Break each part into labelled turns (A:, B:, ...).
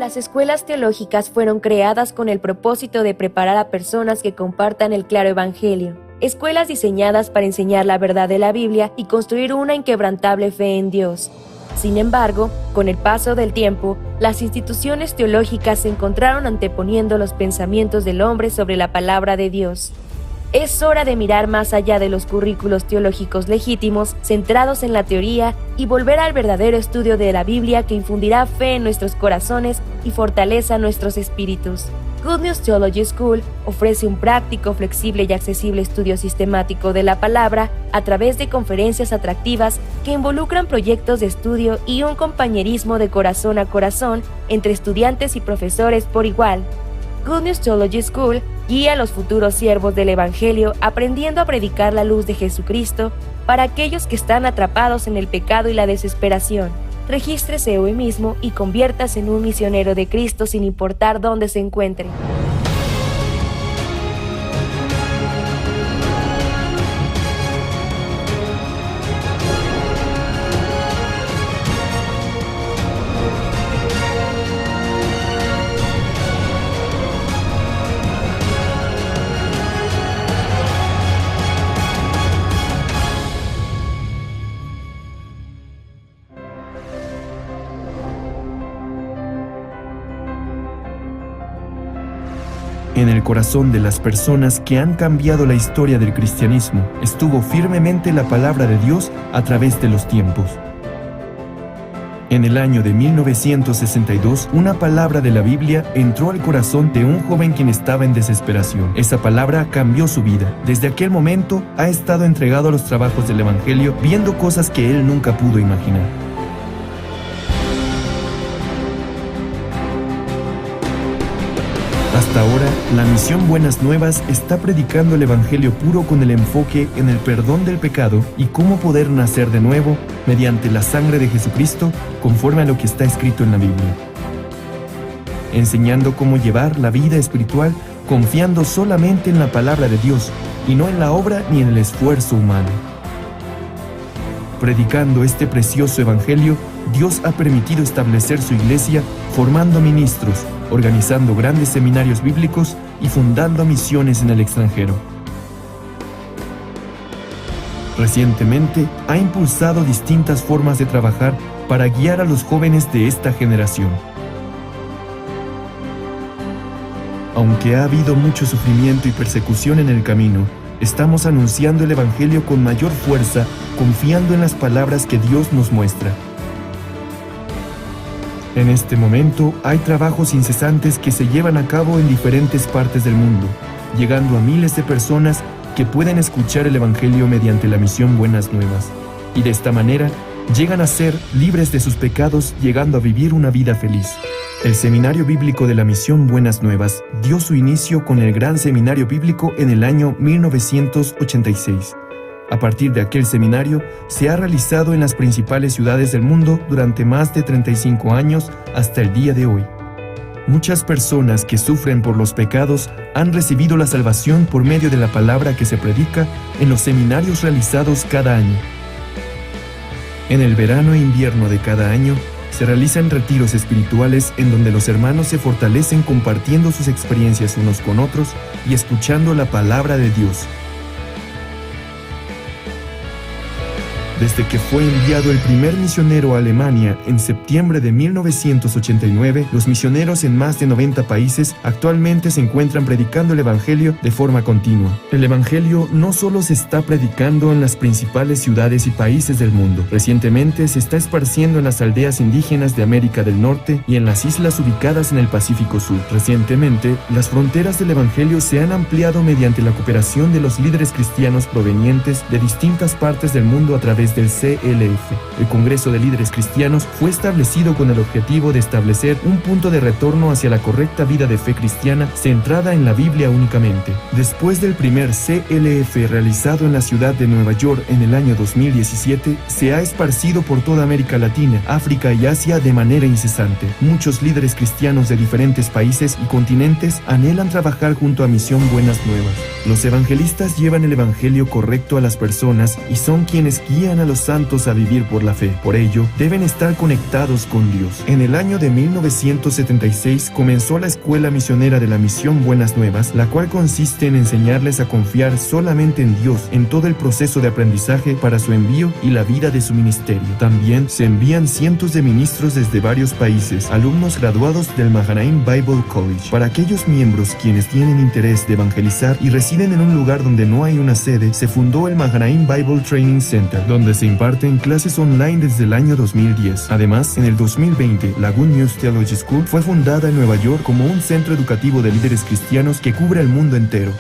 A: Las escuelas teológicas fueron creadas con el propósito de preparar a personas que compartan el claro evangelio. Escuelas diseñadas para enseñar la verdad de la Biblia y construir una inquebrantable fe en Dios. Sin embargo, con el paso del tiempo, las instituciones teológicas se encontraron anteponiendo los pensamientos del hombre sobre la palabra de Dios. Es hora de mirar más allá de los currículos teológicos legítimos, centrados en la teoría, y volver al verdadero estudio de la Biblia que infundirá fe en nuestros corazones y fortaleza nuestros espíritus. Good News Theology School ofrece un práctico, flexible y accesible estudio sistemático de la palabra a través de conferencias atractivas que involucran proyectos de estudio y un compañerismo de corazón a corazón entre estudiantes y profesores por igual. Good News Theology School guía a los futuros siervos del Evangelio aprendiendo a predicar la luz de Jesucristo para aquellos que están atrapados en el pecado y la desesperación. Regístrese hoy mismo y conviértase en un misionero de Cristo sin importar dónde se encuentre.
B: En el corazón de las personas que han cambiado la historia del cristianismo estuvo firmemente la palabra de Dios a través de los tiempos. En el año de 1962, una palabra de la Biblia entró al corazón de un joven quien estaba en desesperación. Esa palabra cambió su vida. Desde aquel momento, ha estado entregado a los trabajos del Evangelio, viendo cosas que él nunca pudo imaginar. Hasta ahora, la misión Buenas Nuevas está predicando el Evangelio puro con el enfoque en el perdón del pecado y cómo poder nacer de nuevo mediante la sangre de Jesucristo, conforme a lo que está escrito en la Biblia. Enseñando cómo llevar la vida espiritual confiando solamente en la palabra de Dios y no en la obra ni en el esfuerzo humano. Predicando este precioso Evangelio, Dios ha permitido establecer su iglesia formando ministros, organizando grandes seminarios bíblicos y fundando misiones en el extranjero. Recientemente, ha impulsado distintas formas de trabajar para guiar a los jóvenes de esta generación. Aunque ha habido mucho sufrimiento y persecución en el camino, estamos anunciando el Evangelio con mayor fuerza, confiando en las palabras que Dios nos muestra. En este momento, hay trabajos incesantes que se llevan a cabo en diferentes partes del mundo, llegando a miles de personas que pueden escuchar el Evangelio mediante la misión Buenas Nuevas, y de esta manera llegan a ser libres de sus pecados, llegando a vivir una vida feliz. El Seminario Bíblico de la Misión Buenas Nuevas dio su inicio con el Gran Seminario Bíblico en el año 1986. A partir de aquel seminario, se ha realizado en las principales ciudades del mundo durante más de 35 años hasta el día de hoy. Muchas personas que sufren por los pecados han recibido la salvación por medio de la palabra que se predica en los seminarios realizados cada año. En el verano e invierno de cada año, se realizan retiros espirituales en donde los hermanos se fortalecen compartiendo sus experiencias unos con otros y escuchando la palabra de Dios. Desde que fue enviado el primer misionero a Alemania en septiembre de 1989, los misioneros en más de 90 países actualmente se encuentran predicando el Evangelio de forma continua. El Evangelio no solo se está predicando en las principales ciudades y países del mundo. Recientemente se está esparciendo en las aldeas indígenas de América del Norte y en las islas ubicadas en el Pacífico Sur. Recientemente, las fronteras del Evangelio se han ampliado mediante la cooperación de los líderes cristianos provenientes de distintas partes del mundo a través del CLF. El Congreso de Líderes Cristianos fue establecido con el objetivo de establecer un punto de retorno hacia la correcta vida de fe cristiana centrada en la Biblia únicamente. Después del primer CLF realizado en la ciudad de Nueva York en el año 2017, se ha esparcido por toda América Latina, África y Asia de manera incesante. Muchos líderes cristianos de diferentes países y continentes anhelan trabajar junto a Misión Buenas Nuevas. Los evangelistas llevan el evangelio correcto a las personas y son quienes guían a los santos a vivir por la fe. Por ello, deben estar conectados con Dios. En el año de 1976 comenzó la Escuela Misionera de la Misión Buenas Nuevas, la cual consiste en enseñarles a confiar solamente en Dios en todo el proceso de aprendizaje para su envío y la vida de su ministerio. También se envían cientos de ministros desde varios países, alumnos graduados del Mahanaim Bible College. Para aquellos miembros quienes tienen interés de evangelizar y residen en un lugar donde no hay una sede, se fundó el Mahanaim Bible Training Center, donde se imparten clases online desde el año 2010. Además, en el 2020, la Good News Theology School fue fundada en Nueva York como un centro educativo de líderes cristianos que cubre el mundo entero.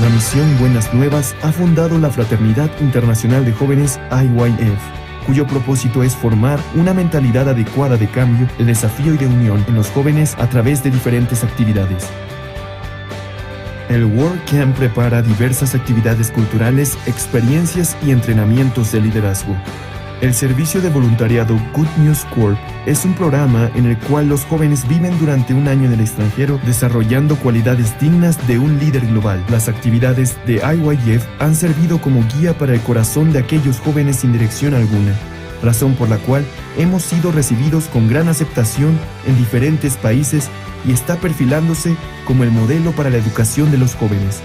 B: La Misión Buenas Nuevas ha fundado la Fraternidad Internacional de Jóvenes IYF, cuyo propósito es formar una mentalidad adecuada de cambio, de desafío y de unión en los jóvenes a través de diferentes actividades. El World Camp prepara diversas actividades culturales, experiencias y entrenamientos de liderazgo. El servicio de voluntariado Good News Corp es un programa en el cual los jóvenes viven durante un año en el extranjero desarrollando cualidades dignas de un líder global. Las actividades de IYF han servido como guía para el corazón de aquellos jóvenes sin dirección alguna, razón por la cual hemos sido recibidos con gran aceptación en diferentes países y está perfilándose como el modelo para la educación de los jóvenes.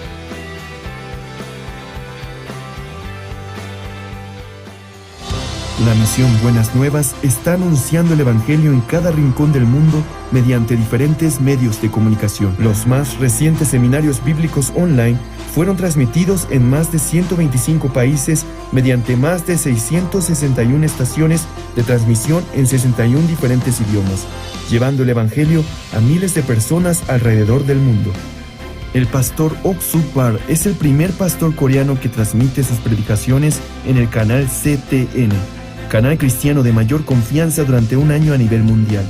B: La misión Buenas Nuevas está anunciando el Evangelio en cada rincón del mundo mediante diferentes medios de comunicación. Los más recientes seminarios bíblicos online fueron transmitidos en más de 125 países mediante más de 661 estaciones de transmisión en 61 diferentes idiomas, llevando el Evangelio a miles de personas alrededor del mundo. El pastor Ok Suk Par es el primer pastor coreano que transmite sus predicaciones en el canal CTN, canal cristiano de mayor confianza durante un año a nivel mundial.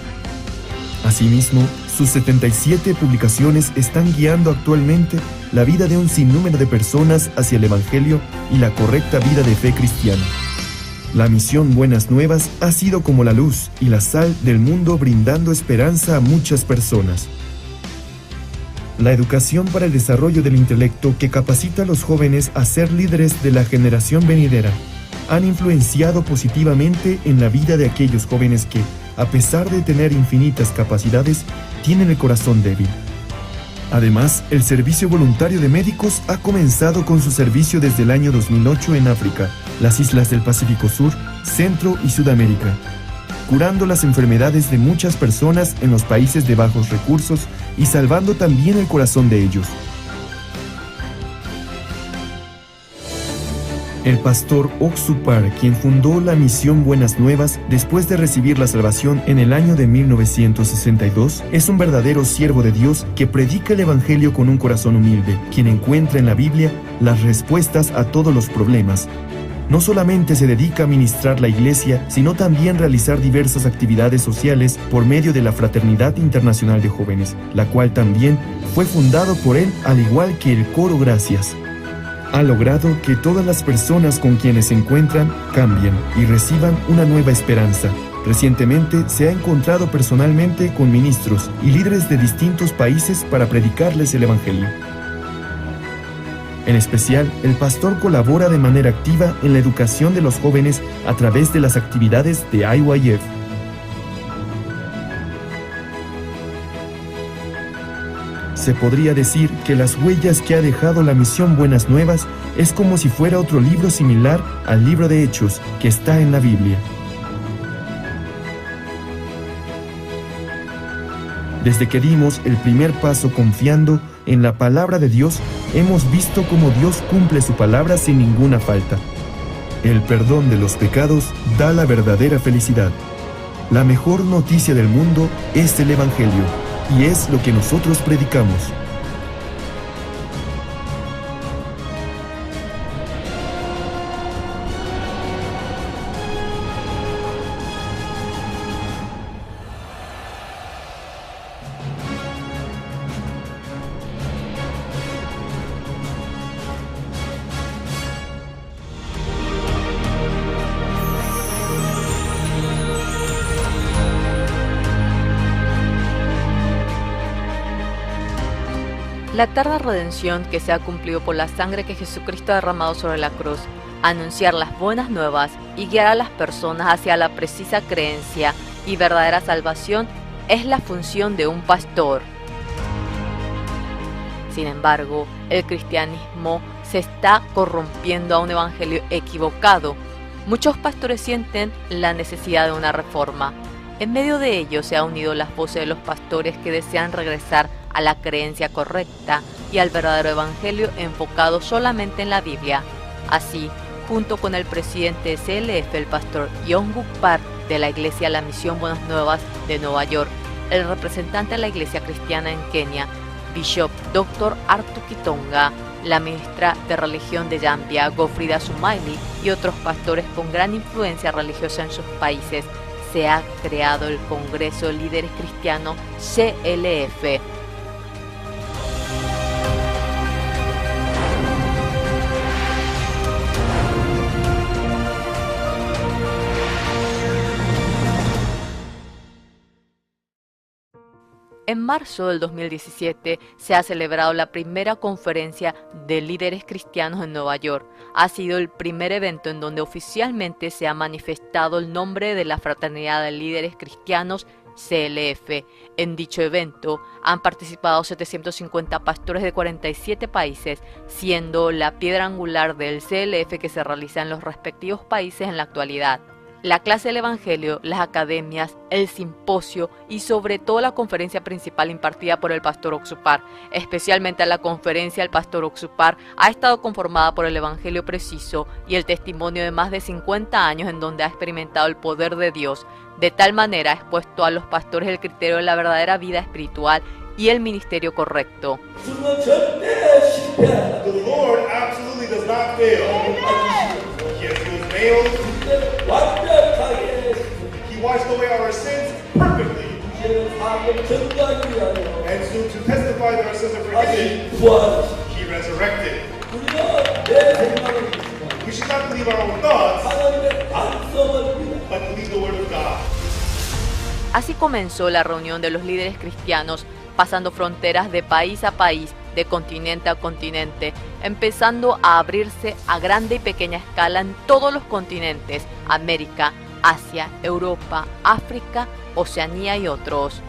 B: Asimismo, sus 77 publicaciones están guiando actualmente la vida de un sinnúmero de personas hacia el Evangelio y la correcta vida de fe cristiana. La misión Buenas Nuevas ha sido como la luz y la sal del mundo, brindando esperanza a muchas personas. La educación para el desarrollo del intelecto, que capacita a los jóvenes a ser líderes de la generación venidera, han influenciado positivamente en la vida de aquellos jóvenes que, a pesar de tener infinitas capacidades, tienen el corazón débil. Además, el Servicio Voluntario de Médicos ha comenzado con su servicio desde el año 2008 en África, las islas del Pacífico Sur, Centro y Sudamérica, curando las enfermedades de muchas personas en los países de bajos recursos y salvando también el corazón de ellos. El pastor Ok Suk Par, quien fundó la misión Buenas Nuevas después de recibir la salvación en el año de 1962, es un verdadero siervo de Dios que predica el Evangelio con un corazón humilde, quien encuentra en la Biblia las respuestas a todos los problemas. No solamente se dedica a ministrar la iglesia, sino también realizar diversas actividades sociales por medio de la Fraternidad Internacional de Jóvenes, la cual también fue fundado por él, al igual que el Coro Gracias. Ha logrado que todas las personas con quienes se encuentran cambien y reciban una nueva esperanza. Recientemente se ha encontrado personalmente con ministros y líderes de distintos países para predicarles el Evangelio. En especial, el pastor colabora de manera activa en la educación de los jóvenes a través de las actividades de IYF. Se podría decir que las huellas que ha dejado la misión Buenas Nuevas es como si fuera otro libro similar al libro de Hechos que está en la Biblia. Desde que dimos el primer paso confiando en la palabra de Dios, hemos visto cómo Dios cumple su palabra sin ninguna falta. El perdón de los pecados da la verdadera felicidad. La mejor noticia del mundo es el Evangelio, y es lo que nosotros predicamos.
C: La eterna redención que se ha cumplido por la sangre que Jesucristo ha derramado sobre la cruz, anunciar las buenas nuevas y guiar a las personas hacia la precisa creencia y verdadera salvación es la función de un pastor. Sin embargo, el cristianismo se está corrompiendo a un evangelio equivocado. Muchos pastores sienten la necesidad de una reforma. En medio de ello se han unido las voces de los pastores que desean regresar a la creencia correcta y al verdadero evangelio enfocado solamente en la Biblia. Así, junto con el presidente de CLF, el pastor Yong-Guk Park de la Iglesia La Misión Buenas Nuevas de Nueva York, el representante de la Iglesia Cristiana en Kenia, Bishop Dr. Arthur Kitonga, la ministra de religión de Zambia, Godfrida Sumaili, y otros pastores con gran influencia religiosa en sus países, se ha creado el Congreso de Líderes Cristianos CLF. En marzo del 2017 se ha celebrado la primera conferencia de líderes cristianos en Nueva York. Ha sido el primer evento en donde oficialmente se ha manifestado el nombre de la Fraternidad de Líderes Cristianos CLF. En dicho evento han participado 750 pastores de 47 países, siendo la piedra angular del CLF que se realiza en los respectivos países en la actualidad. La clase del Evangelio, las academias, el simposio y sobre todo la conferencia principal impartida por el pastor Oxupar, especialmente la conferencia del pastor Oxupar, ha estado conformada por el Evangelio preciso y el testimonio de más de 50 años en donde ha experimentado el poder de Dios. De tal manera ha expuesto a los pastores el criterio de la verdadera vida espiritual y el ministerio correcto.
D: The Lord absolutely does not fail. Yes, he was nailed. He washed away our sins perfectly. And so to testify that our sins are forgiven, he resurrected. We should not believe our own thoughts, but believe the word of God.
C: Así comenzó la reunión de los líderes cristianos, pasando fronteras de país a país, de continente a continente, empezando a abrirse a grande y pequeña escala en todos los continentes: América, Asia, Europa, África, Oceanía y otros.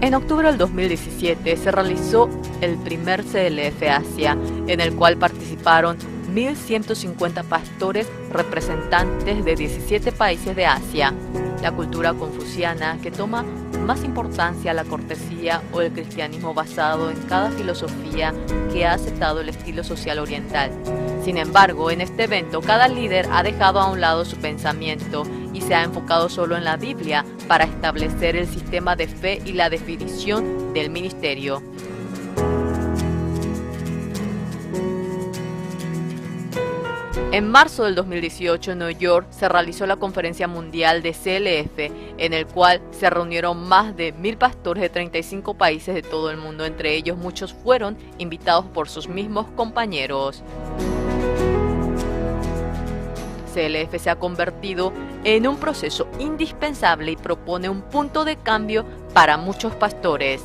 C: En octubre del 2017 se realizó el primer CLF Asia, en el cual participaron 1.150 pastores representantes de 17 países de Asia. La cultura confuciana, que toma más importancia a la cortesía o el cristianismo basado en cada filosofía que ha aceptado el estilo social oriental. Sin embargo, en este evento cada líder ha dejado a un lado su pensamiento y se ha enfocado solo en la Biblia para establecer el sistema de fe y la definición del ministerio. En marzo del 2018 en Nueva York se realizó la conferencia mundial de CLF, en el cual se reunieron más de 1.000 pastores de 35 países de todo el mundo. Entre ellos muchos fueron invitados por sus mismos compañeros. CLF se ha convertido en un proceso indispensable y propone un punto de cambio para muchos pastores.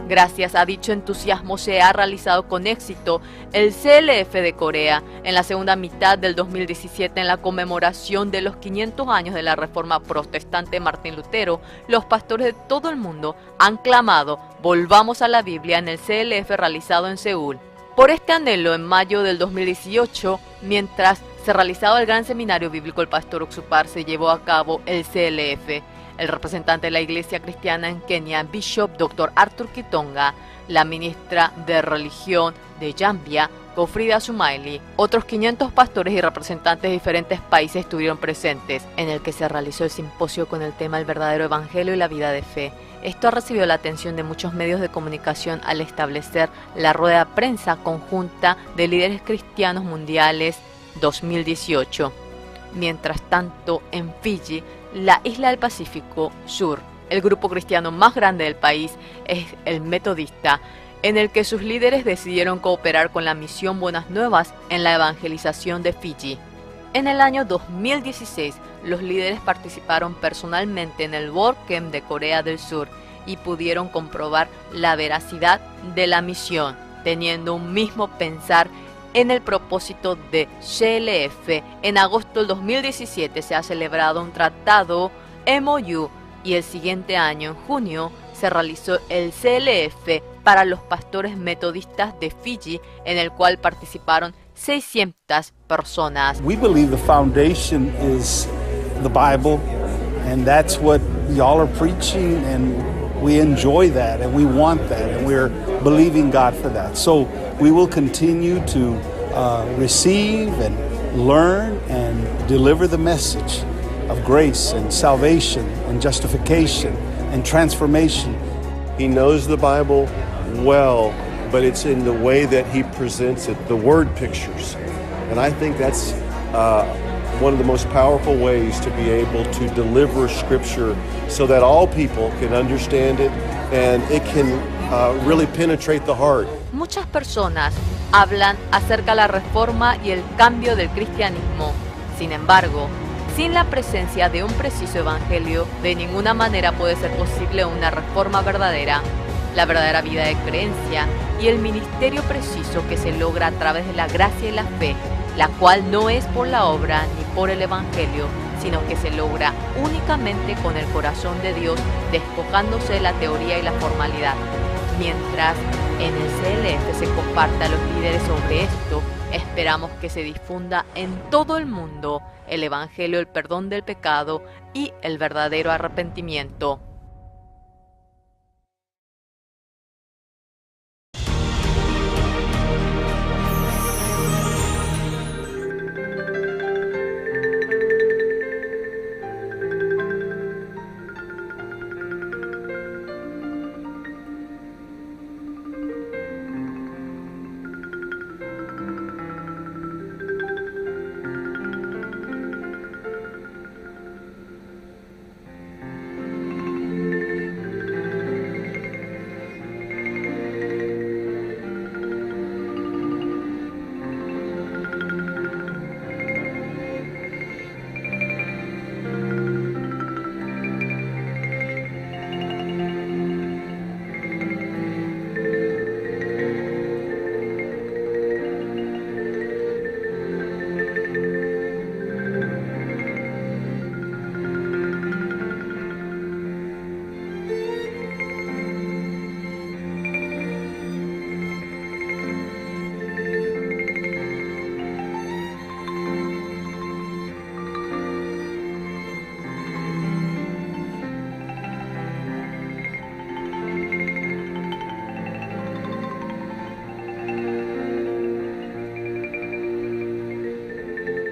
C: Gracias a dicho entusiasmo se ha realizado con éxito el CLF de Corea en la segunda mitad del 2017, en la conmemoración de los 500 años de la Reforma Protestante de Martín Lutero. Los pastores de todo el mundo han clamado "Volvamos a la Biblia" en el CLF realizado en Seúl. Por este anhelo, en mayo del 2018, mientras se realizaba el gran seminario bíblico, el pastor Oxupar, se llevó a cabo el CLF. El representante de la Iglesia Cristiana en Kenia, Bishop Dr. Arthur Kitonga, la ministra de Religión de Zambia, Godfrida Sumaili, otros 500 pastores y representantes de diferentes países estuvieron presentes, en el que se realizó el simposio con el tema "El verdadero evangelio y la vida de fe". Esto ha recibido la atención de muchos medios de comunicación al establecer la rueda de prensa conjunta de líderes cristianos mundiales 2018. Mientras tanto, en Fiji, la isla del Pacífico Sur, el grupo cristiano más grande del país es el Metodista, en el que sus líderes decidieron cooperar con la misión Buenas Nuevas en la evangelización de Fiji. En el año 2016, los líderes participaron personalmente en el World Camp de Corea del Sur y pudieron comprobar la veracidad de la misión, teniendo un mismo pensar en el propósito de CLF. En agosto del 2017 se ha celebrado un tratado MOU y el siguiente año, en junio, se realizó el CLF para los pastores metodistas de Fiji, en el cual participaron 600 personas.
E: We believe the foundation is the Bible, and that's what y'all are preaching, and we enjoy that, and we want that, and we're believing God for that. So we will continue to receive and learn and deliver the message of grace and salvation and justification and transformation.
F: He knows the Bible well, but it's in the way that he presents it, the word pictures. And I think that's one of the most powerful ways to be able to deliver Scripture so that all people can understand it and it can really penetrate the heart.
C: Muchas personas hablan acerca de la reforma y el cambio del cristianismo. Sin embargo, sin la presencia de un preciso evangelio, de ninguna manera puede ser posible una reforma verdadera. La verdadera vida de creencia y el ministerio preciso que se logra a través de la gracia y la fe, la cual no es por la obra ni por el evangelio, sino que se logra únicamente con el corazón de Dios, despojándose de la teoría y la formalidad. Mientras en el CLF se comparta a los líderes sobre esto, esperamos que se difunda en todo el mundo el Evangelio del perdón del pecado y el verdadero arrepentimiento.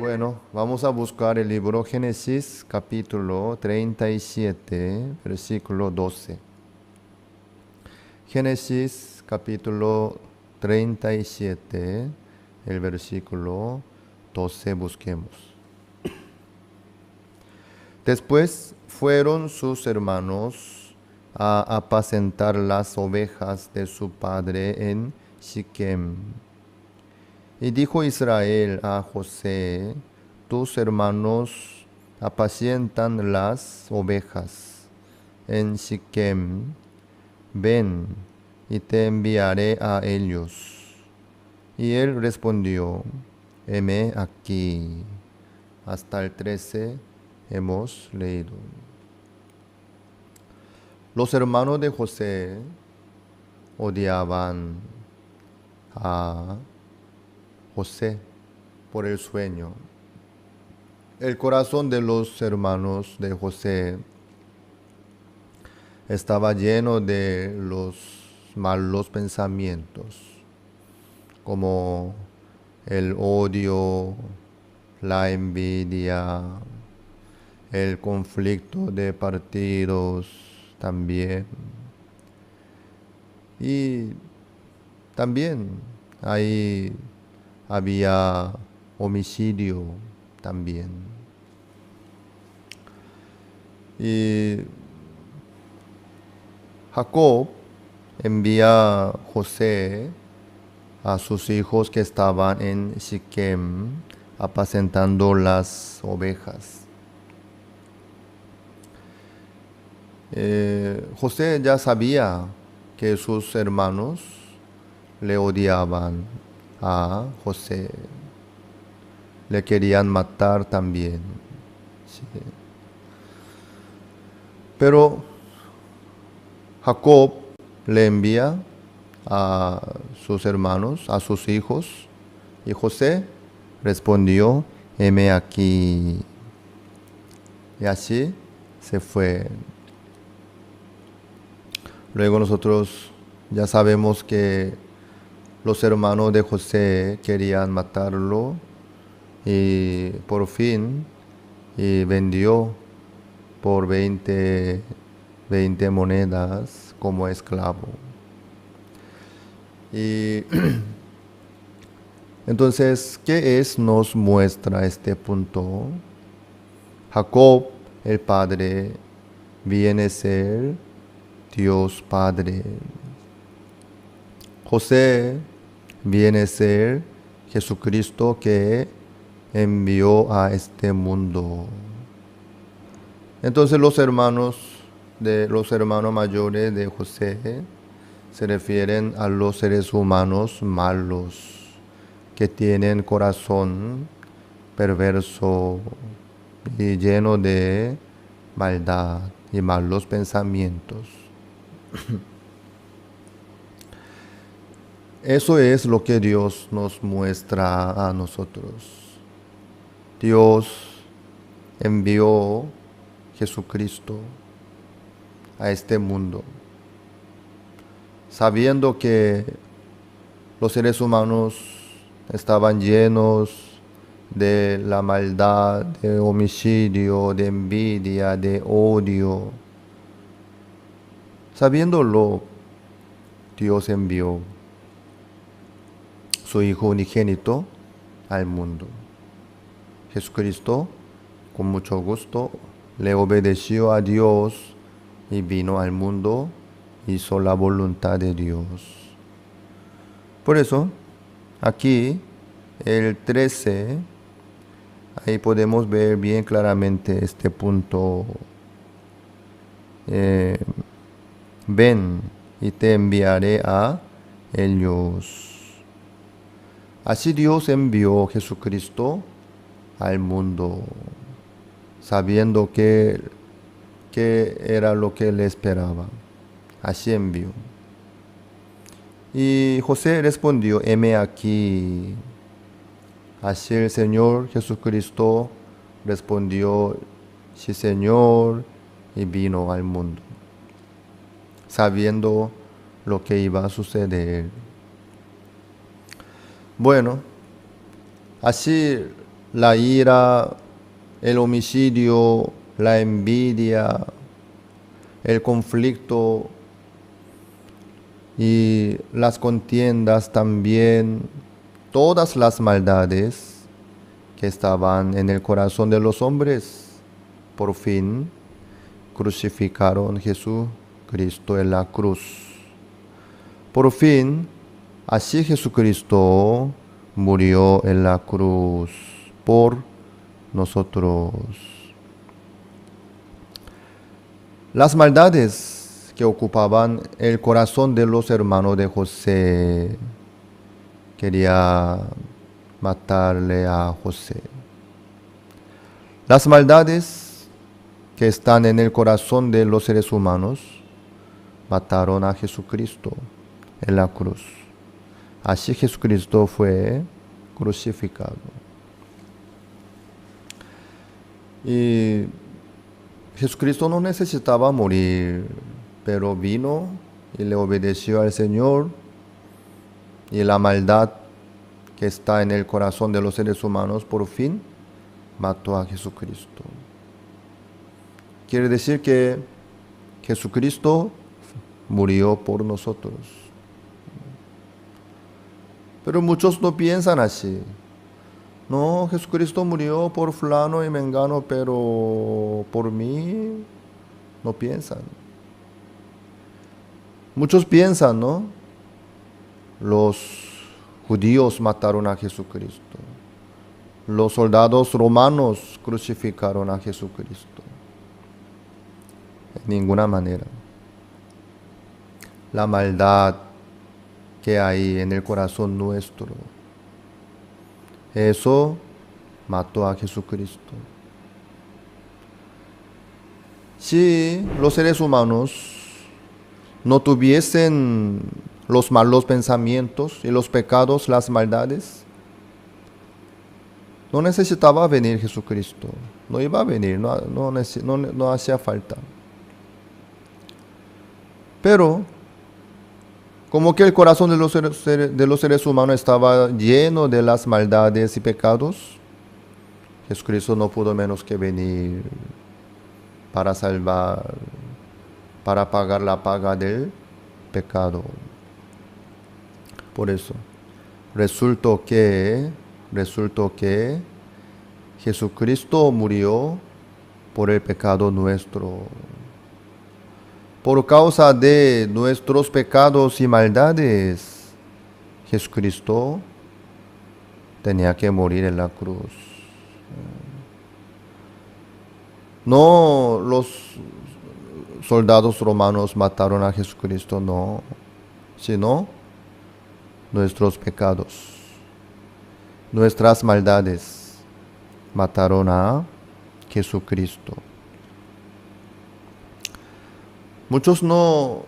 G: Bueno, vamos a buscar el libro Génesis, capítulo 37, versículo 12. Génesis, capítulo 37, el versículo 12, busquemos. Después fueron sus hermanos a apacentar las ovejas de su padre en Siquem. Y dijo Israel a José: tus hermanos apacientan las ovejas en Siquem. Ven, y te enviaré a ellos. Y él respondió: heme aquí. Hasta el 13 hemos leído. Los hermanos de José odiaban a José por el sueño. El corazón de los hermanos de José estaba lleno de los malos pensamientos, como el odio, la envidia, el conflicto de partidos también. Y también había homicidio también. Y Jacob envía a José a sus hijos que estaban en Siquem apacentando las ovejas. José ya sabía que sus hermanos le odiaban a José, le querían matar también. Sí. Pero Jacob le envía a sus hermanos, a sus hijos, y José respondió: heme aquí. Y así se fue. Luego nosotros ya sabemos que los hermanos de José querían matarlo, y por fin vendió por 20 monedas como esclavo. Y entonces, ¿qué nos muestra este punto? Jacob, el padre, viene a ser Dios Padre. José viene a ser Jesucristo que envió a este mundo. Entonces los hermanos mayores de José se refieren a los seres humanos malos que tienen corazón perverso, y lleno de maldad y malos pensamientos. Eso es lo que Dios nos muestra a nosotros. Dios envió Jesucristo a este mundo, sabiendo que los seres humanos estaban llenos de la maldad, de homicidio, de envidia, de odio. Sabiéndolo, Dios envió su Hijo unigénito al mundo. Jesucristo, con mucho gusto, le obedeció a Dios y vino al mundo, hizo la voluntad de Dios. Por eso, aquí, el 13, ahí podemos ver bien claramente este punto. Ven y te enviaré a ellos. Así Dios envió a Jesucristo al mundo, sabiendo que era lo que le esperaba. Así envió. Y José respondió, heme aquí. Así el Señor Jesucristo respondió, sí Señor, y vino al mundo, sabiendo lo que iba a suceder. Bueno, así la ira, el homicidio, la envidia, el conflicto y las contiendas también, todas las maldades que estaban en el corazón de los hombres, por fin crucificaron a Jesucristo en la cruz. Por fin, así Jesucristo murió en la cruz por nosotros. Las maldades que ocupaban el corazón de los hermanos de José, quería matarle a José. Las maldades que están en el corazón de los seres humanos mataron a Jesucristo en la cruz. Así Jesucristo fue crucificado. Y Jesucristo no necesitaba morir, pero vino y le obedeció al Señor, y la maldad que está en el corazón de los seres humanos por fin mató a Jesucristo. Quiere decir que Jesucristo murió por nosotros. Pero muchos no piensan así. No, Jesucristo murió por fulano y mengano, pero por mí no piensan. Muchos piensan, ¿no? Los judíos mataron a Jesucristo. Los soldados romanos crucificaron a Jesucristo. De ninguna manera. La maldad que hay en el corazón nuestro, eso mató a Jesucristo. Si los seres humanos no tuviesen los malos pensamientos y los pecados, las maldades, no necesitaba venir Jesucristo. No iba a venir, no hacía falta. Pero como que el corazón de los seres humanos estaba lleno de las maldades y pecados, Jesucristo no pudo menos que venir para salvar, para pagar la paga del pecado. Por eso, resultó que Jesucristo murió por el pecado nuestro. Por causa de nuestros pecados y maldades, Jesucristo tenía que morir en la cruz. No los soldados romanos mataron a Jesucristo, no, sino nuestros pecados, nuestras maldades mataron a Jesucristo. Muchos no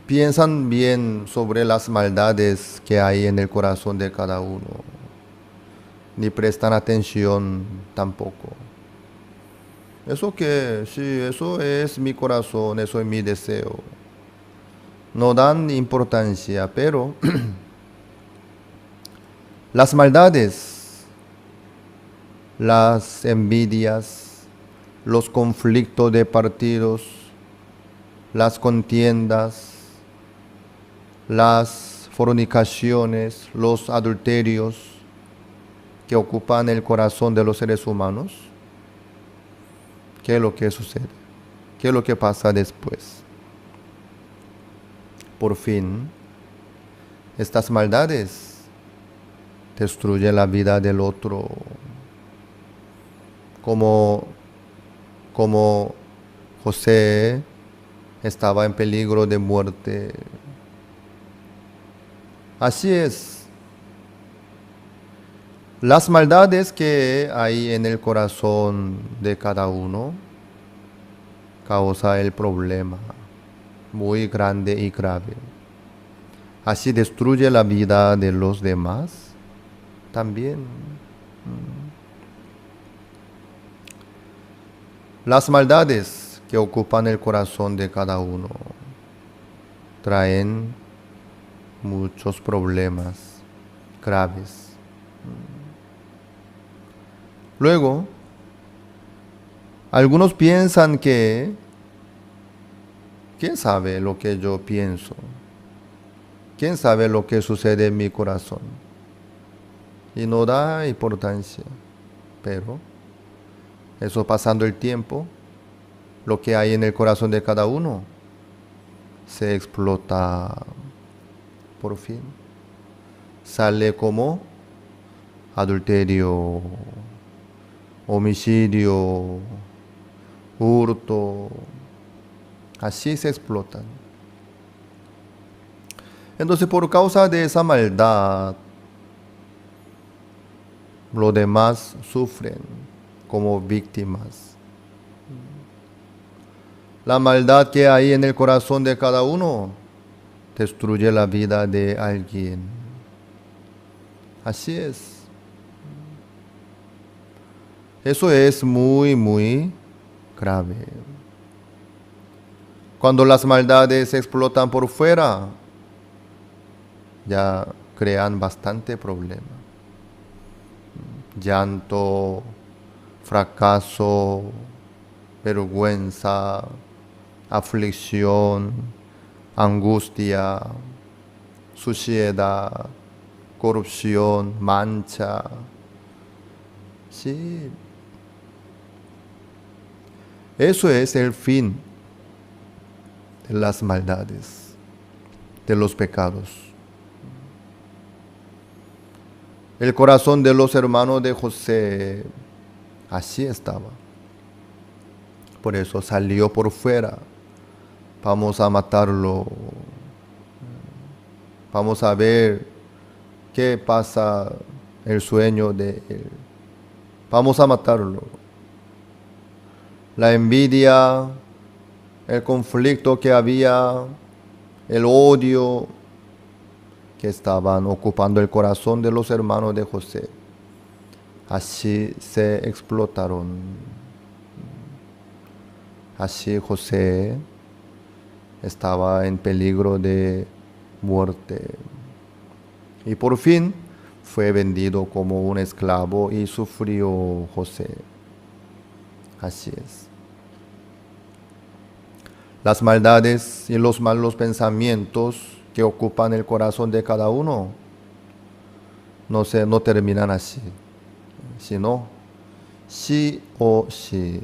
G: piensan bien sobre las maldades que hay en el corazón de cada uno, ni prestan atención tampoco. Eso es mi corazón, eso es mi deseo. No dan importancia, pero las maldades, las envidias, los conflictos de partidos, las contiendas, las fornicaciones, los adulterios que ocupan el corazón de los seres humanos, ¿qué es lo que sucede? ¿Qué es lo que pasa después? Por fin, estas maldades destruyen la vida del otro, como José estaba en peligro de muerte. Así es. Las maldades que hay en el corazón de cada uno causa el problema muy grande y grave. Así destruye la vida de los demás también. Las maldades que ocupan el corazón de cada uno traen muchos problemas graves. Luego, algunos piensan que, ¿quién sabe lo que yo pienso? ¿Quién sabe lo que sucede en mi corazón? Y no da importancia. Pero, eso pasando el tiempo, lo que hay en el corazón de cada uno se explota por fin. Sale como adulterio, homicidio, hurto. Así se explotan. Entonces, por causa de esa maldad, los demás sufren como víctimas. La maldad que hay en el corazón de cada uno destruye la vida de alguien. Así es. Eso es muy, muy grave. Cuando las maldades explotan por fuera, ya crean bastante problema. Llanto, fracaso, vergüenza, aflicción, angustia, suciedad, corrupción, mancha. Sí. Eso es el fin de las maldades, de los pecados. El corazón de los hermanos de José así estaba. Por eso salió por fuera. Vamos a matarlo. Vamos a ver qué pasa el sueño de él. Vamos a matarlo. La envidia, el conflicto que había, el odio que estaban ocupando el corazón de los hermanos de José. Así se explotaron. Así José estaba en peligro de muerte. Y por fin fue vendido como un esclavo y sufrió José. Así es. Las maldades y los malos pensamientos que ocupan el corazón de cada uno no terminan así, sino sí o sí,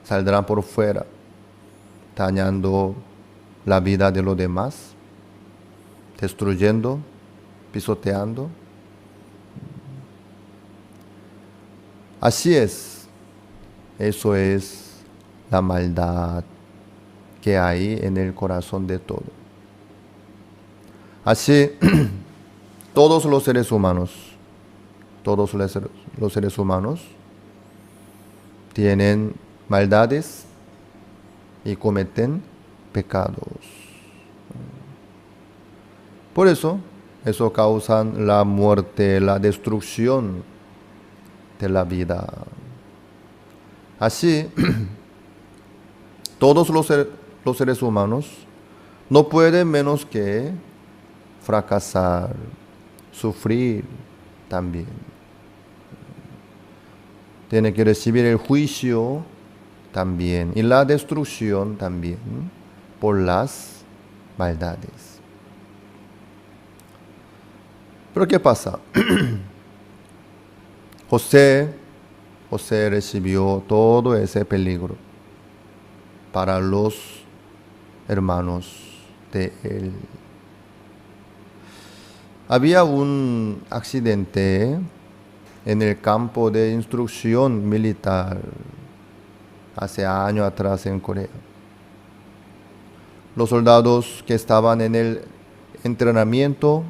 G: saldrán por fuera, dañando la vida de los demás, destruyendo, pisoteando. Así es, eso es la maldad que hay en el corazón de todo. Así, todos los seres humanos, todos los seres humanos tienen maldades y cometen pecados. Por eso causa la muerte, la destrucción de la vida. Así, todos los seres humanos no pueden menos que fracasar, sufrir también. Tiene que recibir el juicio también y la destrucción también por las maldades. Pero ¿qué pasa? José recibió todo ese peligro para los hermanos de él. Había un accidente en el campo de instrucción militar hace años atrás en Corea. Los soldados que estaban en el entrenamiento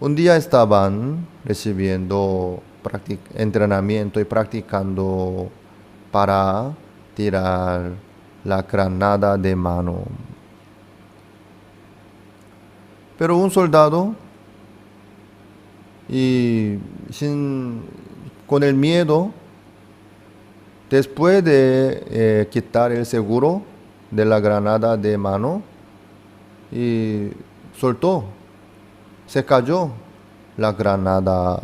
G: un día estaban recibiendo entrenamiento y practicando para tirar la granada de mano. Pero un soldado, con el miedo, después de quitar el seguro de la granada de mano, y soltó, se cayó la granada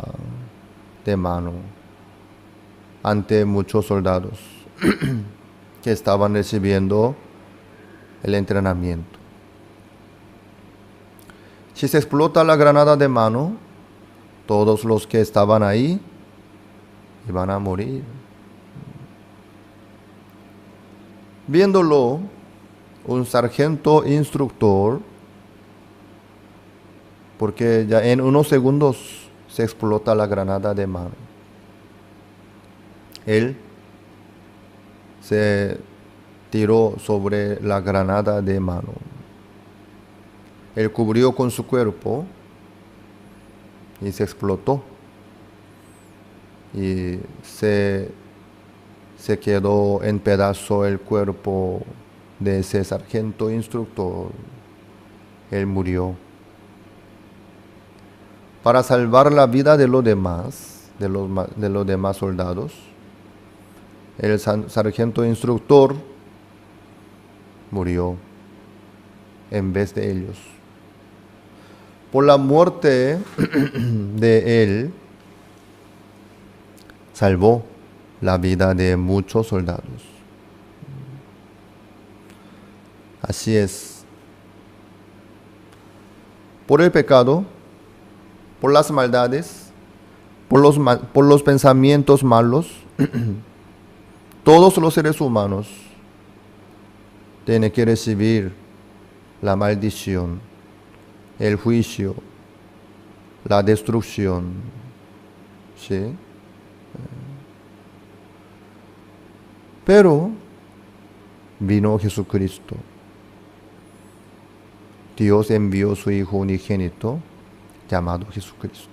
G: de mano ante muchos soldados que estaban recibiendo el entrenamiento. Si se explota la granada de mano, todos los que estaban ahí iban a morir. Viéndolo, un sargento instructor, porque ya en unos segundos se explota la granada de mano, él se tiró sobre la granada de mano. Él cubrió con su cuerpo y se explotó. Y se quedó en pedazos el cuerpo de ese sargento instructor. Él murió. Para salvar la vida de los demás, de los demás soldados, el sargento instructor murió en vez de ellos. Por la muerte de él, salvó la vida de muchos soldados. Así es. Por el pecado, por las maldades, por los pensamientos malos, todos los seres humanos tienen que recibir la maldición, el juicio, la destrucción. ¿Sí? Pero vino Jesucristo. Dios envió su Hijo unigénito, llamado Jesucristo.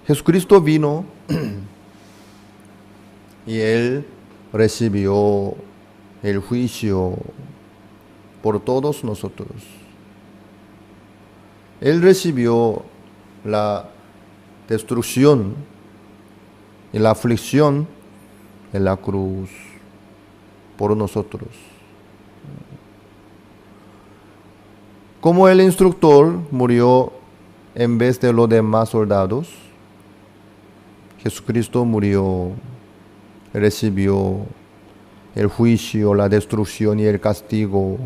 G: Jesucristo vino y Él recibió el juicio por todos nosotros. Él recibió la destrucción y la aflicción en la cruz por nosotros. Como el instructor murió en vez de los demás soldados, Jesucristo murió, recibió el juicio, la destrucción y el castigo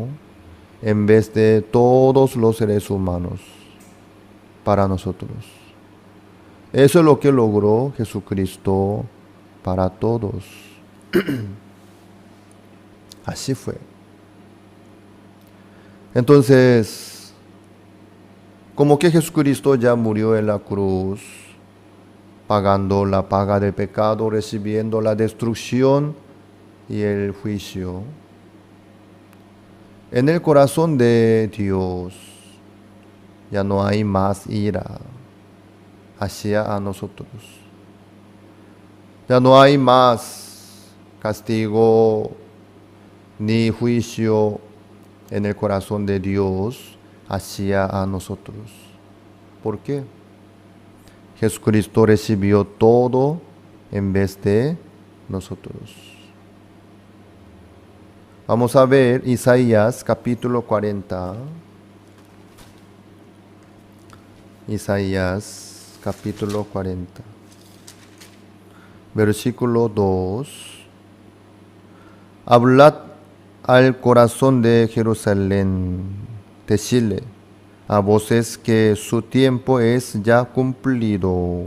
G: en vez de todos los seres humanos para nosotros. Eso es lo que logró Jesucristo para todos. Así fue. Entonces, como que Jesucristo ya murió en la cruz, pagando la paga del pecado, recibiendo la destrucción y el juicio, en el corazón de Dios ya no hay más ira, hacia a nosotros. Ya no hay más castigo ni juicio en el corazón de Dios hacia a nosotros. ¿Por qué? Jesucristo recibió todo en vez de nosotros. Vamos a ver Isaías capítulo 40. Isaías capítulo 40. Versículo 2. Hablad al corazón de Jerusalén, decirle a voces que su tiempo es ya cumplido,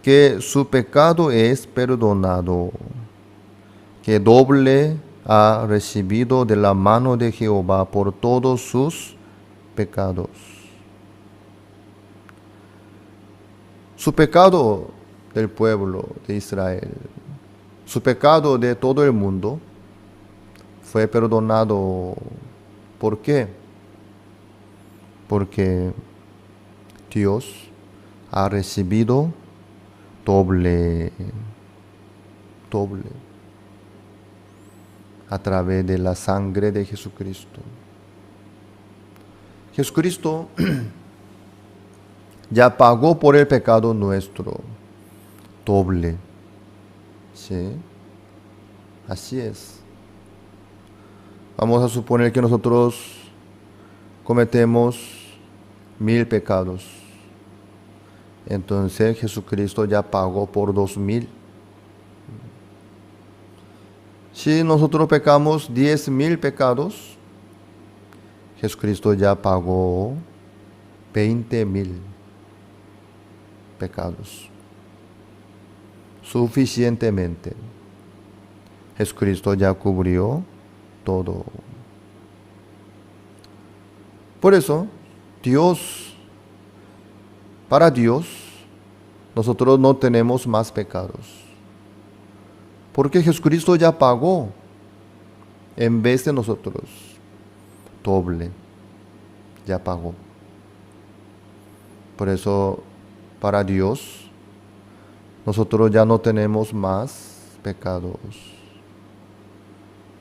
G: que su pecado es perdonado, que doble ha recibido de la mano de Jehová por todos sus pecados. Su pecado del pueblo de Israel, su pecado de todo el mundo, fue perdonado. ¿Por qué? Porque Dios ha recibido doble a través de la sangre de Jesucristo. Jesucristo ya pagó por el pecado nuestro doble. ¿Sí? Así es. Vamos a suponer que nosotros cometemos 1000 pecados. Entonces Jesucristo ya pagó por 2000. Si nosotros pecamos 10,000 pecados, Jesucristo ya pagó 20,000 pecados. Suficientemente. Jesucristo ya cubrió todo. Por eso, para Dios, nosotros no tenemos más pecados. Porque Jesucristo ya pagó en vez de nosotros. Doble. Ya pagó. Por eso, para Dios, nosotros ya no tenemos más pecados.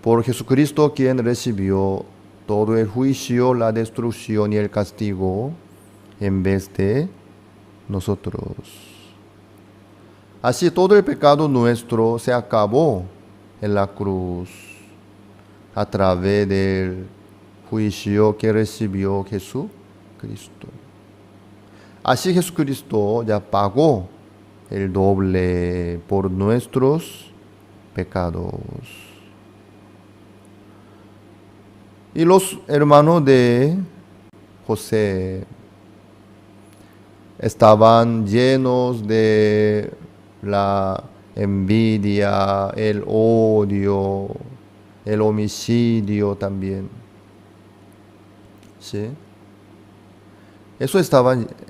G: Por Jesucristo, quien recibió todo el juicio, la destrucción y el castigo en vez de nosotros. Así todo el pecado nuestro se acabó en la cruz a través del juicio que recibió Jesucristo. Así Jesucristo ya pagó el doble por nuestros pecados. Y los hermanos de José estaban llenos de la envidia, el odio, el homicidio también. ¿Sí?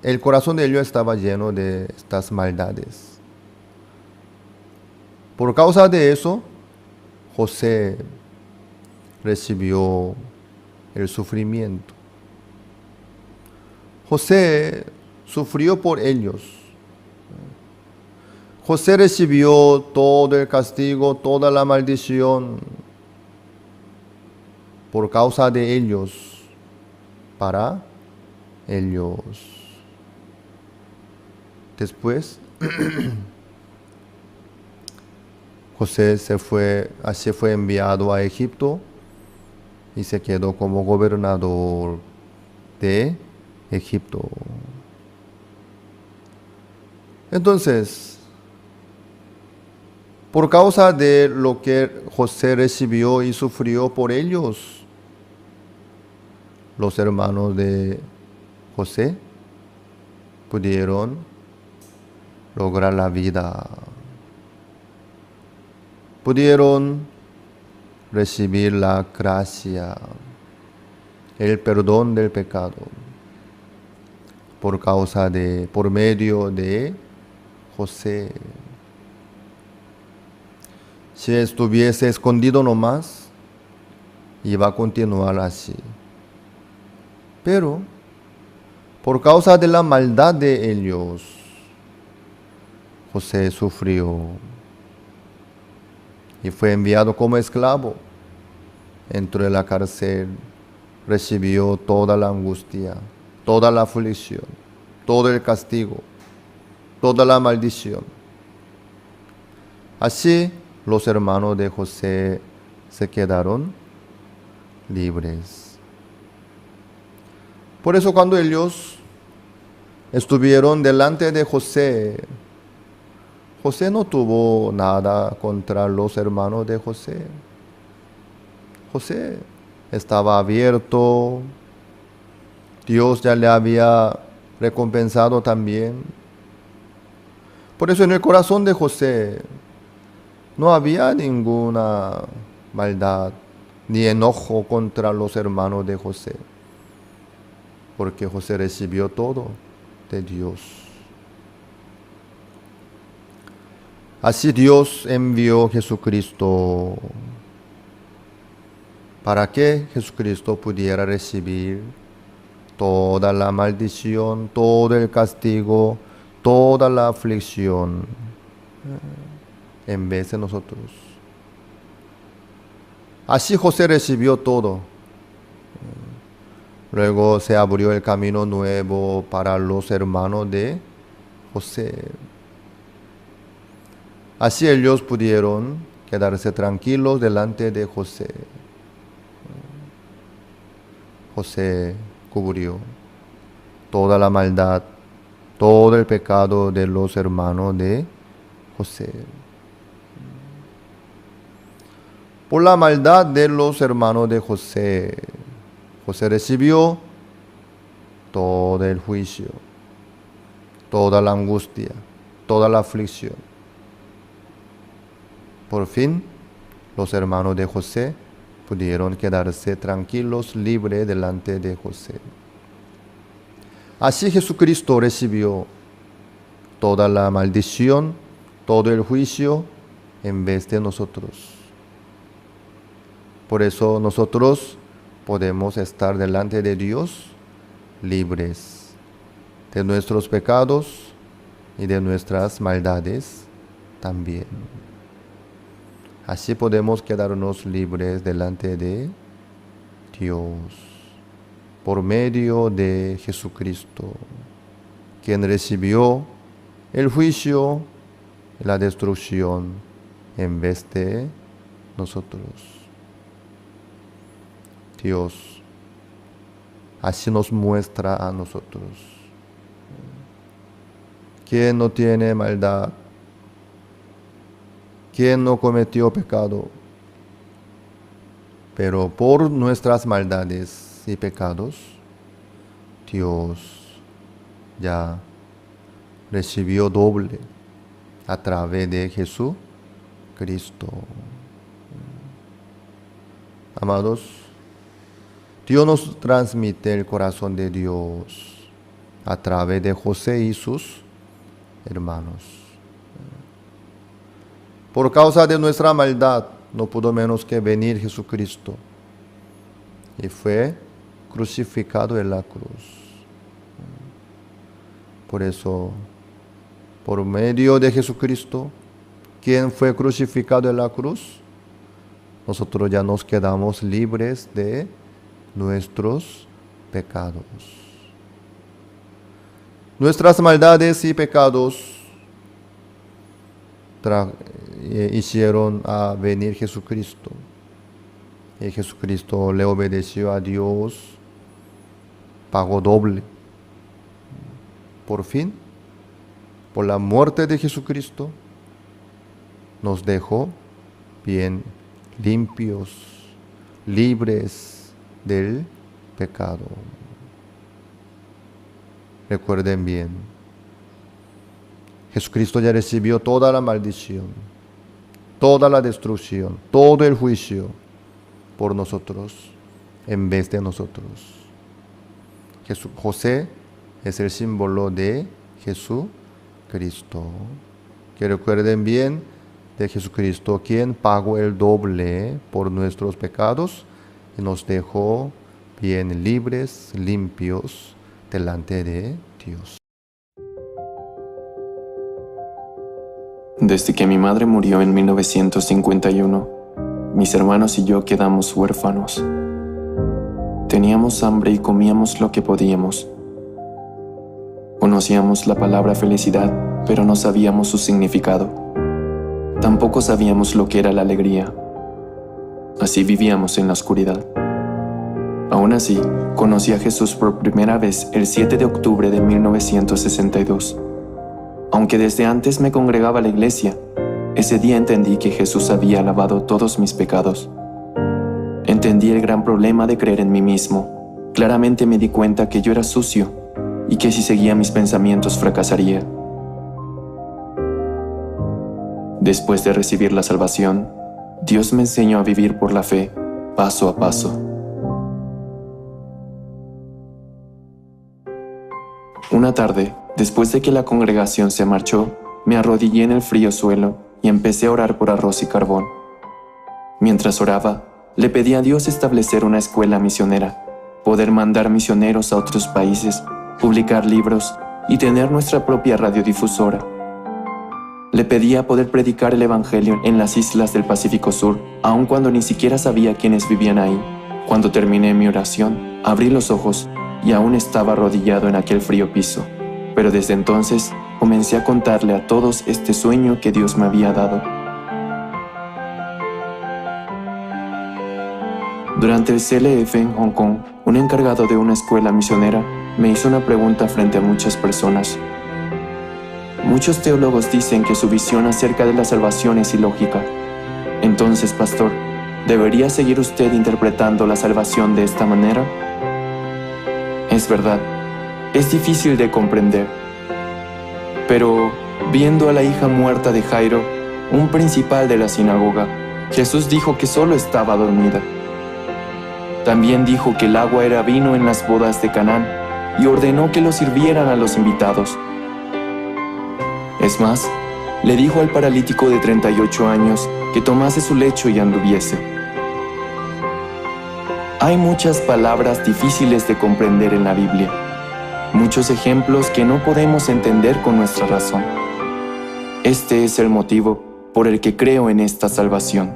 G: El corazón de ellos estaba lleno de estas maldades. Por causa de eso, José recibió el sufrimiento. José sufrió por ellos. José recibió todo el castigo, toda la maldición por causa de ellos, para ellos. Después, José así fue enviado a Egipto y se quedó como gobernador de Egipto. Entonces, por causa de lo que José recibió y sufrió por ellos, los hermanos de José pudieron lograr la vida. Pudieron recibir la gracia, el perdón del pecado, por medio de José. Si estuviese escondido nomás, iba a continuar así. Pero Por causa de la maldad de ellos, José sufrió y fue enviado como esclavo. Entró en la cárcel, recibió toda la angustia, toda la aflicción, todo el castigo, toda la maldición. Así los hermanos de José se quedaron libres. Por eso cuando ellos estuvieron delante de José, José no tuvo nada contra los hermanos de José. José estaba abierto, Dios ya le había recompensado también. Por eso en el corazón de José no había ninguna maldad ni enojo contra los hermanos de José, porque José recibió todo de Dios. Así Dios envió a Jesucristo para que Jesucristo pudiera recibir toda la maldición, todo el castigo, toda la aflicción en vez de nosotros. Así José recibió todo. Luego se abrió el camino nuevo para los hermanos de José. Así ellos pudieron quedarse tranquilos delante de José. José cubrió toda la maldad, todo el pecado de los hermanos de José. Por la maldad de los hermanos de José, José recibió todo el juicio, toda la angustia, toda la aflicción. Por fin, los hermanos de José pudieron quedarse tranquilos, libres delante de José. Así Jesucristo recibió toda la maldición, todo el juicio en vez de nosotros. Por eso nosotros podemos estar delante de Dios libres de nuestros pecados y de nuestras maldades también. Así podemos quedarnos libres delante de Dios por medio de Jesucristo, quien recibió el juicio y la destrucción en vez de nosotros. Dios así nos muestra a nosotros. ¿Quién no tiene maldad? ¿Quién no cometió pecado? Pero por nuestras maldades y pecados, Dios ya recibió doble a través de Jesucristo. Amados, Dios nos transmite el corazón de Dios a través de José y sus hermanos. Por causa de nuestra maldad, no pudo menos que venir Jesucristo y fue crucificado en la cruz. Por eso, por medio de Jesucristo, quien fue crucificado en la cruz, nosotros ya nos quedamos libres de nuestros pecados. Nuestras maldades y pecados hicieron a venir Jesucristo. Y Jesucristo le obedeció a Dios, pagó doble. Por fin, por la muerte de Jesucristo, nos dejó bien limpios, libres del pecado. Recuerden bien, Jesucristo ya recibió toda la maldición, toda la destrucción, todo el juicio por nosotros en vez de nosotros. José es el símbolo de Jesucristo. Que recuerden bien de Jesucristo, quien pagó el doble por nuestros pecados y nos dejó bien libres, limpios delante de Dios.
H: Desde que mi madre murió en 1951, mis hermanos y yo quedamos huérfanos. Teníamos hambre y comíamos lo que podíamos. Conocíamos la palabra felicidad, pero no sabíamos su significado. Tampoco sabíamos lo que era la alegría. Así vivíamos en la oscuridad. Aún así, conocí a Jesús por primera vez el 7 de octubre de 1962. Aunque desde antes me congregaba a la iglesia, ese día entendí que Jesús había lavado todos mis pecados. Entendí el gran problema de creer en mí mismo. Claramente me di cuenta que yo era sucio y que si seguía mis pensamientos fracasaría. Después de recibir la salvación, Dios me enseñó a vivir por la fe, paso a paso. Una tarde, después de que la congregación se marchó, me arrodillé en el frío suelo y empecé a orar por arroz y carbón. Mientras oraba, le pedí a Dios establecer una escuela misionera, poder mandar misioneros a otros países, publicar libros y tener nuestra propia radiodifusora. Le pedía poder predicar el Evangelio en las islas del Pacífico Sur, aun cuando ni siquiera sabía quiénes vivían ahí. Cuando terminé mi oración, abrí los ojos y aún estaba arrodillado en aquel frío piso. Pero desde entonces comencé a contarle a todos este sueño que Dios me había dado. Durante el CLF en Hong Kong, un encargado de una escuela misionera me hizo una pregunta frente a muchas personas. Muchos teólogos dicen que su visión acerca de la salvación es ilógica. Entonces, pastor, ¿debería seguir usted interpretando la salvación de esta manera? Es verdad, es difícil de comprender. Pero, viendo a la hija muerta de Jairo, un principal de la sinagoga, Jesús dijo que solo estaba dormida. También dijo que el agua era vino en las bodas de Canaán y ordenó que lo sirvieran a los invitados. Es más, le dijo al paralítico de 38 años que tomase su lecho y anduviese. Hay muchas palabras difíciles de comprender en la Biblia, muchos ejemplos que no podemos entender con nuestra razón. Este es el motivo por el que creo en esta salvación.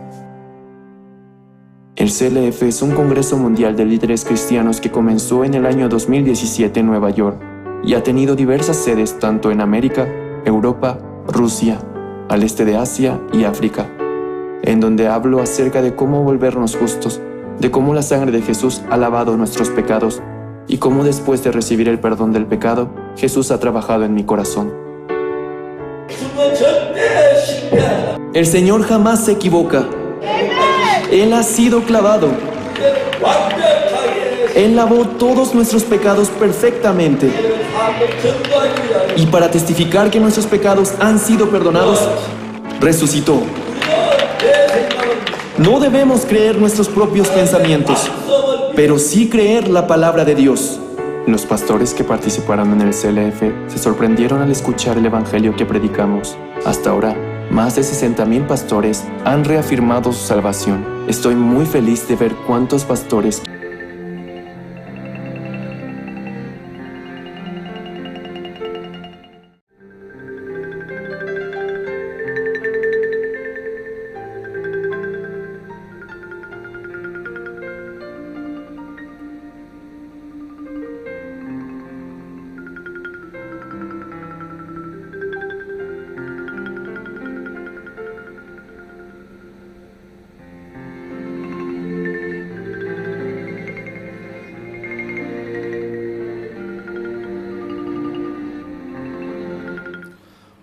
H: El CLF es un congreso mundial de líderes cristianos que comenzó en el año 2017 en Nueva York y ha tenido diversas sedes tanto en América, Europa, Rusia, al este de Asia y África, en donde hablo acerca de cómo volvernos justos, de cómo la sangre de Jesús ha lavado nuestros pecados y cómo después de recibir el perdón del pecado, Jesús ha trabajado en mi corazón. El Señor jamás se equivoca. Él ha sido clavado. Él lavó todos nuestros pecados perfectamente. Y para testificar que nuestros pecados han sido perdonados, resucitó. No debemos creer nuestros propios pensamientos, pero sí creer la palabra de Dios. Los pastores que participaron en el CLF se sorprendieron al escuchar el evangelio que predicamos. Hasta ahora, más de 60,000 pastores han reafirmado su salvación. Estoy muy feliz de ver cuántos pastores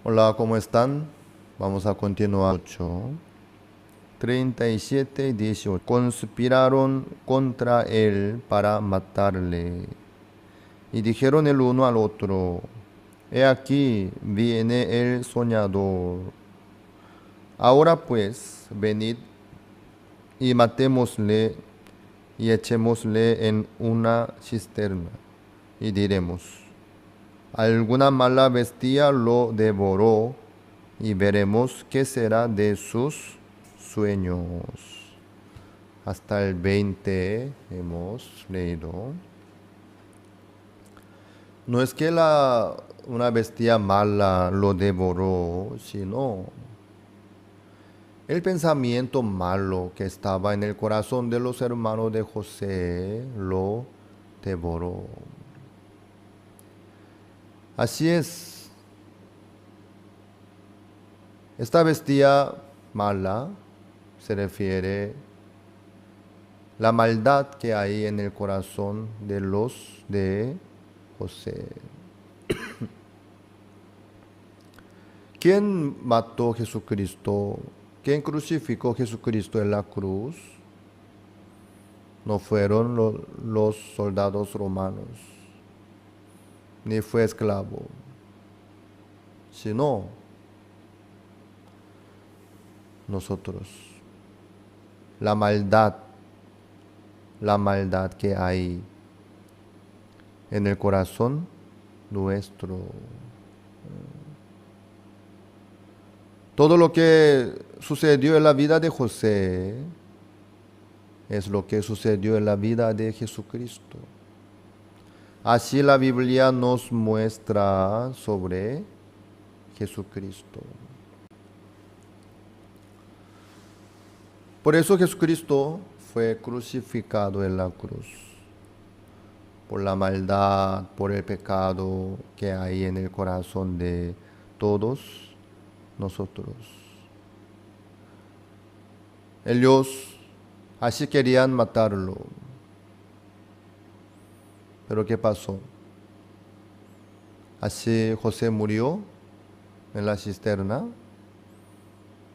G: Hola, ¿cómo están? Vamos a continuar. 37 y 18. Conspiraron contra él para matarle. Y dijeron el uno al otro: He aquí, viene el soñador. Ahora pues, venid y matémosle y echémosle en una cisterna. Y diremos: alguna mala bestia lo devoró, y veremos qué será de sus sueños. Hasta el 20 hemos leído. no es que una bestia mala lo devoró, sino el pensamiento malo que estaba en el corazón de los hermanos de José lo devoró. Así es. Esta bestia mala se refiere a la maldad que hay en el corazón de los de José. ¿Quién mató a Jesucristo? ¿Quién crucificó a Jesucristo en la cruz? No fueron los soldados romanos, ni fue esclavo, sino nosotros. La maldad que hay en el corazón nuestro. Todo lo que sucedió en la vida de José es lo que sucedió en la vida de Jesucristo. Así la Biblia nos muestra sobre Jesucristo. Por eso Jesucristo fue crucificado en la cruz, por la maldad, por el pecado que hay en el corazón de todos nosotros. Ellos así querían matarlo. Pero ¿qué pasó? ¿Así José murió en la cisterna?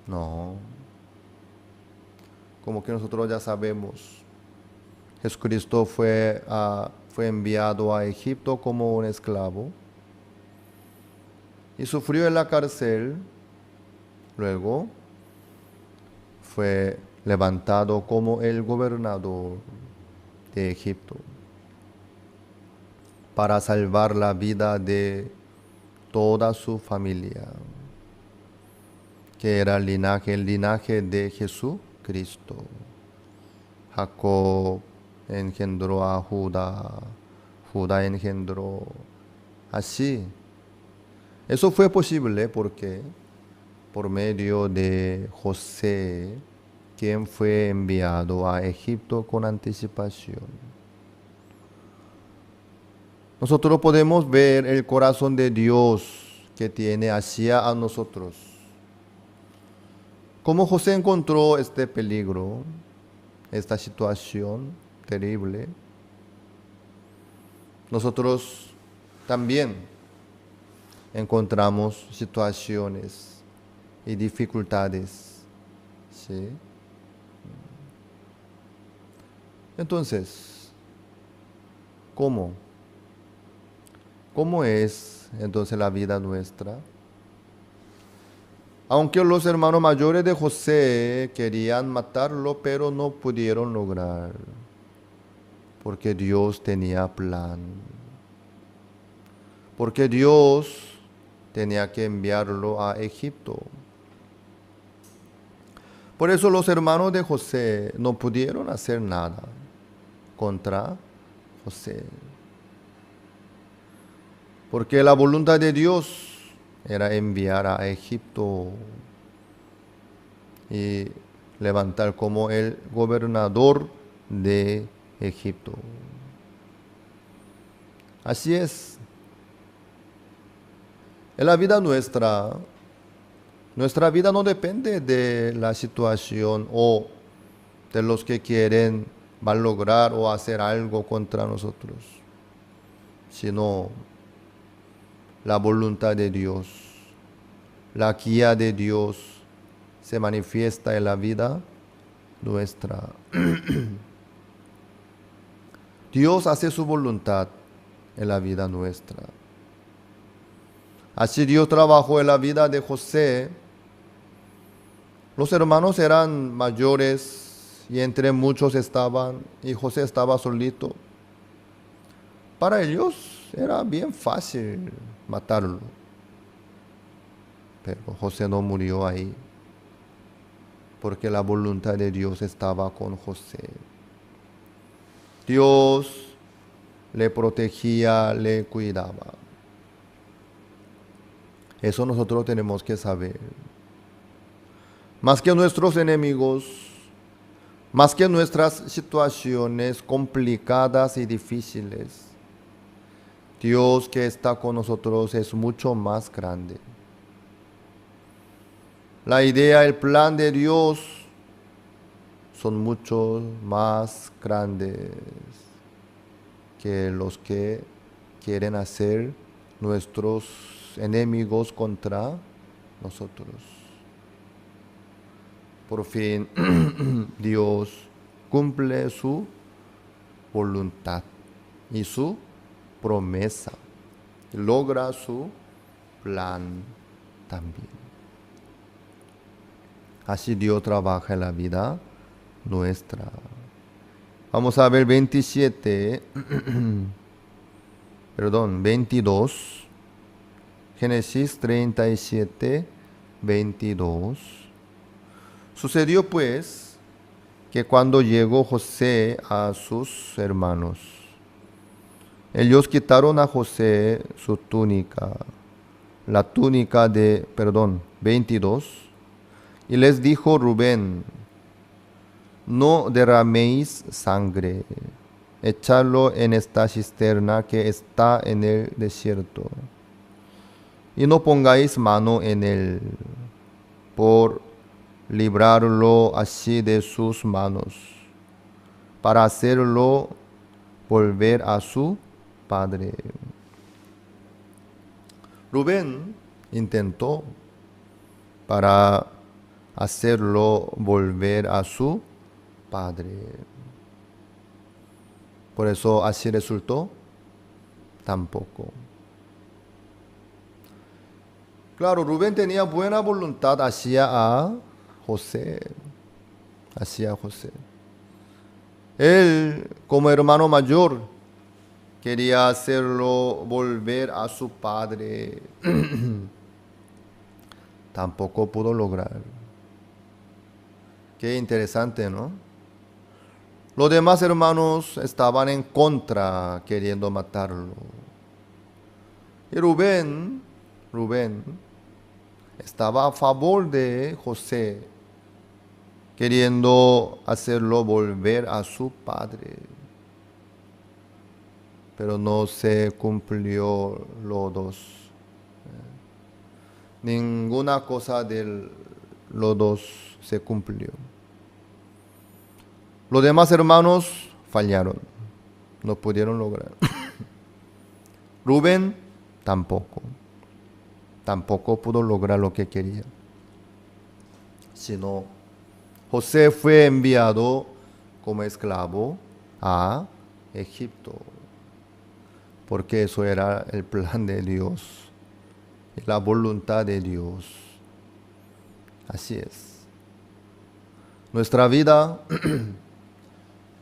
G: No. Como que nosotros ya sabemos, Jesucristo fue enviado a Egipto como un esclavo y sufrió en la cárcel. Luego fue levantado como el gobernador de Egipto para salvar la vida de toda su familia, que era el linaje de Jesucristo. Jacob engendró a Judá, Judá engendró así. Eso fue posible porque por medio de José, quien fue enviado a Egipto con anticipación. Nosotros podemos ver el corazón de Dios que tiene hacia a nosotros. Cómo José encontró este peligro, esta situación terrible. Nosotros también encontramos situaciones y dificultades, ¿sí? Entonces, ¿cómo es entonces la vida nuestra? Aunque los hermanos mayores de José querían matarlo, pero no pudieron lograr, porque Dios tenía plan, porque Dios tenía que enviarlo a Egipto. Por eso los hermanos de José no pudieron hacer nada contra José. Porque la voluntad de Dios era enviar a Egipto y levantar como el gobernador de Egipto. Así es. En la vida nuestra vida no depende de la situación o de los que quieren malograr o hacer algo contra nosotros, sino la voluntad de Dios, la guía de Dios se manifiesta en la vida nuestra. Dios hace su voluntad en la vida nuestra. Así Dios trabajó en la vida de José. Los hermanos eran mayores y entre muchos estaban, y José estaba solito. Para ellos era bien fácil matarlo. Pero José no murió ahí, porque la voluntad de Dios estaba con José. Dios le protegía, le cuidaba. Eso nosotros tenemos que saber. Más que nuestros enemigos, más que nuestras situaciones complicadas y difíciles, Dios que está con nosotros es mucho más grande. La idea, el plan de Dios son mucho más grandes que los que quieren hacer nuestros enemigos contra nosotros. Por fin, Dios cumple su voluntad y su promesa. Logra su plan también. Así Dios trabaja en la vida nuestra. Vamos a ver 22. Génesis 37, 22. Sucedió pues que cuando llegó José a sus hermanos, ellos quitaron a José su túnica, la túnica de, 22, y les dijo Rubén, no derraméis sangre, echadlo en esta cisterna que está en el desierto, y no pongáis mano en él, por librarlo así de sus manos, para hacerlo volver a su padre. Rubén intentó para hacerlo volver a su padre. Por eso así resultó tampoco. Claro, Rubén tenía buena voluntad hacia José. Él, como hermano mayor, quería hacerlo volver a su padre. Tampoco pudo lograr. Qué interesante, ¿no? Los demás hermanos estaban en contra, queriendo matarlo. Y Rubén estaba a favor de José, queriendo hacerlo volver a su padre. Pero no se cumplió los dos. Ninguna cosa de los dos se cumplió. Los demás hermanos fallaron, no pudieron lograr. Rubén tampoco pudo lograr lo que quería. Sino José fue enviado como esclavo a Egipto, porque eso era el plan de Dios y la voluntad de Dios. Así es. Nuestra vida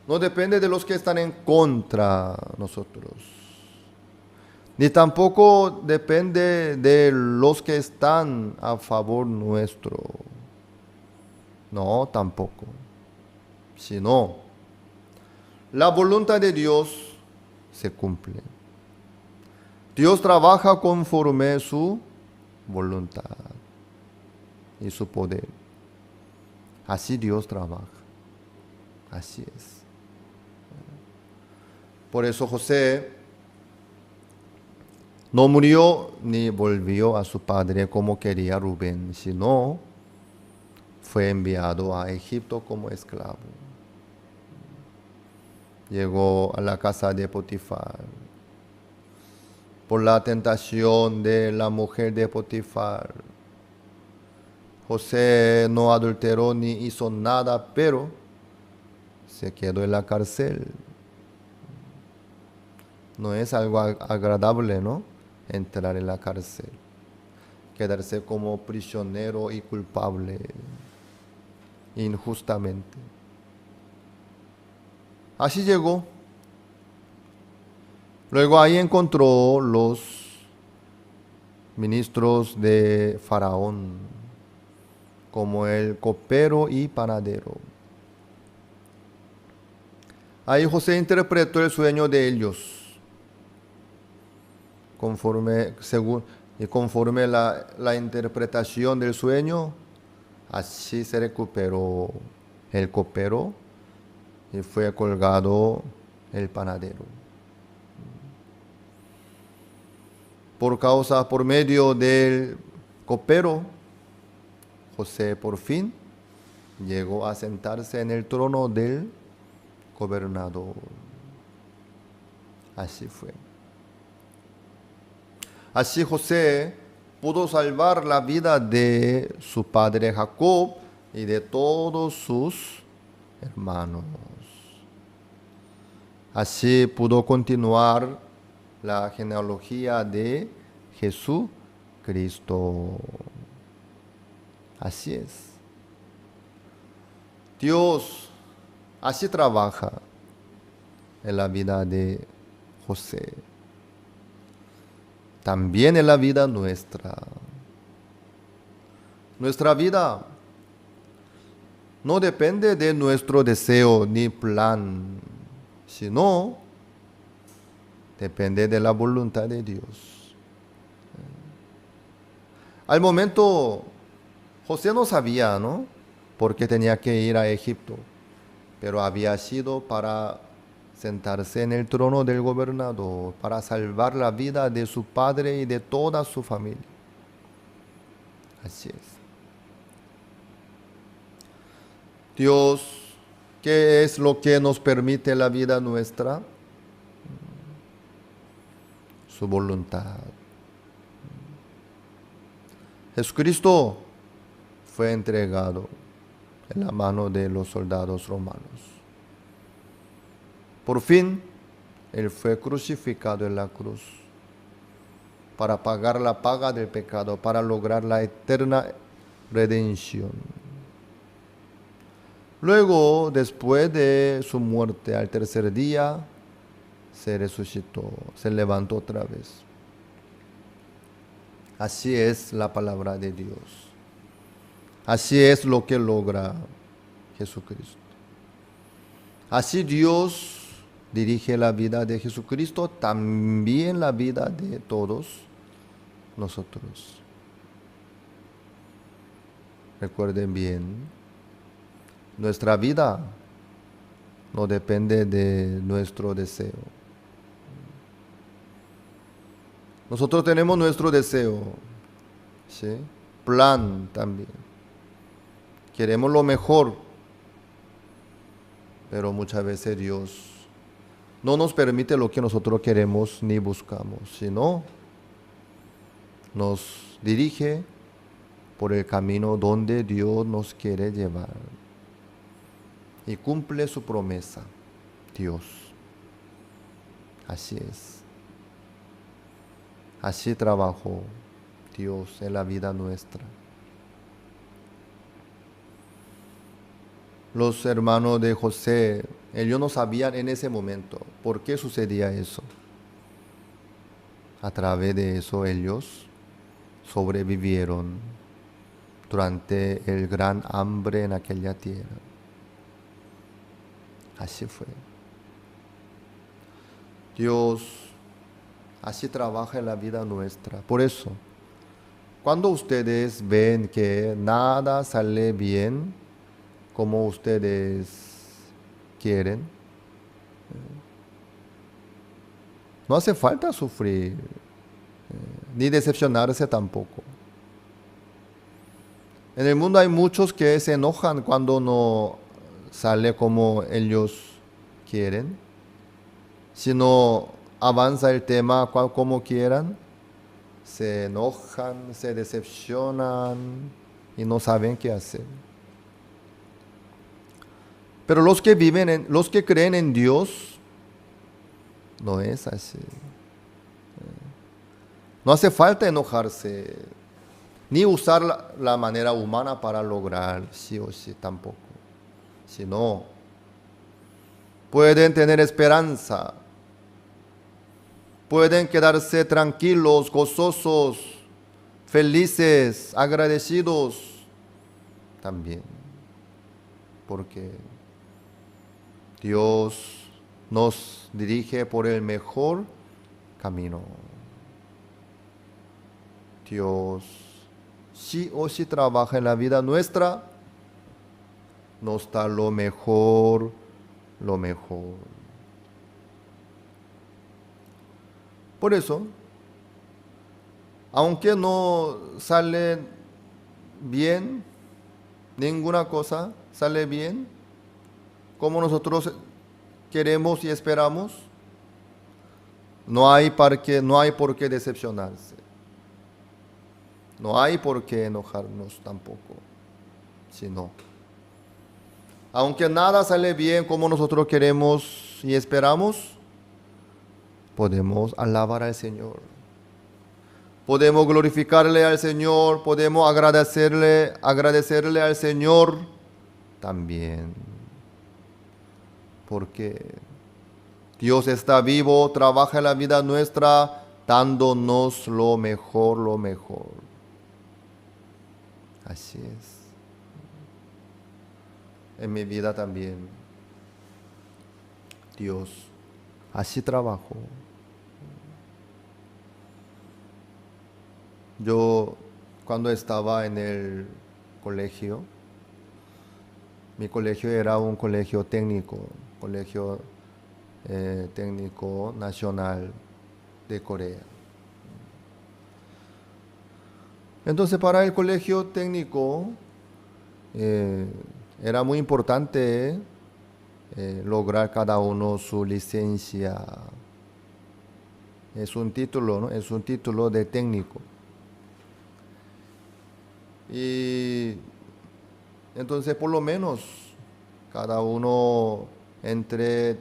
G: no depende de los que están en contra de nosotros, ni tampoco depende de los que están a favor nuestro. No, tampoco. Sino, la voluntad de Dios se cumple. Dios trabaja conforme a su voluntad y su poder. Así Dios trabaja. Así es. Por eso José no murió ni volvió a su padre como quería Rubén, sino fue enviado a Egipto como esclavo. Llegó a la casa de Potifar. Por la tentación de la mujer de Potifar, José no adulteró ni hizo nada, pero se quedó en la cárcel. No es algo agradable, ¿no? Entrar en la cárcel, quedarse como prisionero y culpable injustamente. Así llegó. Luego ahí encontró los ministros de Faraón, como el copero y panadero. Ahí José interpretó el sueño de ellos conforme la interpretación del sueño, así se recuperó el copero y fue colgado el panadero. Por medio del copero, José por fin llegó a sentarse en el trono del gobernador. Así fue. Así José pudo salvar la vida de su padre Jacob y de todos sus hermanos. Así pudo continuar la genealogía de Jesucristo. Así es. Dios así trabaja en la vida de José. También en la vida nuestra. Nuestra vida no depende de nuestro deseo ni plan, sino depende de la voluntad de Dios. Al momento, José no sabía, ¿no?, por qué tenía que ir a Egipto, pero había sido para sentarse en el trono del gobernador, para salvar la vida de su padre y de toda su familia. Así es. Dios, ¿qué es lo que nos permite la vida nuestra? Su voluntad. Jesucristo fue entregado en la mano de los soldados romanos. Por fin, Él fue crucificado en la cruz para pagar la paga del pecado, para lograr la eterna redención. Luego, después de su muerte, al tercer día, se resucitó, se levantó otra vez. Así es la palabra de Dios. Así es lo que logra Jesucristo. Así Dios dirige la vida de Jesucristo, también la vida de todos nosotros. Recuerden bien, nuestra vida no depende de nuestro deseo. Nosotros tenemos nuestro deseo, ¿sí?, plan también. Queremos lo mejor, pero muchas veces Dios no nos permite lo que nosotros queremos ni buscamos, sino nos dirige por el camino donde Dios nos quiere llevar. Y cumple su promesa, Dios. Así es. Así trabajó Dios en la vida nuestra. Los hermanos de José, ellos no sabían en ese momento por qué sucedía eso. A través de eso ellos sobrevivieron durante el gran hambre en aquella tierra. Así fue. Dios así trabaja en la vida nuestra. Por eso, cuando ustedes ven que nada sale bien como ustedes quieren, no hace falta sufrir, ni decepcionarse tampoco. En el mundo hay muchos que se enojan cuando no sale como ellos quieren. Si no avanza el tema como quieran, se enojan, se decepcionan y no saben qué hacer. Pero los que creen en Dios, no es así. No hace falta enojarse, ni usar la manera humana para lograr sí o sí tampoco. Sino, pueden tener esperanza, pueden quedarse tranquilos, gozosos, felices, agradecidos también. Porque Dios nos dirige por el mejor camino. Dios sí o sí trabaja en la vida nuestra, nos da lo mejor, lo mejor. Por eso, aunque no sale bien, ninguna cosa sale bien, como nosotros queremos y esperamos, no hay por qué decepcionarse. No hay por qué enojarnos tampoco, sino, aunque nada sale bien como nosotros queremos y esperamos, podemos alabar al Señor. Podemos glorificarle al Señor, podemos agradecerle al Señor también. Porque Dios está vivo, trabaja en la vida nuestra, dándonos lo mejor, lo mejor. Así es. En mi vida también. Dios así trabajó. Yo, cuando estaba en el colegio, mi colegio era un colegio técnico, técnico nacional de Corea. Entonces, para el colegio técnico era muy importante lograr cada uno su licencia. Es un título, ¿no? Es un título de técnico. Y entonces, por lo menos, cada uno entre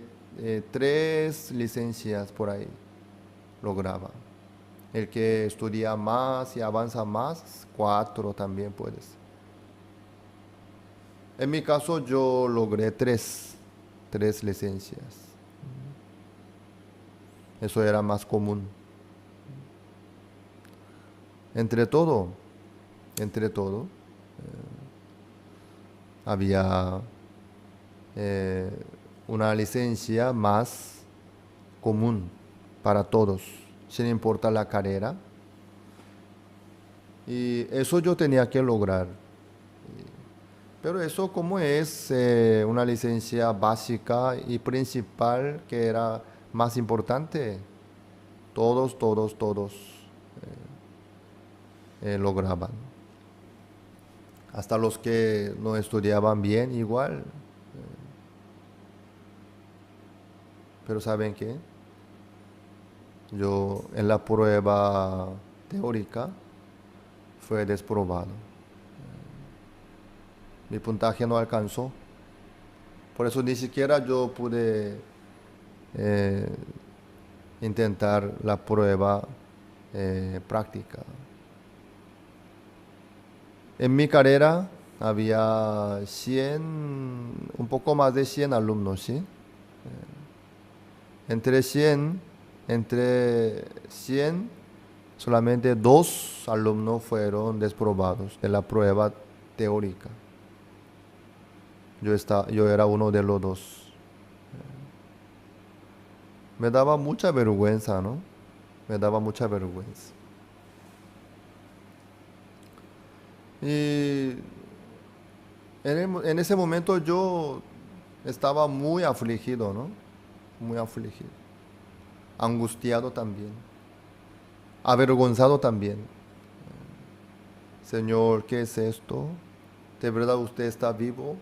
G: 3 licencias por ahí lograba. El que estudia más y avanza más, 4 también puedes. En mi caso, yo logré 3 licencias. Eso era más común. Entre todo, había una licencia más común para todos, sin importar la carrera. Y eso yo tenía que lograr. Pero eso, como es una licencia básica y principal, que era más importante, todos lograban. Hasta los que no estudiaban bien, igual. Pero ¿saben qué? Yo en la prueba teórica fue desprobado. Mi puntaje no alcanzó. Por eso ni siquiera yo pude intentar la prueba práctica. En mi carrera había 100, un poco más de 100 alumnos, ¿sí? Entre 100, solamente 2 alumnos fueron desprobados de la prueba teórica. Yo era uno de los 2. Me daba mucha vergüenza, ¿no? Me daba mucha vergüenza. Y en ese momento yo estaba muy afligido, ¿no? Muy afligido. Angustiado también. Avergonzado también. Señor, ¿qué es esto? ¿De verdad usted está vivo?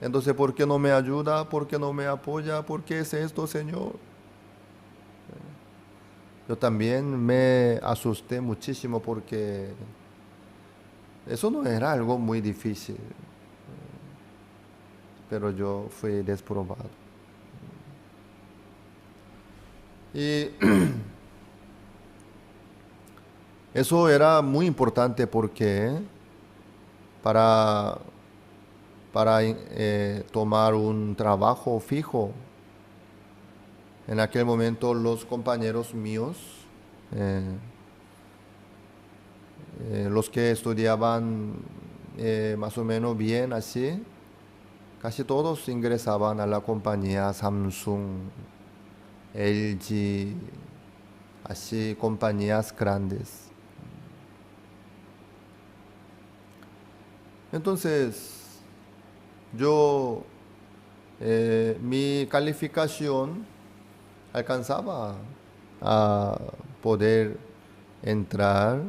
G: Entonces, ¿por qué no me ayuda? ¿Por qué no me apoya? ¿Por qué es esto, Señor? Yo también me asusté muchísimo porque eso no era algo muy difícil, pero yo fui desprobado. Y eso era muy importante porque para tomar un trabajo fijo, en aquel momento los compañeros míos, los que estudiaban más o menos bien así, casi todos ingresaban a la compañía Samsung, LG, así compañías grandes. Entonces, mi calificación alcanzaba a poder entrar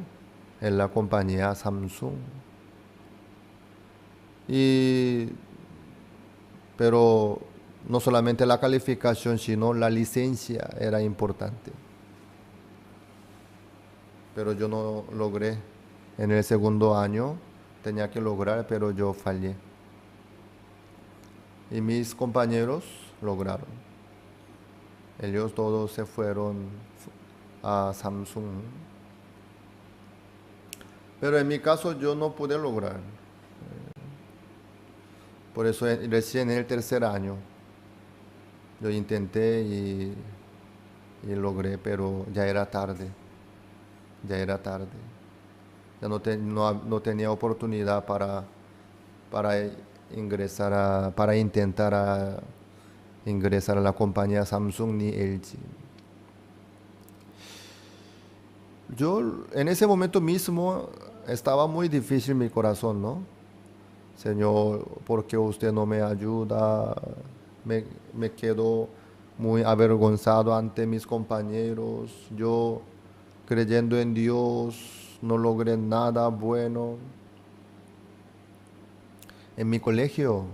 G: en la compañía Samsung. Pero no solamente la calificación, sino la licencia era importante. Pero yo no logré. En el segundo año tenía que lograr, pero yo fallé. Y mis compañeros lograron. Ellos todos se fueron a Samsung. Pero en mi caso yo no pude lograr. Por eso recién en el tercer año yo intenté y logré, pero ya era tarde. Ya no tenía oportunidad para intentar ingresar a la compañía Samsung ni LG. Yo en ese momento mismo estaba muy difícil mi corazón, ¿no? Señor, ¿por qué usted no me ayuda? Me quedo muy avergonzado ante mis compañeros. Yo, creyendo en Dios, no logré nada bueno. En mi colegio,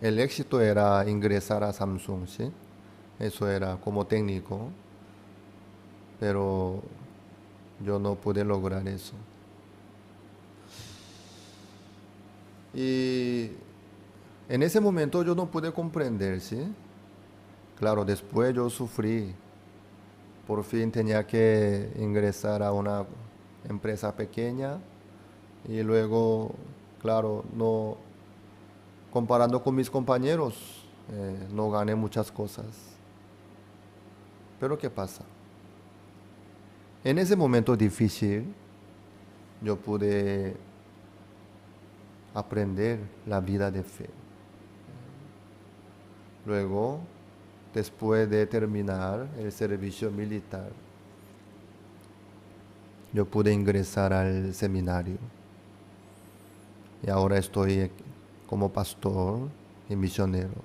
G: el éxito era ingresar a Samsung, ¿sí? Eso era como técnico. Pero yo no pude lograr eso. Y en ese momento yo no pude comprender, ¿sí? Claro, después yo sufrí. Por fin tenía que ingresar a una empresa pequeña y luego, claro, no, comparando con mis compañeros, no gané muchas cosas. Pero ¿qué pasa? En ese momento difícil, yo pude aprender la vida de fe. Luego, después de terminar el servicio militar, yo pude ingresar al seminario. Y ahora estoy como pastor y misionero.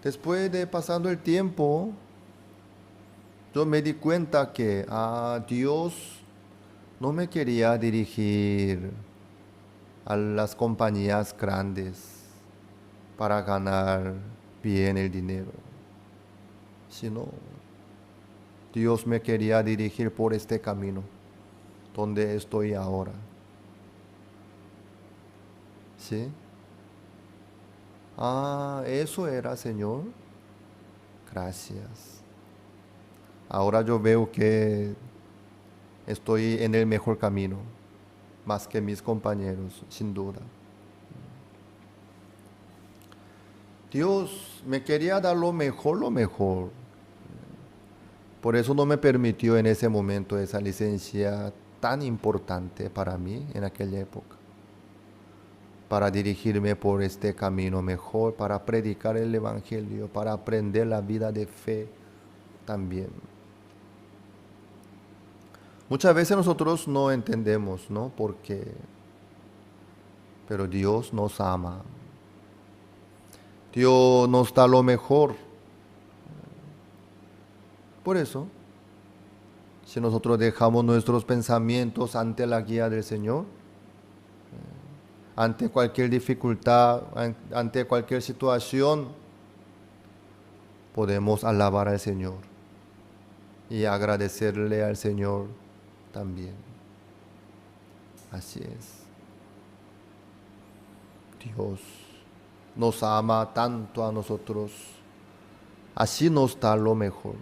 G: Después de pasando el tiempo, yo me di cuenta que Dios no me quería dirigir a las compañías grandes para ganar bien el dinero, sino Dios me quería dirigir por este camino donde estoy ahora. ¿Sí? Eso era, Señor. Gracias. Ahora yo veo que estoy en el mejor camino, más que mis compañeros, sin duda. Dios me quería dar lo mejor. Por eso no me permitió en ese momento esa licencia tan importante para mí en aquella época. Para dirigirme por este camino mejor, para predicar el Evangelio, para aprender la vida de fe también. Muchas veces nosotros no entendemos, ¿no? ¿Por qué? Pero Dios nos ama. Dios nos da lo mejor. Por eso, si nosotros dejamos nuestros pensamientos ante la guía del Señor, ante cualquier dificultad, ante cualquier situación, podemos alabar al Señor y agradecerle al Señor también. Así es. Dios nos ama tanto a nosotros, así nos da lo mejor.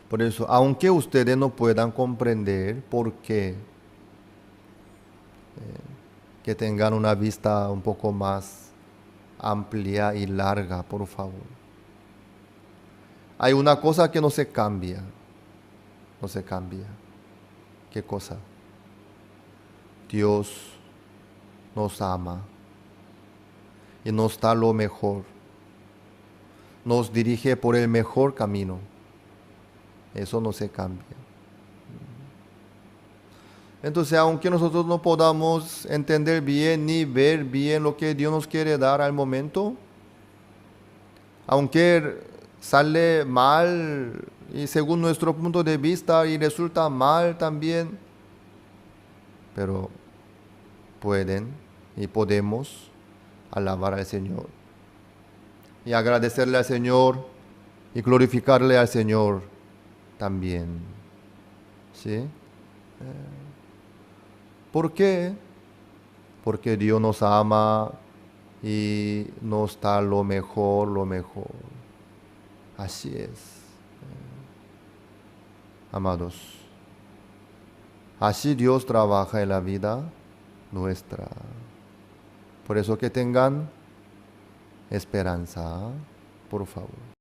G: Por eso, aunque ustedes no puedan comprender por qué, que tengan una vista un poco más amplia y larga, por favor. Hay una cosa que no se cambia. No se cambia. ¿Qué cosa? Dios nos ama y nos da lo mejor. Nos dirige por el mejor camino. Eso no se cambia. Entonces, aunque nosotros no podamos entender bien ni ver bien lo que Dios nos quiere dar al momento, aunque sale mal y según nuestro punto de vista y resulta mal también, pero pueden y podemos alabar al Señor y agradecerle al Señor y glorificarle al Señor también. ¿Sí? ¿Por qué? Porque Dios nos ama y nos da lo mejor, lo mejor. Así es. Amados, así Dios trabaja en la vida nuestra. Por eso que tengan esperanza, por favor.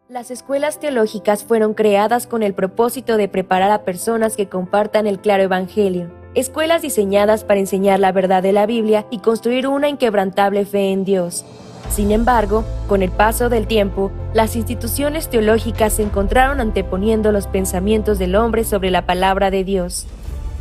A: Las escuelas teológicas fueron creadas con el propósito de preparar a personas que compartan el claro evangelio. Escuelas diseñadas para enseñar la verdad de la Biblia y construir una inquebrantable fe en Dios. Sin embargo, con el paso del tiempo, las instituciones teológicas se encontraron anteponiendo los pensamientos del hombre sobre la palabra de Dios.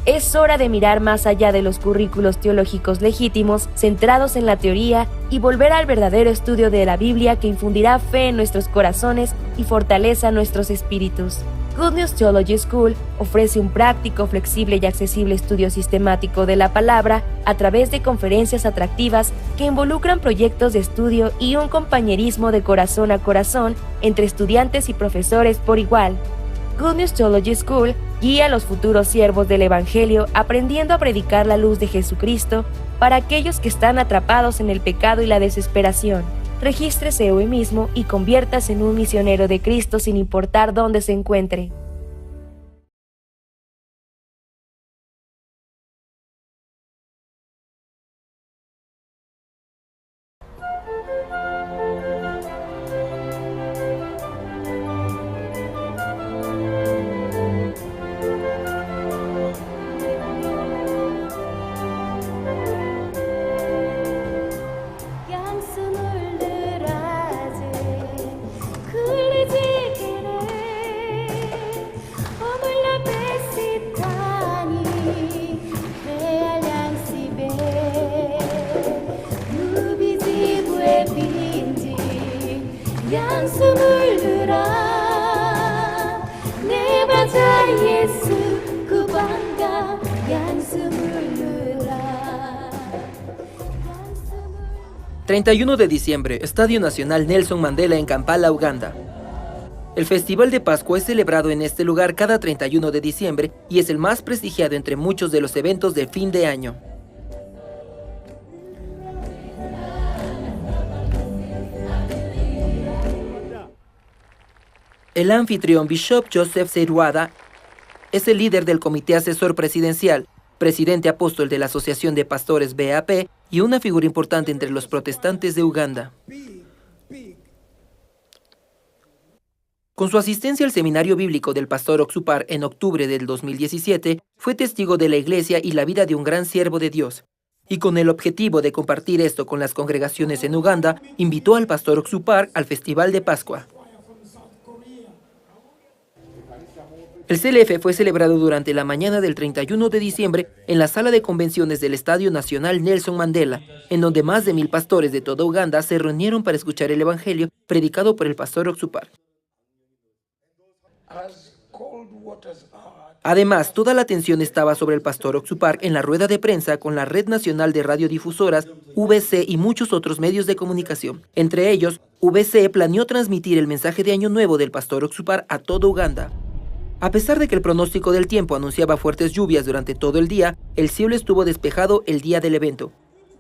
A: Es hora de mirar más allá de los currículos teológicos legítimos, centrados en la teoría, y volver al verdadero estudio de la Biblia que infundirá fe en nuestros corazones y fortaleza nuestros espíritus. Good News Theology School ofrece un práctico, flexible y accesible estudio sistemático de la palabra a través de conferencias atractivas que involucran proyectos de estudio y un compañerismo de corazón a corazón entre estudiantes y profesores por igual. Good News Theology School guía a los futuros siervos del Evangelio aprendiendo a predicar la luz de Jesucristo para aquellos que están atrapados en el pecado y la desesperación. Regístrese hoy mismo y conviértase en un misionero de Cristo sin importar dónde se encuentre.
I: 양숨을 들어 내 바자 예수 구방가 양숨을 들어
J: 31 de diciembre, Estadio Nacional Nelson Mandela en Kampala, Uganda. El Festival de Pascua es celebrado en este lugar cada 31 de diciembre y es el más prestigiado entre muchos de los eventos de fin de año. El anfitrión Bishop Joseph Serwada es el líder del Comité Asesor Presidencial, presidente apóstol de la Asociación de Pastores BAP y una figura importante entre los protestantes de Uganda. Con su asistencia al seminario bíblico del pastor Oxupar en octubre del 2017, fue testigo de la iglesia y la vida de un gran siervo de Dios. Y con el objetivo de compartir esto con las congregaciones en Uganda, invitó al pastor Oxupar al Festival de Pascua. El CLF fue celebrado durante la mañana del 31 de diciembre en la sala de convenciones del Estadio Nacional Nelson Mandela, en donde más de 1000 pastores de toda Uganda se reunieron para escuchar el evangelio predicado por el pastor Oxupar. Además, toda la atención estaba sobre el pastor Oxupar en la rueda de prensa con la Red Nacional de Radiodifusoras, VC y muchos otros medios de comunicación. Entre ellos, VC planeó transmitir el mensaje de Año Nuevo del pastor Oxupar a toda Uganda. A pesar de que el pronóstico del tiempo anunciaba fuertes lluvias durante todo el día, el cielo estuvo despejado el día del evento.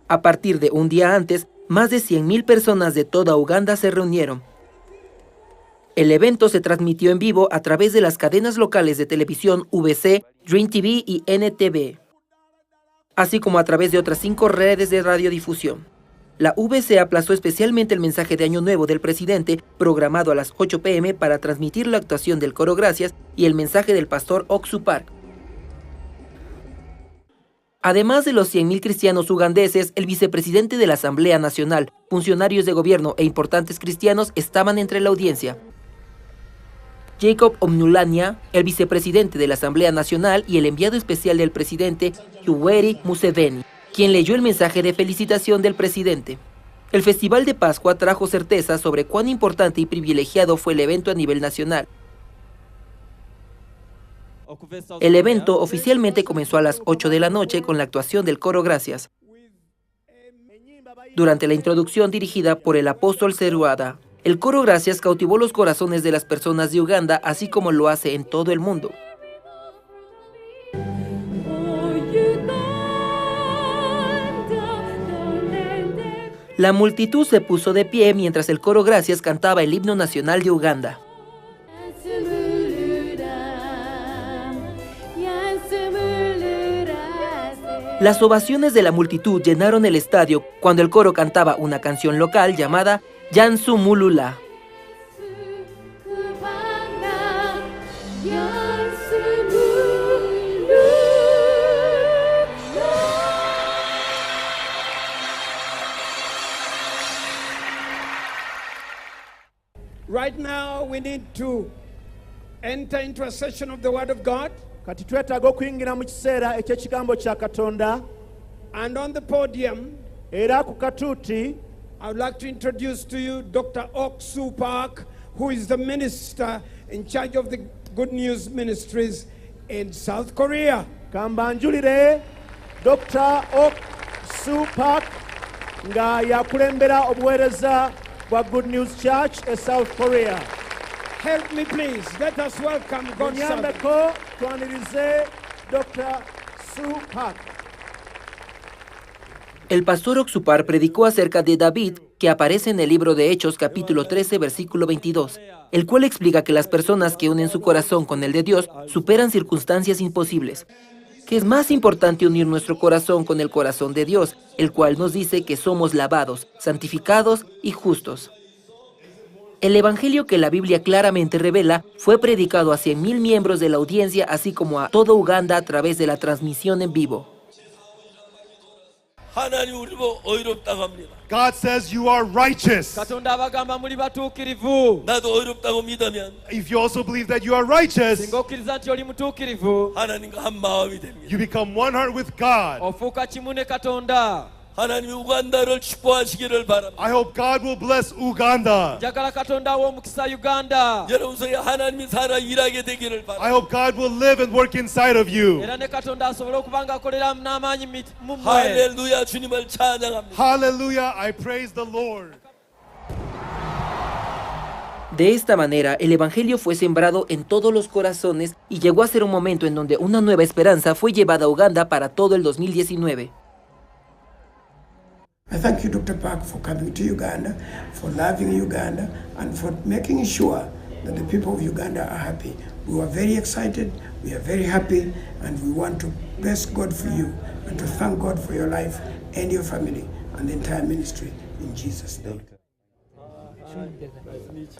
J: A partir de un día antes, más de 100.000 personas de toda Uganda se reunieron. El evento se transmitió en vivo a través de las cadenas locales de televisión VC, Dream TV y NTV, así como a través de otras 5 redes de radiodifusión. La VC aplazó especialmente el mensaje de Año Nuevo del presidente, programado a las 8 p.m. para transmitir la actuación del coro Gracias y el mensaje del pastor Oxupar. Además de los 100.000 cristianos ugandeses, el vicepresidente de la Asamblea Nacional, funcionarios de gobierno e importantes cristianos estaban entre la audiencia. Jacob Omnulania, el vicepresidente de la Asamblea Nacional y el enviado especial del presidente Yoweri Museveni, quien leyó el mensaje de felicitación del presidente. El Festival de Pascua trajo certeza sobre cuán importante y privilegiado fue el evento a nivel nacional. El evento oficialmente comenzó a las 8 de la noche con la actuación del coro Gracias, durante la introducción dirigida por el apóstol Seruada. El coro Gracias cautivó los corazones de las personas de Uganda, así como lo hace en todo el mundo. La multitud se puso de pie mientras el coro Gracias cantaba el himno nacional de Uganda. Las ovaciones de la multitud llenaron el estadio cuando el coro cantaba una canción local llamada Yansumulula.
K: Right now we need to enter into a session of the Word of God.
L: Kati twetaaga okuyingira mu kiseera eky'ekigambo kya Katonda.
K: And on the podium,
L: era ku katuuti,
K: I would like to introduce to you Dr. Ok Soo Park, who is the minister in charge of the Good News Ministries in South Korea.
L: Kambanjulire Dr. Ok Soo Park nga yakulembera obuweereza bwa Good News Church in South Korea.
K: Help me please. Let us welcome God's servant.
L: Dr. Soo Park.
J: El pastor Oxupar predicó acerca de David, que aparece en el libro de Hechos capítulo 13, versículo 22, el cual explica que las personas que unen su corazón con el de Dios superan circunstancias imposibles. Que es más importante unir nuestro corazón con el corazón de Dios, el cual nos dice que somos lavados, santificados y justos. El evangelio que la Biblia claramente revela fue predicado a 100,000 miembros de la audiencia, así como a todo Uganda a través de la transmisión en vivo.
D: God says you are righteous. If you also believe that you are righteous, you become one heart with God. I hope God will bless Uganda. I hope God will live and work inside of you. Hallelujah, I praise the Lord.
J: De esta manera, el evangelio fue sembrado en todos los corazones y llegó a ser un momento en donde una nueva esperanza fue llevada a Uganda para todo el 2019.
M: I thank you, Dr. Park, for coming to Uganda, for loving Uganda, and for making sure that the people of Uganda are happy. We are very excited, we are very happy, and we want to bless God for you and to thank God for your life and your family and the entire ministry in Jesus' name.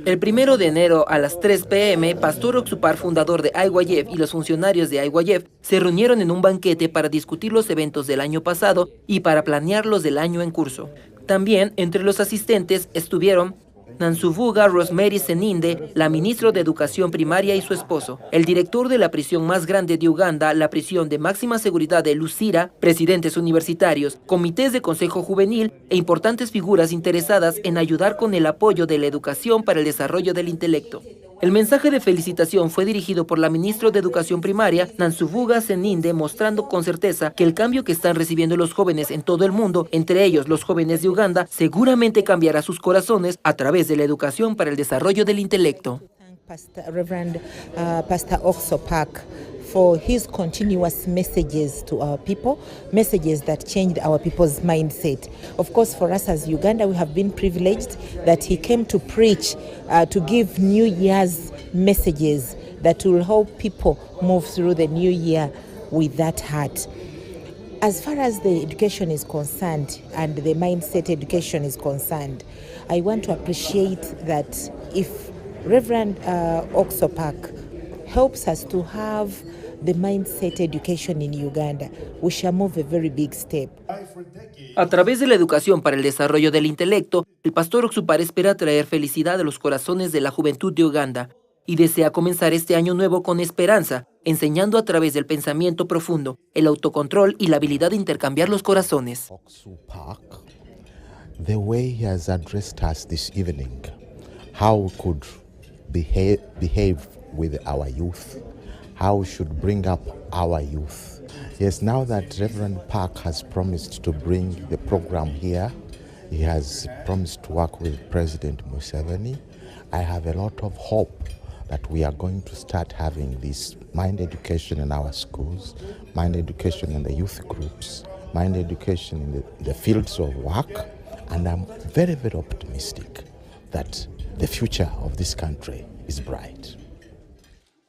J: El 1 de enero a las 3 p.m., Pastor Oxupar, fundador de IYF, y los funcionarios de IYF se reunieron en un banquete para discutir los eventos del año pasado y para planear los del año en curso. También entre los asistentes estuvieron Nansuvuga Rosemary Seninde, la ministra de Educación Primaria, y su esposo, el director de la prisión más grande de Uganda, la prisión de máxima seguridad de Luzira, presidentes universitarios, comités de consejo juvenil e importantes figuras interesadas en ayudar con el apoyo de la educación para el desarrollo del intelecto. El mensaje de felicitación fue dirigido por la ministra de Educación Primaria, Nansuvuga Seninde, mostrando con certeza que el cambio que están recibiendo los jóvenes en todo el mundo, entre ellos los jóvenes de Uganda, seguramente cambiará sus corazones a través de la educación para el desarrollo del intelecto.
N: Reverend Pastor Ok Soo Park for his continuous messages to our people, messages that changed our people's mindset. Of course, for us as Uganda, we have been privileged that he came to preach, to give New Year's messages that will help people move through the new year with that heart. As far as the education is concerned and the mindset education is concerned, I want to appreciate that if Reverend Ok Soo Park helps us to have the mindset education in Uganda, we shall move a very big step.
J: A través de la educación para el desarrollo del intelecto, el pastor Oxupar espera traer felicidad a los corazones de la juventud de Uganda y desea comenzar este año nuevo con esperanza, enseñando a través del pensamiento profundo, el autocontrol y la habilidad de intercambiar los corazones.
O: The way he has addressed us this evening, how we could behave with our youth, how we should bring up our youth. Yes, now that Reverend Park has promised to bring the program here, he has promised to work with President Museveni, I have a lot of hope that we are going to start having this mind education in our schools, mind education in the youth groups, mind education in the fields of work, and I'm very, very optimistic that the future of this country is bright.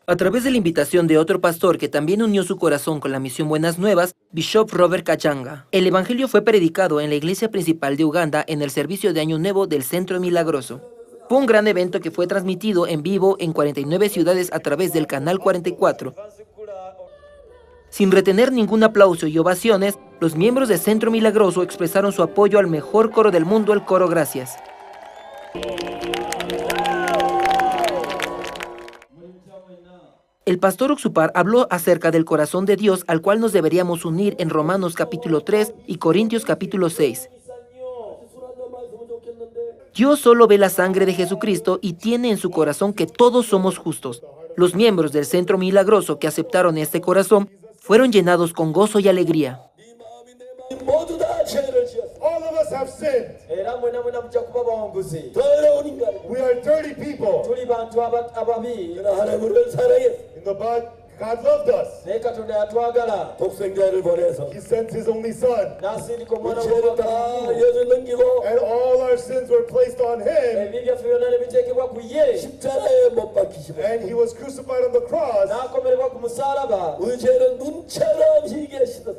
J: A través de la invitación de otro pastor que también unió su corazón con la misión Buenas Nuevas, Bishop Robert Kachanga, el evangelio fue predicado en la iglesia principal de Uganda en el servicio de Año Nuevo del Centro Milagroso. Fue un gran evento que fue transmitido en vivo en 49 ciudades a través del Canal 44. Sin retener ningún aplauso y ovaciones, los miembros del Centro Milagroso expresaron su apoyo al mejor coro del mundo, el Coro Gracias. El pastor Oxupar habló acerca del corazón de Dios al cual nos deberíamos unir en Romanos capítulo 3 y Corintios capítulo 6. Dios solo ve la sangre de Jesucristo y tiene en su corazón que todos somos justos. Los miembros del Centro Milagroso que aceptaron este corazón fueron llenados con gozo y alegría.
D: All of us have sinned. We are dirty people. In the Bible, God loved us. He sent His only Son. And all our sins were placed on Him. And He was crucified on the cross.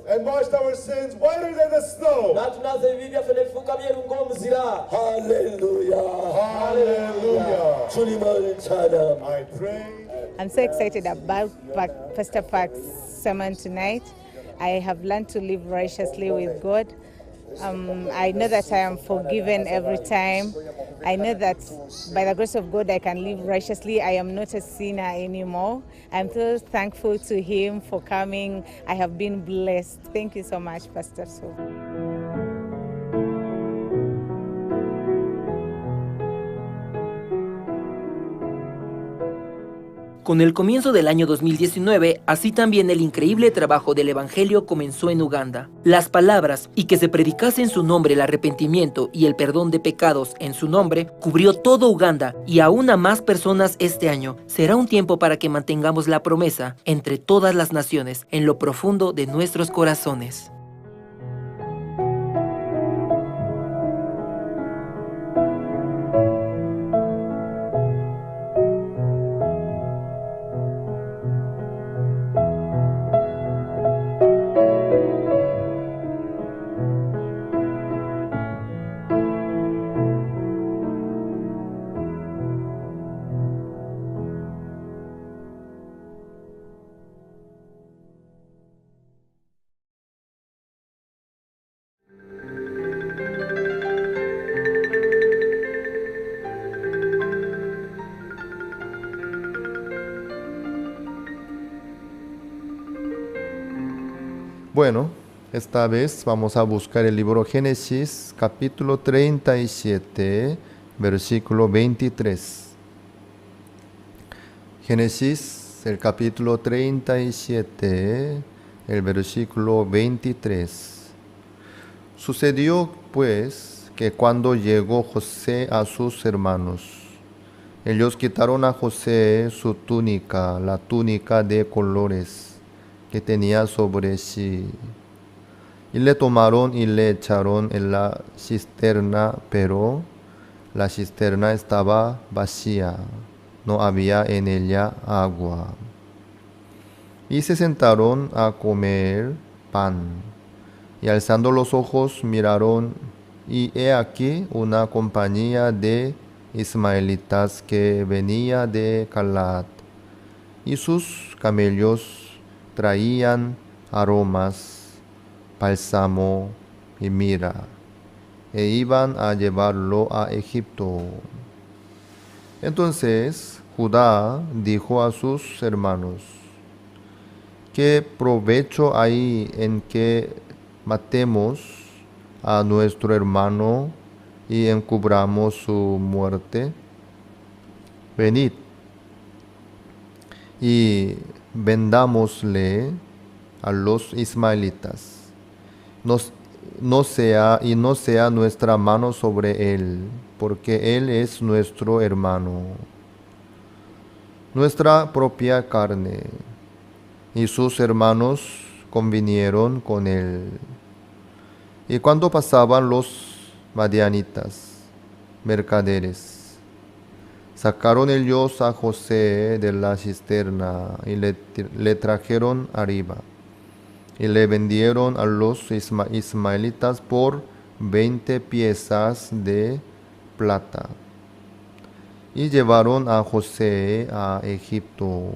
D: And washed our sins whiter than the snow. Hallelujah. I pray.
P: I'm so excited about Pastor Park's sermon tonight. I have learned to live righteously with God. I know that I am forgiven every time. I know that by the grace of God I can live righteously. I am not a sinner anymore. I'm so thankful to him for coming. I have been blessed. Thank you so much, Pastor Sue.
J: Con el comienzo del año 2019, así también el increíble trabajo del Evangelio comenzó en Uganda. Las palabras "y que se predicase en su nombre el arrepentimiento y el perdón de pecados en su nombre" cubrió todo Uganda y aún a más personas este año. Será un tiempo para que mantengamos la promesa entre todas las naciones en lo profundo de nuestros corazones.
G: Bueno, esta vez vamos a buscar el libro Génesis, capítulo 37, versículo 23. Génesis, el capítulo 37, el versículo 23. Sucedió, pues, que cuando llegó José a sus hermanos, ellos quitaron a José su túnica, la túnica de colores que tenía sobre sí, y le tomaron y le echaron en la cisterna, pero la cisterna estaba vacía, no había en ella agua. Y se sentaron a comer pan, y alzando los ojos miraron, y he aquí una compañía de ismaelitas que venía de Galaad, y sus camellos traían aromas, bálsamo y mirra, e iban a llevarlo a Egipto. Entonces Judá dijo a sus hermanos: ¿qué provecho hay en que matemos a nuestro hermano y encubramos su muerte? Venid y vendámosle a los ismaelitas, no sea nuestra mano sobre él, porque él es nuestro hermano, nuestra propia carne. Y sus hermanos convinieron con él. Y cuando pasaban los madianitas, mercaderes, sacaron ellos a José de la cisterna y le trajeron arriba, y le vendieron a los ismaelitas por 20 piezas de plata. Y llevaron a José a Egipto.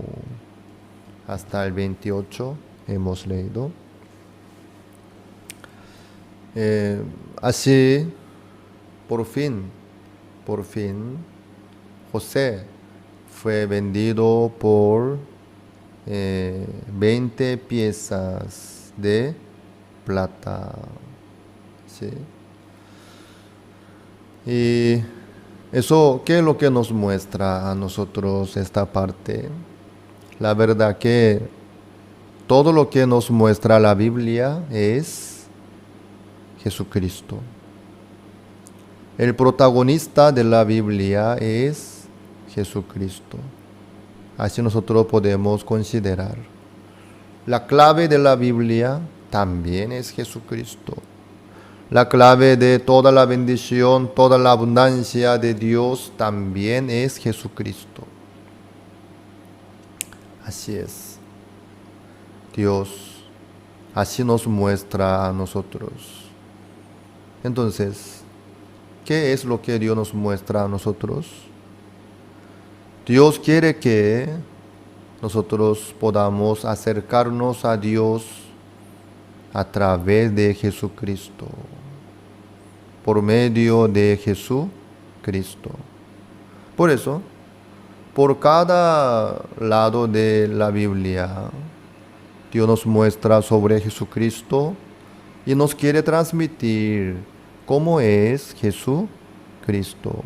G: Hasta el 28 hemos leído. Así, por fin, José fue vendido por 20 piezas de plata. ¿Sí? Y eso, ¿qué es lo que nos muestra a nosotros esta parte? La verdad que todo lo que nos muestra la Biblia es Jesucristo. El protagonista de la Biblia es Jesucristo. Así nosotros podemos considerar. La clave de la Biblia también es Jesucristo. La clave de toda la bendición, toda la abundancia de Dios también es Jesucristo. Así es. Dios así nos muestra a nosotros. Entonces, ¿qué es lo que Dios nos muestra a nosotros? Dios quiere que nosotros podamos acercarnos a Dios a través de Jesucristo, por medio de Jesucristo. Por eso, por cada lado de la Biblia, Dios nos muestra sobre Jesucristo y nos quiere transmitir cómo es Jesucristo.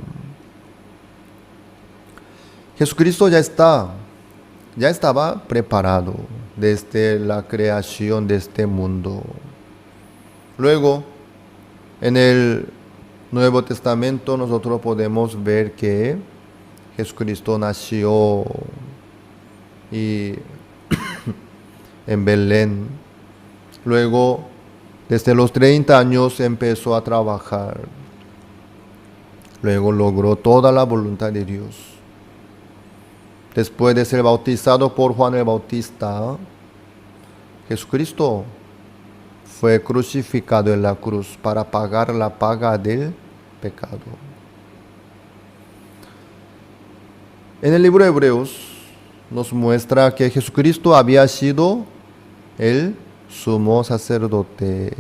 G: Jesucristo ya estaba preparado desde la creación de este mundo. Luego, en el Nuevo Testamento nosotros podemos ver que Jesucristo nació en Belén. Luego, desde los 30 años empezó a trabajar. Luego logró toda la voluntad de Dios. Después de ser bautizado por Juan el Bautista, Jesucristo fue crucificado en la cruz para pagar la paga del pecado. En el libro de Hebreos nos muestra que Jesucristo había sido el sumo sacerdote.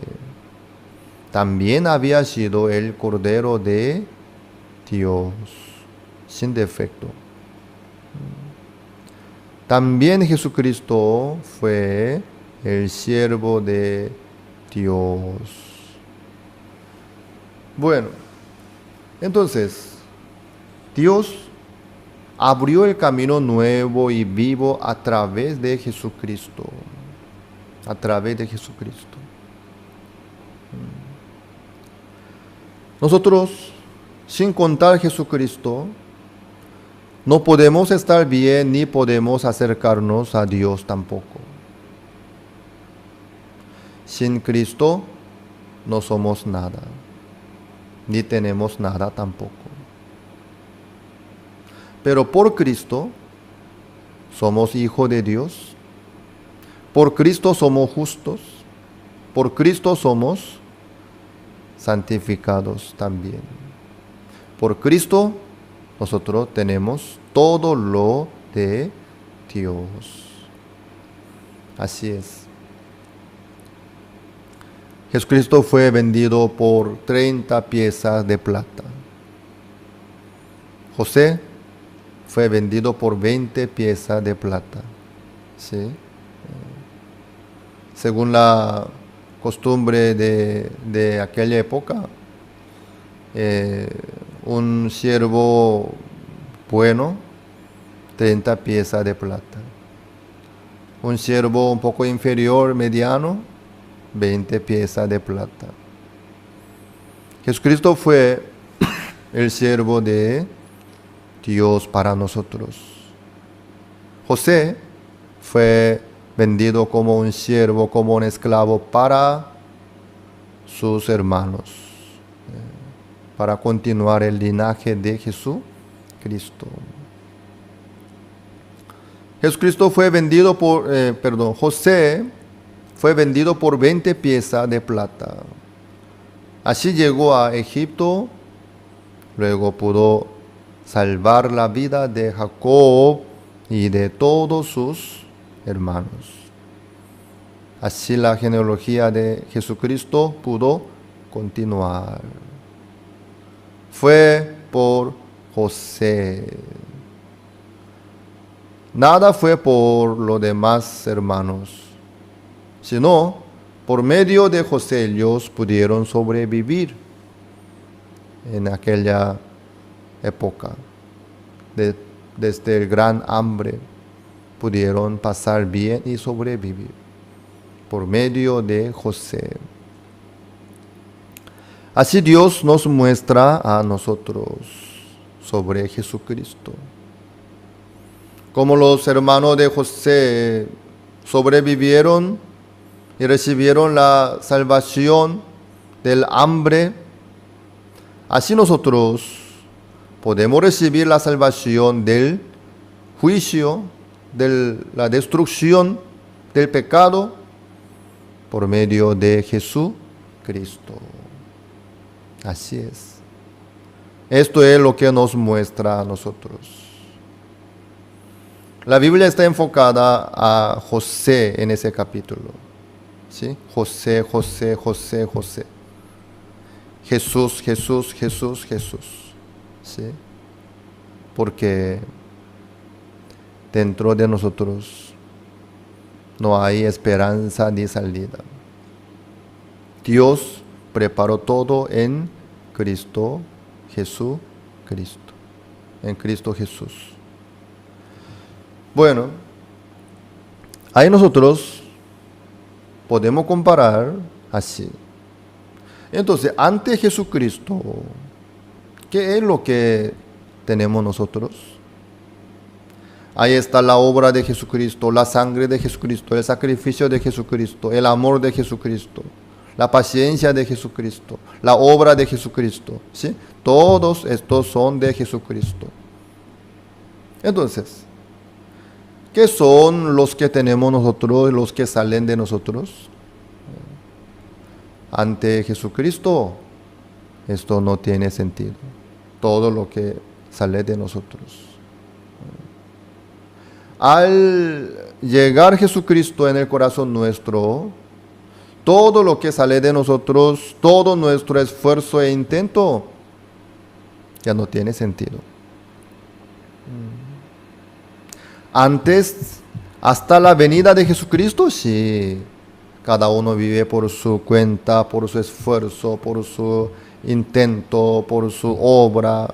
G: También había sido el Cordero de Dios, sin defecto. También Jesucristo fue el siervo de Dios. Bueno, entonces, Dios abrió el camino nuevo y vivo a través de Jesucristo. A través de Jesucristo. Nosotros, sin contar Jesucristo, no podemos estar bien ni podemos acercarnos a Dios tampoco. Sin Cristo no somos nada, ni tenemos nada tampoco. Pero por Cristo somos hijos de Dios. Por Cristo somos justos. Por Cristo somos santificados también. Por Cristo nosotros tenemos todo lo de Dios. Así es. Jesucristo fue vendido por 30 piezas de plata. José fue vendido por 20 piezas de plata. ¿Sí? Según la costumbre de aquella época, un siervo bueno, 30 piezas de plata. Un siervo un poco inferior, mediano, 20 piezas de plata. Jesucristo fue el siervo de Dios para nosotros. José fue vendido como un siervo, como un esclavo para sus hermanos, para continuar el linaje de Jesucristo. José fue vendido por 20 piezas de plata. Así llegó a Egipto, luego pudo salvar la vida de Jacob y de todos sus hermanos. Así la genealogía de Jesucristo pudo continuar. Fue por José. Nada fue por los demás hermanos, sino por medio de José ellos pudieron sobrevivir en aquella época. Desde el gran hambre pudieron pasar bien y sobrevivir por medio de José. Así Dios nos muestra a nosotros sobre Jesucristo. Como los hermanos de José sobrevivieron y recibieron la salvación del hambre, así nosotros podemos recibir la salvación del juicio, de la destrucción del pecado por medio de Jesucristo. Así es. Esto es lo que nos muestra a nosotros. La Biblia está enfocada a José en ese capítulo. ¿Sí? José, José, José, José. Jesús, Jesús, Jesús, Jesús. ¿Sí? Porque dentro de nosotros no hay esperanza ni salida. Dios preparó todo en Cristo Jesucristo. En Cristo Jesús. Bueno, ahí nosotros podemos comparar así. Entonces, ante Jesucristo, ¿qué es lo que tenemos nosotros? Ahí está la obra de Jesucristo, la sangre de Jesucristo, el sacrificio de Jesucristo, el amor de Jesucristo, la paciencia de Jesucristo, la obra de Jesucristo. ¿Sí? Todos estos son de Jesucristo. Entonces, ¿qué son los que tenemos nosotros, los que salen de nosotros? Ante Jesucristo, esto no tiene sentido. Todo lo que sale de nosotros. Al llegar Jesucristo en el corazón nuestro, todo lo que sale de nosotros, todo nuestro esfuerzo e intento, ya no tiene sentido. Antes, hasta la venida de Jesucristo, sí, cada uno vive por su cuenta, por su esfuerzo, por su intento, por su obra.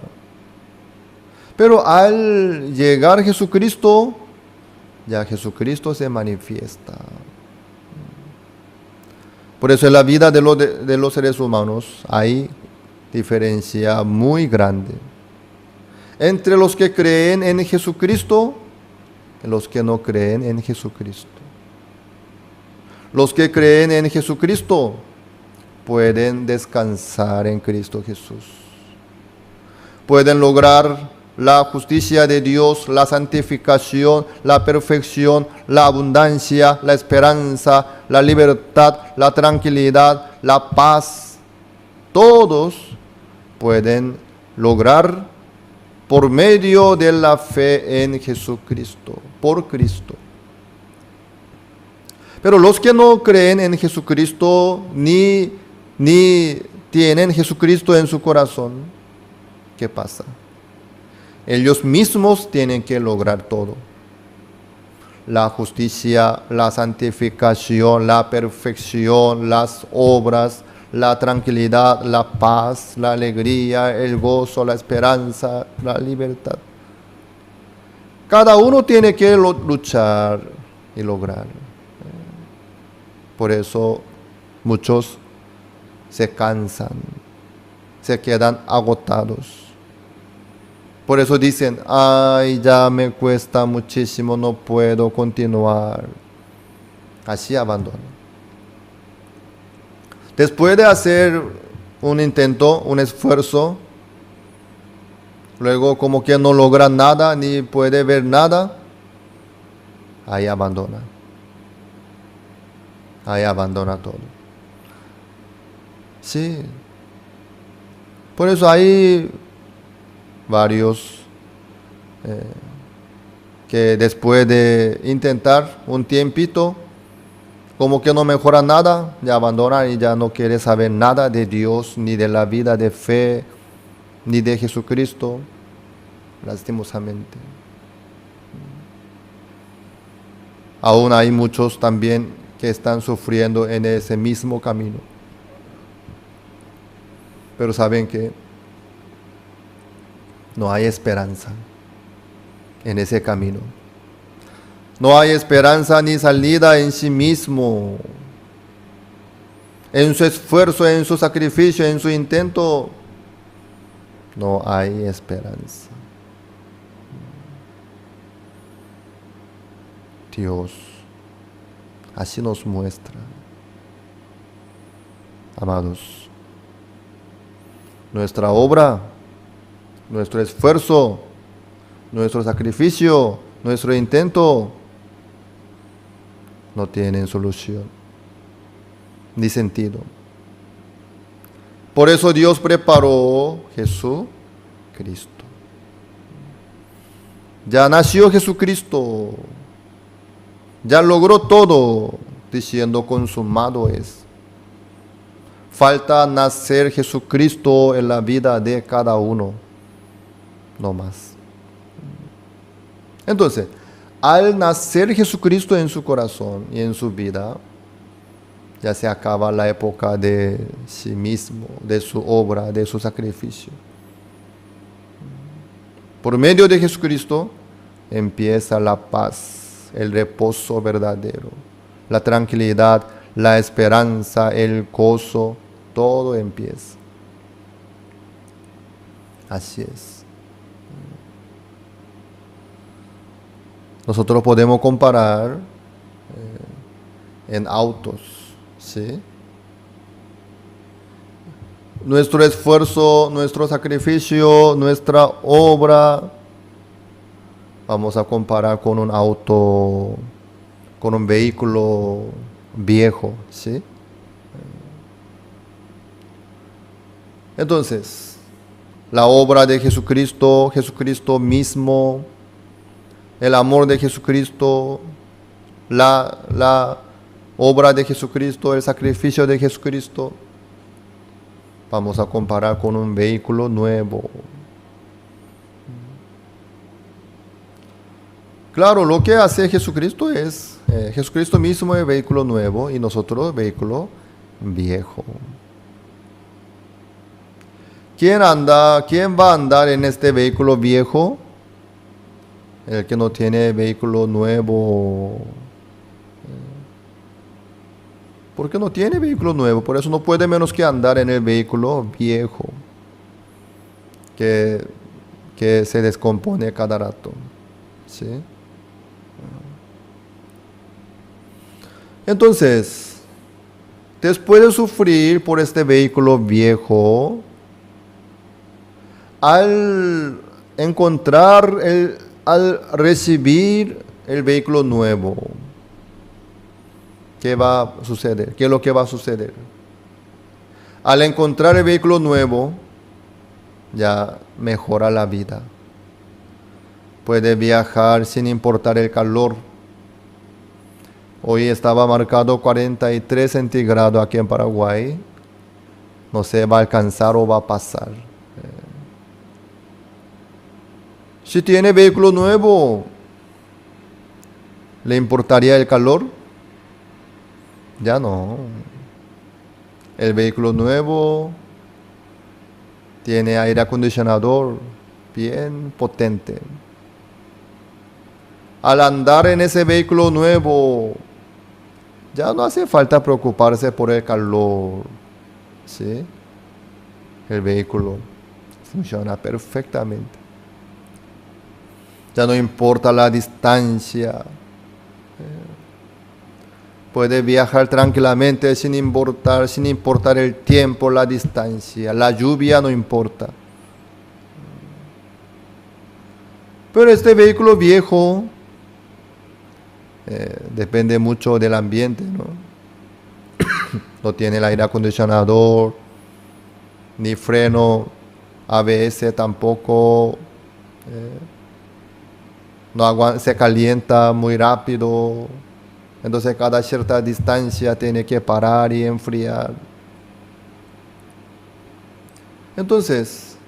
G: Pero al llegar Jesucristo, ya Jesucristo se manifiesta. Por eso en la vida de los seres humanos hay diferencia muy grande entre los que creen en Jesucristo y los que no creen en Jesucristo. Los que creen en Jesucristo pueden descansar en Cristo Jesús. Pueden lograr la justicia de Dios, la santificación, la perfección, la abundancia, la esperanza, la libertad, la tranquilidad, la paz. Todos pueden lograr por medio de la fe en Jesucristo, por Cristo. Pero los que no creen en Jesucristo ni tienen Jesucristo en su corazón, ¿qué pasa? Ellos mismos tienen que lograr todo. La justicia, la santificación, la perfección, las obras, la tranquilidad, la paz, la alegría, el gozo, la esperanza, la libertad. Cada uno tiene que luchar y lograr. Por eso muchos se cansan, se quedan agotados. Por eso dicen, ay, ya me cuesta muchísimo, no puedo continuar. Así abandonan. Después de hacer un intento, un esfuerzo, luego como que no logra nada, ni puede ver nada, ahí abandona. Ahí abandona todo. Sí. Por eso hay varios que después de intentar un tiempito, como que no mejora nada, ya abandonan y ya no quiere saber nada de Dios, ni de la vida de fe, ni de Jesucristo, lastimosamente. Aún hay muchos también que están sufriendo en ese mismo camino. Pero saben que no hay esperanza en ese camino. No hay esperanza ni salida en sí mismo. En su esfuerzo, en su sacrificio, en su intento, no hay esperanza. Dios así nos muestra. Amados, nuestra obra, nuestro esfuerzo, nuestro sacrificio, nuestro intento no tienen solución ni sentido. Por eso Dios preparó Jesucristo. Ya nació Jesucristo. Ya logró todo, diciendo consumado es. Falta nacer Jesucristo en la vida de cada uno, no más. Entonces, al nacer Jesucristo en su corazón y en su vida, ya se acaba la época de sí mismo, de su obra, de su sacrificio. Por medio de Jesucristo empieza la paz, el reposo verdadero, la tranquilidad, la esperanza, el gozo, todo empieza. Así es. Nosotros podemos comparar en autos, ¿sí? Nuestro esfuerzo, nuestro sacrificio, nuestra obra, vamos a comparar con un auto, con un vehículo viejo, ¿sí? Entonces, la obra de Jesucristo, Jesucristo mismo, el amor de Jesucristo, la obra de Jesucristo, el sacrificio de Jesucristo, vamos a comparar con un vehículo nuevo. Claro, lo que hace Jesucristo es, Jesucristo mismo es vehículo nuevo y nosotros vehículo viejo. ¿Quién va a andar en este vehículo viejo? El que no tiene vehículo nuevo. ¿Por qué no tiene vehículo nuevo? Por eso no puede menos que andar en el vehículo viejo, que se descompone cada rato. ¿Sí? Entonces, después de sufrir por este vehículo viejo, al recibir el vehículo nuevo, ¿qué va a suceder? ¿Qué es lo que va a suceder? Al encontrar el vehículo nuevo, ya mejora la vida. Puede viajar sin importar el calor. Hoy estaba marcado 43 centígrados aquí en Paraguay. No sé, va a alcanzar o va a pasar. Si tiene vehículo nuevo, ¿le importaría el calor? Ya no. El vehículo nuevo tiene aire acondicionador bien potente. Al andar en ese vehículo nuevo, ya no hace falta preocuparse por el calor. ¿Sí? El vehículo funciona perfectamente. Ya no importa la distancia. Puede viajar tranquilamente sin importar el tiempo, la distancia. La lluvia no importa. Pero este vehículo viejo depende mucho del ambiente, ¿no? No tiene el aire acondicionador, ni freno ABS tampoco. Se calienta muy rápido. Entonces cada cierta distancia tiene que parar y enfriar. Entonces,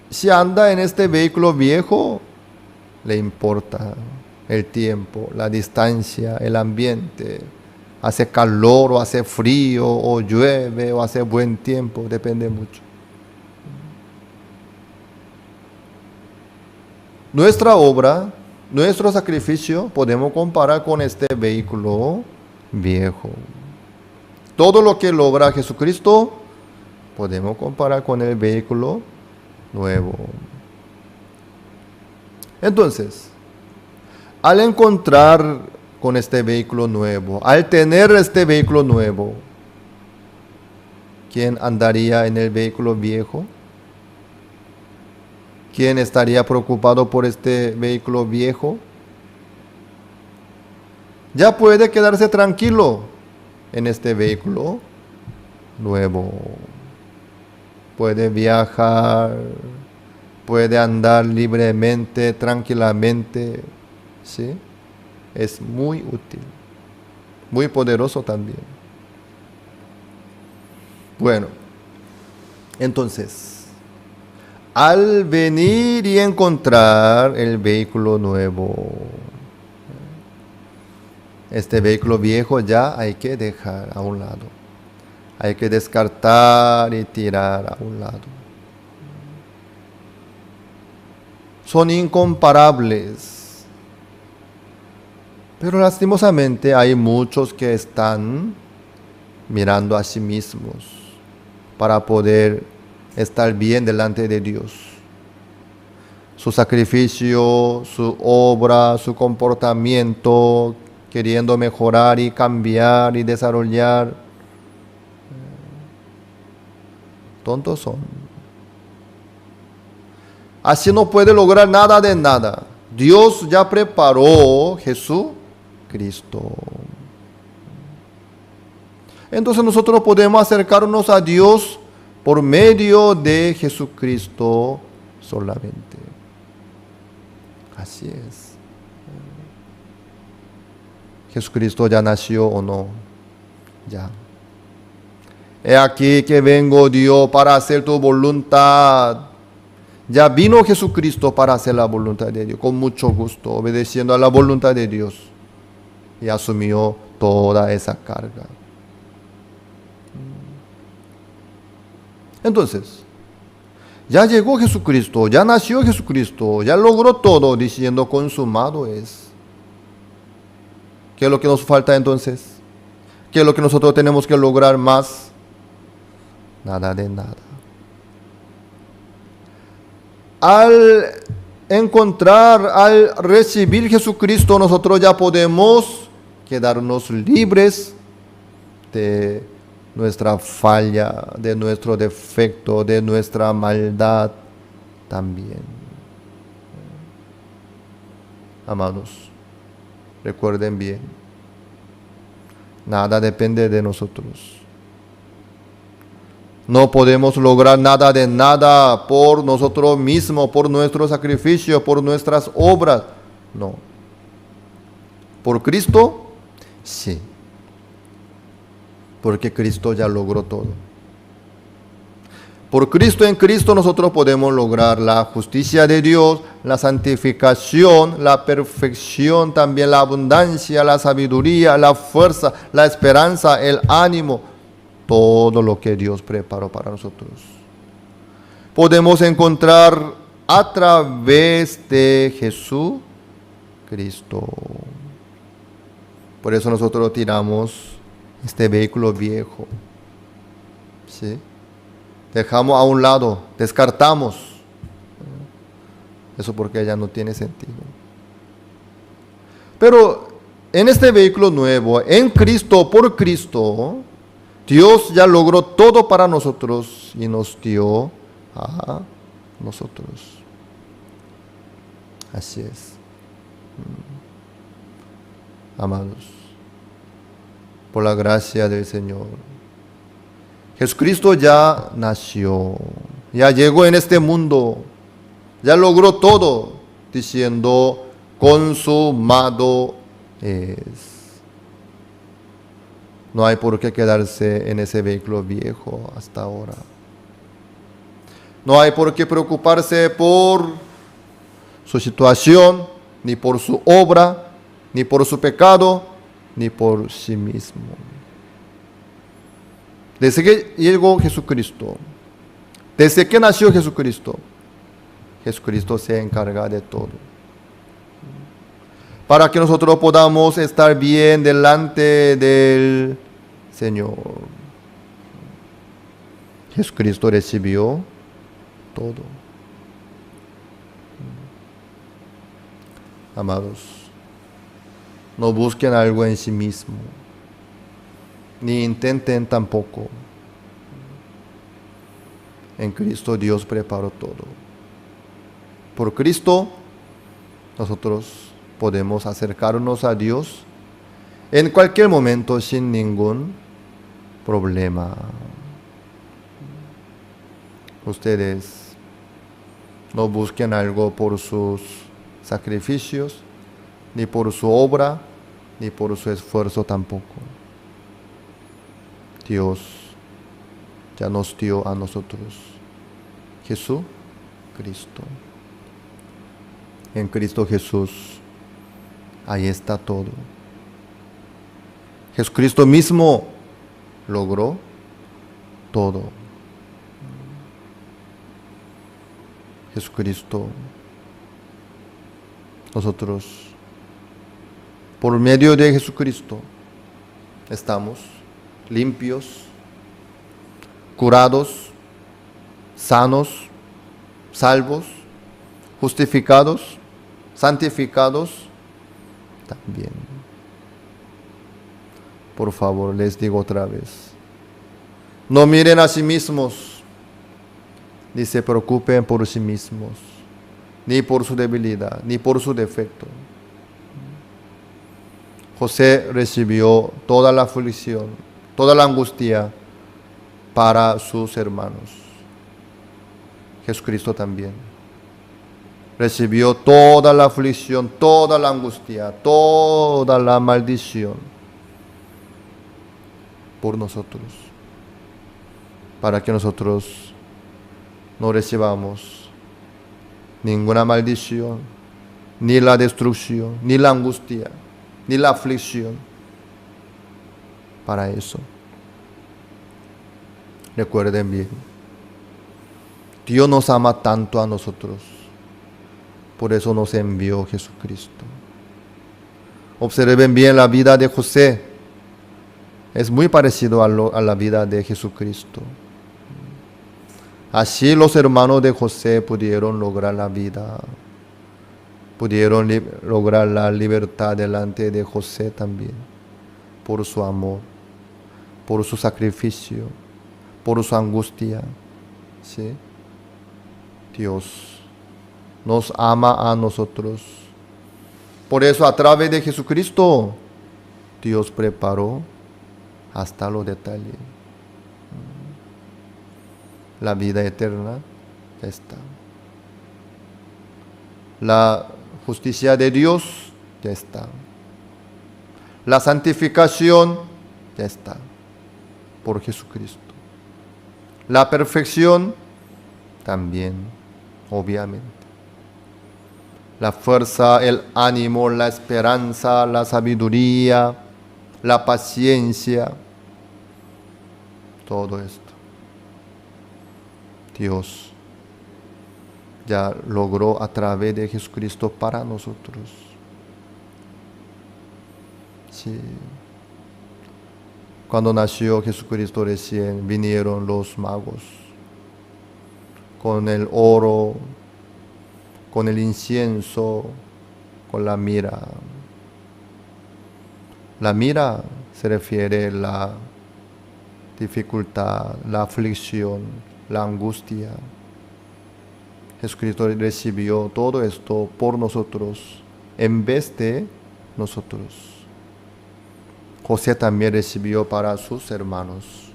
G: si anda en este vehículo viejo, le importa el tiempo, la distancia, el ambiente. Hace calor o hace frío o llueve o hace buen tiempo, depende mucho. Nuestra obra, nuestro sacrificio, podemos comparar con este vehículo viejo. Todo lo que logra Jesucristo, podemos comparar con el vehículo nuevo. Entonces, al encontrar con este vehículo nuevo, al tener este vehículo nuevo, ¿quién andaría en el vehículo viejo? ¿Quién estaría preocupado por este vehículo viejo? Ya puede quedarse tranquilo en este vehículo nuevo. Puede viajar, puede andar libremente, tranquilamente, ¿sí? Es muy útil, muy poderoso también. Bueno, entonces, al venir y encontrar el vehículo nuevo, este vehículo viejo ya hay que dejar a un lado. Hay que descartar y tirar a un lado. Son incomparables. Pero lastimosamente hay muchos que están mirando a sí mismos para poder estar bien delante de Dios. Su sacrificio, su obra, su comportamiento, queriendo mejorar y cambiar y desarrollar. Tontos son. Así no puede lograr nada de nada. Dios ya preparó Jesucristo. Entonces nosotros podemos acercarnos a Dios por medio de Jesucristo solamente. Así es. Jesucristo ya nació o no. Ya. He aquí que vengo, Dios, para hacer tu voluntad. Ya vino Jesucristo para hacer la voluntad de Dios, con mucho gusto, obedeciendo a la voluntad de Dios. Y asumió toda esa carga. Entonces, ya llegó Jesucristo, ya nació Jesucristo, ya logró todo, diciendo consumado es. ¿Qué es lo que nos falta entonces? ¿Qué es lo que nosotros tenemos que lograr más? Nada de nada. Al encontrar, al recibir Jesucristo, nosotros ya podemos quedarnos libres de nuestra falla, de nuestro defecto, de nuestra maldad también. Amados, recuerden bien, nada depende de nosotros. No podemos lograr nada de nada por nosotros mismos, por nuestro sacrificio, por nuestras obras. No. ¿Por Cristo? Sí. Porque Cristo ya logró todo. Por Cristo, en Cristo nosotros podemos lograr la justicia de Dios, la santificación, la perfección, también la abundancia, la sabiduría, la fuerza, la esperanza, el ánimo, todo lo que Dios preparó para nosotros. Podemos encontrar a través de Jesucristo. Por eso nosotros tiramos este vehículo viejo. ¿Sí? Dejamos a un lado, descartamos. Eso porque ya no tiene sentido. Pero en este vehículo nuevo, en Cristo, por Cristo, Dios ya logró todo para nosotros y nos dio a nosotros. Así es. Amados, por la gracia del Señor, Jesucristo ya nació, ya llegó en este mundo, ya logró todo, diciendo, consumado es. No hay por qué quedarse en ese vehículo viejo hasta ahora. No hay por qué preocuparse por su situación, ni por su obra, ni por su pecado, ni por sí mismo. Desde que llegó Jesucristo, desde que nació Jesucristo, Jesucristo se encarga de todo. Para que nosotros podamos estar bien delante del Señor. Jesucristo recibió todo. Amados, no busquen algo en sí mismo, ni intenten tampoco. En Cristo Dios preparó todo. Por Cristo nosotros podemos acercarnos a Dios en cualquier momento sin ningún problema. Ustedes no busquen algo por sus sacrificios, ni por su obra, ni por su esfuerzo tampoco. Dios ya nos dio a nosotros Jesucristo. En Cristo Jesús, ahí está todo. Jesucristo mismo logró todo. Jesucristo, nosotros, por medio de Jesucristo, estamos limpios, curados, sanos, salvos, justificados, santificados también. Por favor, les digo otra vez, no miren a sí mismos, ni se preocupen por sí mismos, ni por su debilidad, ni por su defecto. José recibió toda la aflicción, toda la angustia para sus hermanos. Jesucristo también recibió toda la aflicción, toda la angustia, toda la maldición por nosotros, para que nosotros no recibamos ninguna maldición, ni la destrucción, ni la angustia, ni la aflicción. Para eso, recuerden bien, Dios nos ama tanto a nosotros, por eso nos envió Jesucristo. Observen bien la vida de José, es muy parecido a la vida de Jesucristo. Así los hermanos de José pudieron lograr la vida, pudieron lograr la libertad delante de José también, por su amor, por su sacrificio, por su angustia. ¿Sí? Dios nos ama a nosotros. Por eso a través de Jesucristo, Dios preparó hasta los detalles. La vida eterna ya está. La justicia de Dios ya está. La santificación ya está por Jesucristo. La perfección también, obviamente. La fuerza, el ánimo, la esperanza, la sabiduría, la paciencia, todo esto. Dios ya logró a través de Jesucristo para nosotros. Sí. Cuando nació Jesucristo recién, vinieron los magos con el oro, con el incienso, con la mira. La mira se refiere a la dificultad, la aflicción, la angustia. Jesucristo recibió todo esto por nosotros, en vez de nosotros. José también recibió para sus hermanos.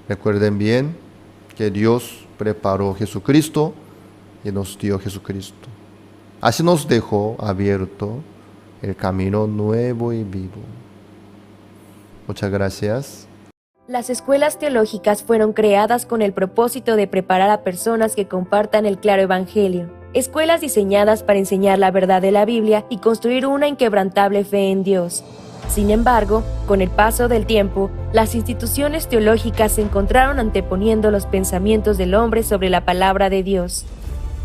G: Recuerden bien que Dios preparó a Jesucristo y nos dio a Jesucristo. Así nos dejó abierto el camino nuevo y vivo. Muchas gracias.
A: Las escuelas teológicas fueron creadas con el propósito de preparar a personas que compartan el claro evangelio. Escuelas diseñadas para enseñar la verdad de la Biblia y construir una inquebrantable fe en Dios. Sin embargo, con el paso del tiempo, las instituciones teológicas se encontraron anteponiendo los pensamientos del hombre sobre la palabra de Dios.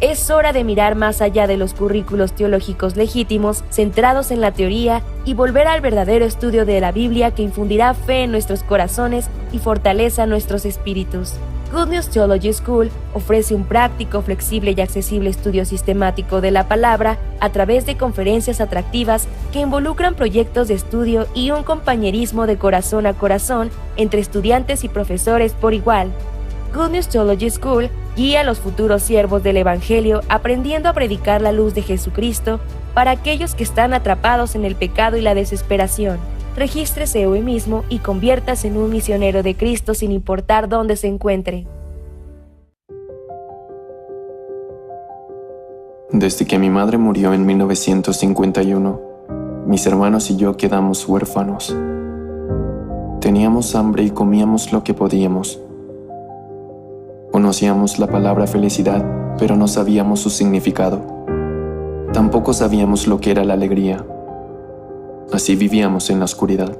A: Es hora de mirar más allá de los currículos teológicos legítimos, centrados en la teoría, y volver al verdadero estudio de la Biblia que infundirá fe en nuestros corazones y fortaleza nuestros espíritus. Good News Theology School ofrece un práctico, flexible y accesible estudio sistemático de la palabra a través de conferencias atractivas que involucran proyectos de estudio y un compañerismo de corazón a corazón entre estudiantes y profesores por igual. Good News Theology School guía a los futuros siervos del Evangelio aprendiendo a predicar la luz de Jesucristo para aquellos que están atrapados en el pecado y la desesperación. Regístrese hoy mismo y conviértase en un misionero de Cristo sin importar dónde se encuentre.
H: Desde que mi madre murió en 1951, mis hermanos y yo quedamos huérfanos. Teníamos hambre y comíamos lo que podíamos. Conocíamos la palabra felicidad, pero no sabíamos su significado. Tampoco sabíamos lo que era la alegría. Así vivíamos en la oscuridad.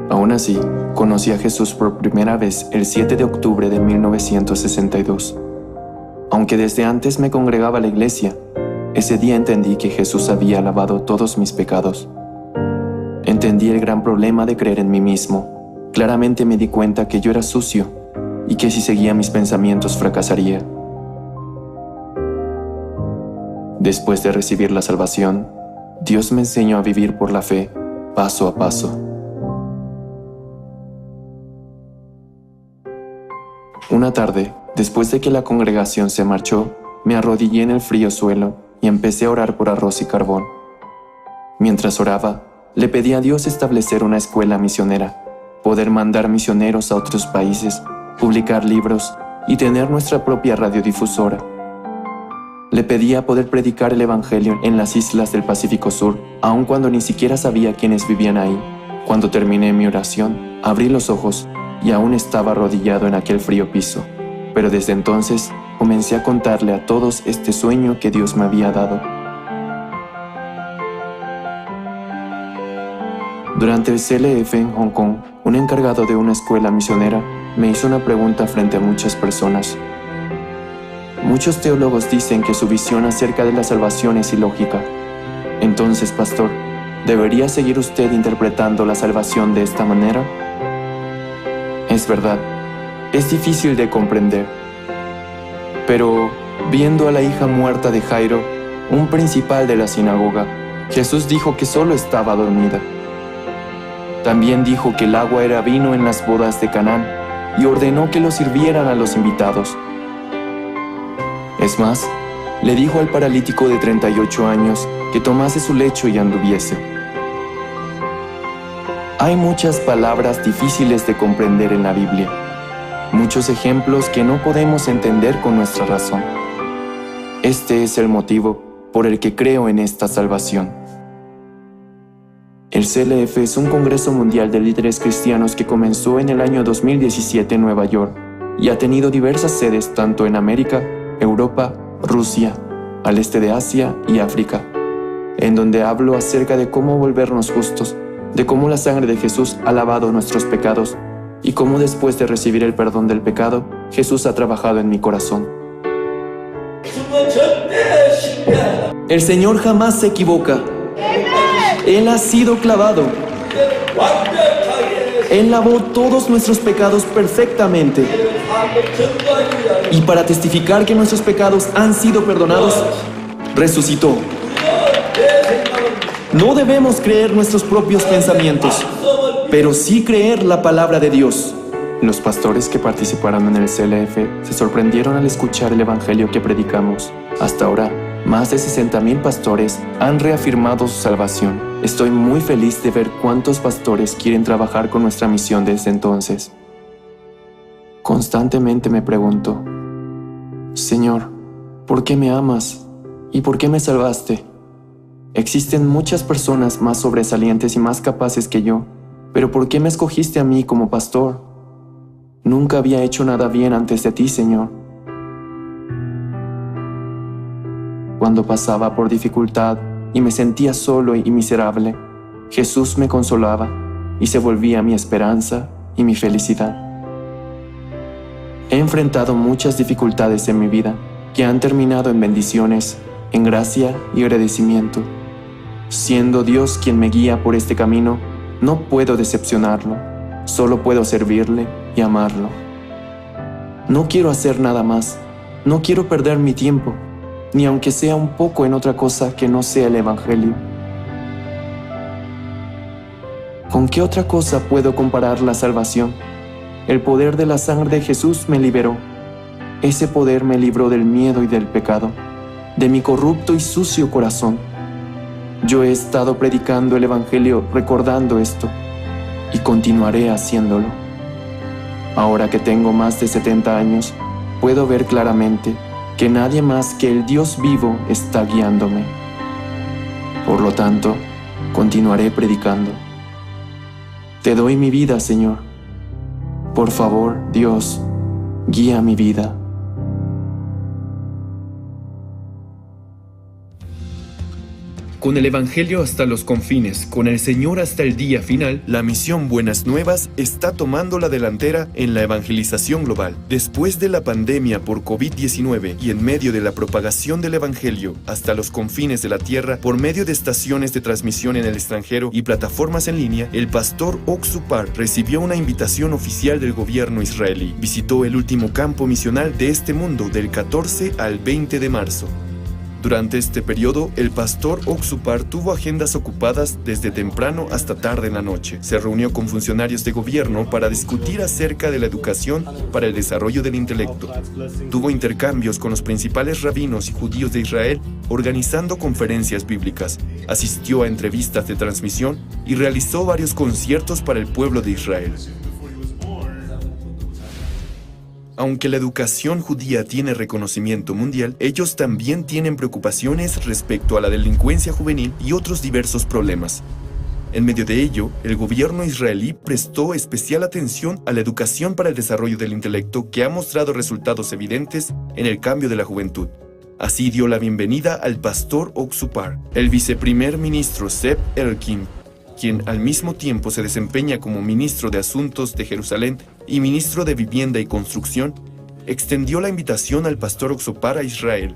H: Aún así, conocí a Jesús por primera vez el 7 de octubre de 1962. Aunque desde antes me congregaba a la iglesia, ese día entendí que Jesús había lavado todos mis pecados. Entendí el gran problema de creer en mí mismo. Claramente me di cuenta que yo era sucio y que si seguía mis pensamientos fracasaría. Después de recibir la salvación, Dios me enseñó a vivir por la fe, paso a paso. Una tarde, después de que la congregación se marchó, me arrodillé en el frío suelo y empecé a orar por arroz y carbón. Mientras oraba, le pedí a Dios establecer una escuela misionera, poder mandar misioneros a otros países, publicar libros y tener nuestra propia radiodifusora. Le pedía poder predicar el Evangelio en las islas del Pacífico Sur, aun cuando ni siquiera sabía quiénes vivían ahí. Cuando terminé mi oración, abrí los ojos y aún estaba arrodillado en aquel frío piso. Pero desde entonces comencé a contarle a todos este sueño que Dios me había dado. Durante el CLF en Hong Kong, un encargado de una escuela misionera me hizo una pregunta frente a muchas personas. Muchos teólogos dicen que su visión acerca de la salvación es ilógica. Entonces, pastor, ¿debería seguir usted interpretando la salvación de esta manera? Es verdad, es difícil de comprender. Pero, viendo a la hija muerta de Jairo, un principal de la sinagoga, Jesús dijo que solo estaba dormida. También dijo que el agua era vino en las bodas de Canaán y ordenó que lo sirvieran a los invitados. Es más, le dijo al paralítico de 38 años que tomase su lecho y anduviese. Hay muchas palabras difíciles de comprender en la Biblia, muchos ejemplos que no podemos entender con nuestra razón. Este es el motivo por el que creo en esta salvación. El CLF es un congreso mundial de líderes cristianos que comenzó en el año 2017 en Nueva York. y ha tenido diversas sedes tanto en América, Europa, Rusia, al este de Asia y África, en donde hablo acerca de cómo volvernos justos, de cómo la sangre de Jesús ha lavado nuestros pecados y cómo después de recibir el perdón del pecado, Jesús ha trabajado en mi corazón. El Señor jamás se equivoca. Él ha sido clavado. Él lavó todos nuestros pecados perfectamente. Y para testificar que nuestros pecados han sido perdonados, resucitó. No debemos creer nuestros propios pensamientos, pero sí creer la palabra de Dios. Los pastores que participaron en el CLF se sorprendieron al escuchar el evangelio que predicamos. Hasta ahora, más de 60,000 pastores han reafirmado su salvación. Estoy muy feliz de ver cuántos pastores quieren trabajar con nuestra misión desde entonces. Constantemente me pregunto, Señor, ¿por qué me amas? ¿Y por qué me salvaste? Existen muchas personas más sobresalientes y más capaces que yo, pero ¿por qué me escogiste a mí como pastor? Nunca había hecho nada bien antes de ti, Señor. Cuando pasaba por dificultad y me sentía solo y miserable, Jesús me consolaba y se volvía mi esperanza y mi felicidad. He enfrentado muchas dificultades en mi vida que han terminado en bendiciones, en gracia y agradecimiento. Siendo Dios quien me guía por este camino, no puedo decepcionarlo, solo puedo servirle y amarlo. No quiero hacer nada más, no quiero perder mi tiempo, ni aunque sea un poco en otra cosa que no sea el Evangelio. ¿Con qué otra cosa puedo comparar la salvación? El poder de la sangre de Jesús me liberó. Ese poder me libró del miedo y del pecado, de mi corrupto y sucio corazón. Yo he estado predicando el Evangelio recordando esto, y continuaré haciéndolo. Ahora que tengo más de 70 años, puedo ver claramente que nadie más que el Dios vivo está guiándome. Por lo tanto, continuaré predicando. Te doy mi vida, Señor. Por favor, Dios, guía mi vida.
B: Con el Evangelio hasta los confines, con el Señor hasta el día final, la misión Buenas Nuevas está tomando la delantera en la evangelización global. Después de la pandemia por COVID-19 y en medio de la propagación del Evangelio hasta los confines de la tierra por medio de estaciones de transmisión en el extranjero y plataformas en línea, el pastor Oxupar recibió una invitación oficial del gobierno israelí. Visitó el último campo misional de este mundo del 14 al 20 de marzo. Durante este periodo, el pastor Oxupar tuvo agendas ocupadas desde temprano hasta tarde en la noche. Se reunió con funcionarios de gobierno para discutir acerca de la educación para el desarrollo del intelecto. Tuvo intercambios con los principales rabinos y judíos de Israel, organizando conferencias bíblicas. Asistió a entrevistas de transmisión y realizó varios conciertos para el pueblo de Israel. Aunque la educación judía tiene reconocimiento mundial, ellos también tienen preocupaciones respecto a la delincuencia juvenil y otros diversos problemas. En medio de ello, el gobierno israelí prestó especial atención a la educación para el desarrollo del intelecto, que ha mostrado resultados evidentes en el cambio de la juventud. Así dio la bienvenida al pastor Oxupar, el viceprimer ministro Zev Elkin, quien al mismo tiempo se desempeña como ministro de Asuntos de Jerusalén y ministro de Vivienda y Construcción, extendió la invitación al pastor Oxupar a Israel.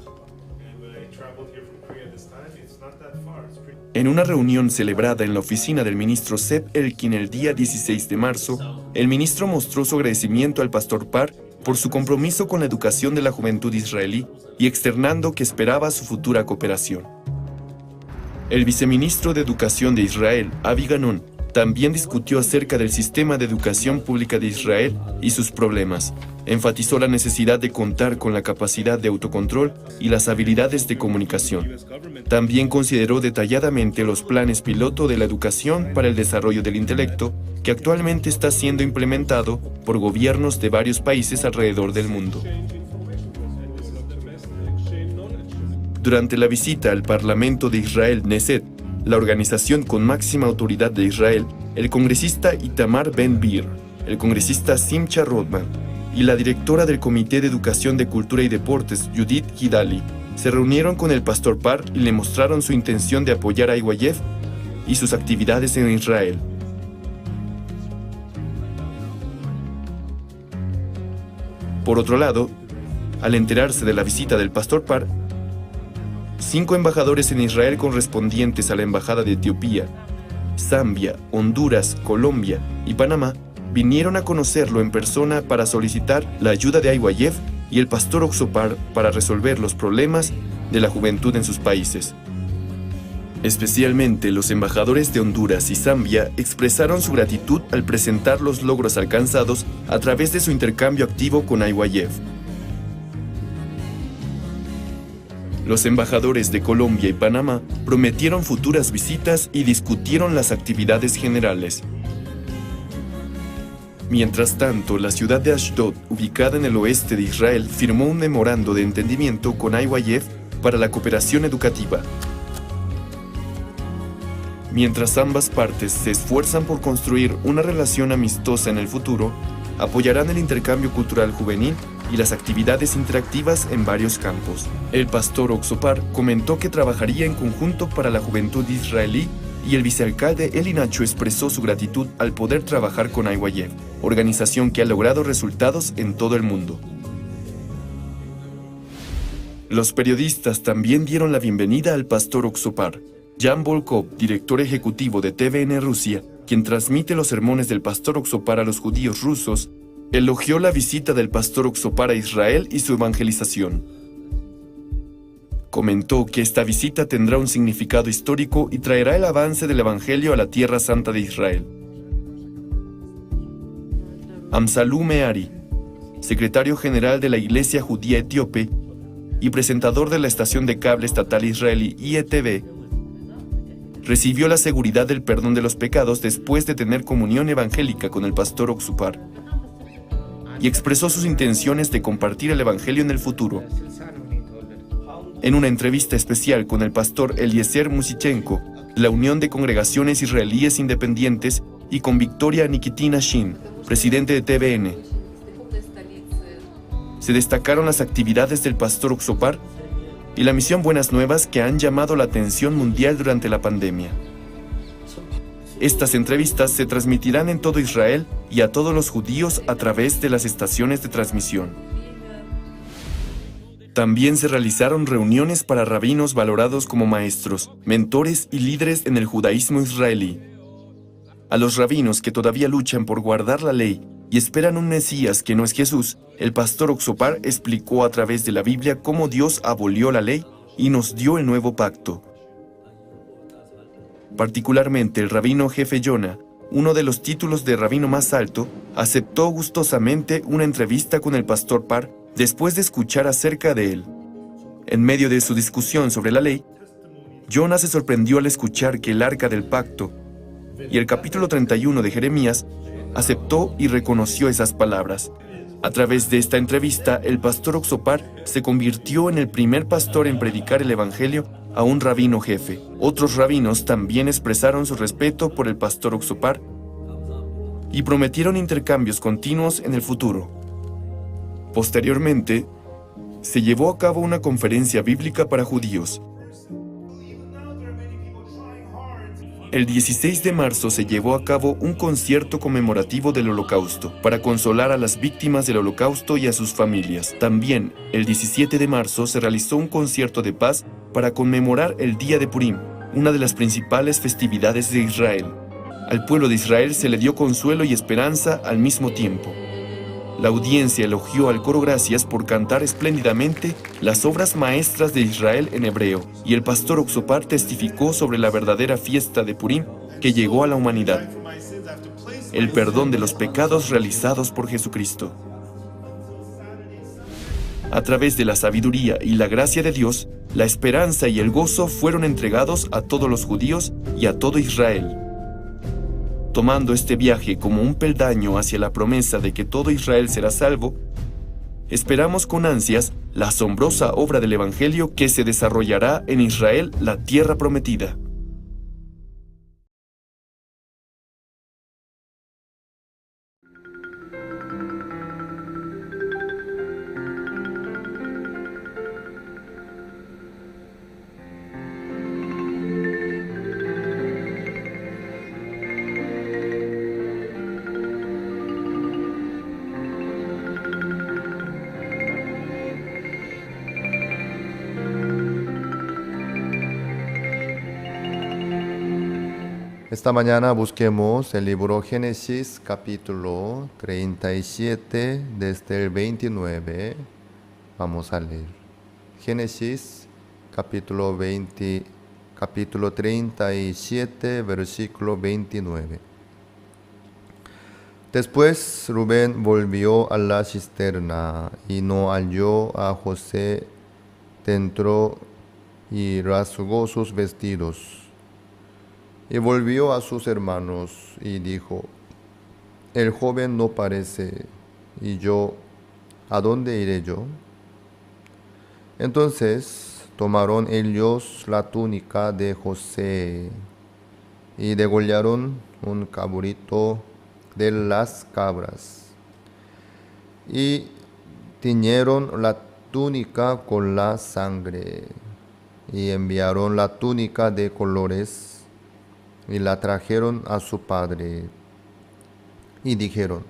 B: En una reunión celebrada en la oficina del ministro Zev Elkin el día 16 de marzo, el ministro mostró su agradecimiento al pastor Par por su compromiso con la educación de la juventud israelí y externando que esperaba su futura cooperación. El viceministro de Educación de Israel, Avi Ganon, también discutió acerca del sistema de educación pública de Israel y sus problemas. Enfatizó la necesidad de contar con la capacidad de autocontrol y las habilidades de comunicación. También consideró detalladamente los planes piloto de la educación para el desarrollo del intelecto, que actualmente está siendo implementado por gobiernos de varios países alrededor del mundo. Durante la visita al Parlamento de Israel, Knesset, la organización con máxima autoridad de Israel, el congresista Itamar Ben-Gvir, el congresista Simcha Rodman y la directora del Comité de Educación de Cultura y Deportes, Judith Gidali, se reunieron con el pastor Parr y le mostraron su intención de apoyar a IYF y sus actividades en Israel. Por otro lado, al enterarse de la visita del pastor Parr, 5 embajadores en Israel correspondientes a la Embajada de Etiopía, Zambia, Honduras, Colombia y Panamá vinieron a conocerlo en persona para solicitar la ayuda de IYF y el pastor Oxo Parr para resolver los problemas de la juventud en sus países. Especialmente los embajadores de Honduras y Zambia expresaron su gratitud al presentar los logros alcanzados a través de su intercambio activo con IYF. Los embajadores de Colombia y Panamá prometieron futuras visitas y discutieron las actividades generales. Mientras tanto, la ciudad de Ashdod, ubicada en el oeste de Israel, firmó un memorando de entendimiento con IYF para la cooperación educativa. Mientras ambas partes se esfuerzan por construir una relación amistosa en el futuro, apoyarán el intercambio cultural juvenil y las actividades interactivas en varios campos. El pastor Oxo Parr comentó que trabajaría en conjunto para la juventud israelí y el vicealcalde Eli Nacho expresó su gratitud al poder trabajar con IYF, organización que ha logrado resultados en todo el mundo. Los periodistas también dieron la bienvenida al pastor Oxo Parr. Jan Volkov, director ejecutivo de TVN Rusia, quien transmite los sermones del pastor Oxo Parr a los judíos rusos, elogió la visita del pastor Oxo Parr a Israel y su evangelización. Comentó que esta visita tendrá un significado histórico y traerá el avance del Evangelio a la Tierra Santa de Israel. Amsalú Meari, secretario general de la Iglesia Judía Etíope y presentador de la estación de cable estatal israelí IETV, recibió la seguridad del perdón de los pecados después de tener comunión evangélica con el pastor Oxo Parr y expresó sus intenciones de compartir el Evangelio en el futuro. En una entrevista especial con el pastor Eliezer Musichenko, de la Unión de Congregaciones Israelíes Independientes, y con Victoria Nikitina Shin, presidente de TVN, se destacaron las actividades del pastor Oxo Parr y la misión Buenas Nuevas que han llamado la atención mundial durante la pandemia. Estas entrevistas se transmitirán en todo Israel y a todos los judíos a través de las estaciones de transmisión. También se realizaron reuniones para rabinos valorados como maestros, mentores y líderes en el judaísmo israelí. A los rabinos que todavía luchan por guardar la ley y esperan un Mesías que no es Jesús, el pastor Oxo Parr explicó a través de la Biblia cómo Dios abolió la ley y nos dio el nuevo pacto. Particularmente el rabino jefe Yonah, uno de los títulos de rabino más alto, aceptó gustosamente una entrevista con el pastor Parr después de escuchar acerca de él. En medio de su discusión sobre la ley, Yonah se sorprendió al escuchar que el arca del pacto y el capítulo 31 de Jeremías aceptó y reconoció esas palabras. A través de esta entrevista, el pastor Oxo Parr se convirtió en el primer pastor en predicar el Evangelio a un rabino jefe. Otros rabinos también expresaron su respeto por el pastor Oxo Parr y prometieron intercambios continuos en el futuro. Posteriormente, se llevó a cabo una conferencia bíblica para judíos. El 16 de marzo se llevó a cabo un concierto conmemorativo del Holocausto para consolar a las víctimas del Holocausto y a sus familias. También, el 17 de marzo se realizó un concierto de paz para conmemorar el Día de Purim, una de las principales festividades de Israel. Al pueblo de Israel se le dio consuelo y esperanza al mismo tiempo. La audiencia elogió al coro Gracias por cantar espléndidamente las obras maestras de Israel en hebreo, y el pastor Oxo Parr testificó sobre la verdadera fiesta de Purim que llegó a la humanidad, el perdón de los pecados realizados por Jesucristo. A través de la sabiduría y la gracia de Dios, la esperanza y el gozo fueron entregados a todos los judíos y a todo Israel. Tomando este viaje como un peldaño hacia la promesa de que todo Israel será salvo, esperamos con ansias la asombrosa obra del Evangelio que se desarrollará en Israel, la tierra prometida.
G: Esta mañana busquemos el libro Génesis capítulo 37 desde el 29. Vamos a leer. Génesis capítulo 37 versículo 29. Después Rubén volvió a la cisterna y no halló a José dentro y rasgó sus vestidos. Y volvió a sus hermanos y dijo: el joven no parece, y yo, ¿a dónde iré yo? Entonces tomaron ellos la túnica de José y degollaron un cabrito de las cabras y tiñeron la túnica con la sangre y enviaron la túnica de colores y la trajeron a su padre y dijeron: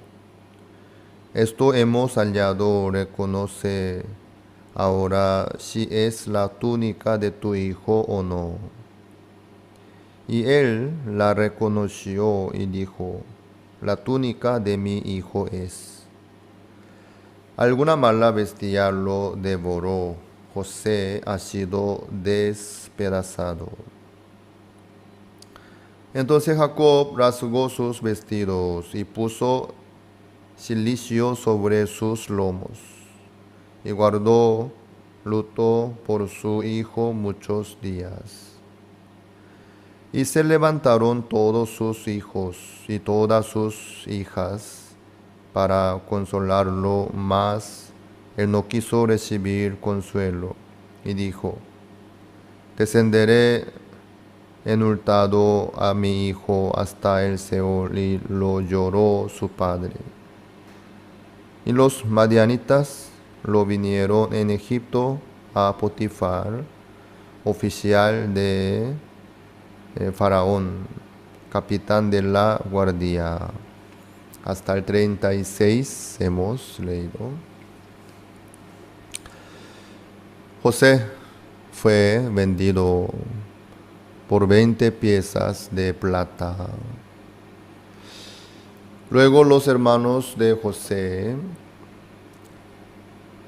G: esto hemos hallado, reconoce ahora si es la túnica de tu hijo o no. Y él la reconoció y dijo: la túnica de mi hijo es. Alguna mala bestia lo devoró, José ha sido despedazado. Entonces Jacob rasgó sus vestidos y puso cilicio sobre sus lomos y guardó luto por su hijo muchos días. Y se levantaron todos sus hijos y todas sus hijas para consolarlo, mas él no quiso recibir consuelo y dijo: descenderé enlutado a mi hijo hasta el Seol. Y lo lloró su padre. Y los madianitas lo vinieron en Egipto a Potifar, oficial de Faraón, capitán de la guardia. Hasta el 36 hemos leído. José fue vendido por 20 piezas de plata. Luego los hermanos de José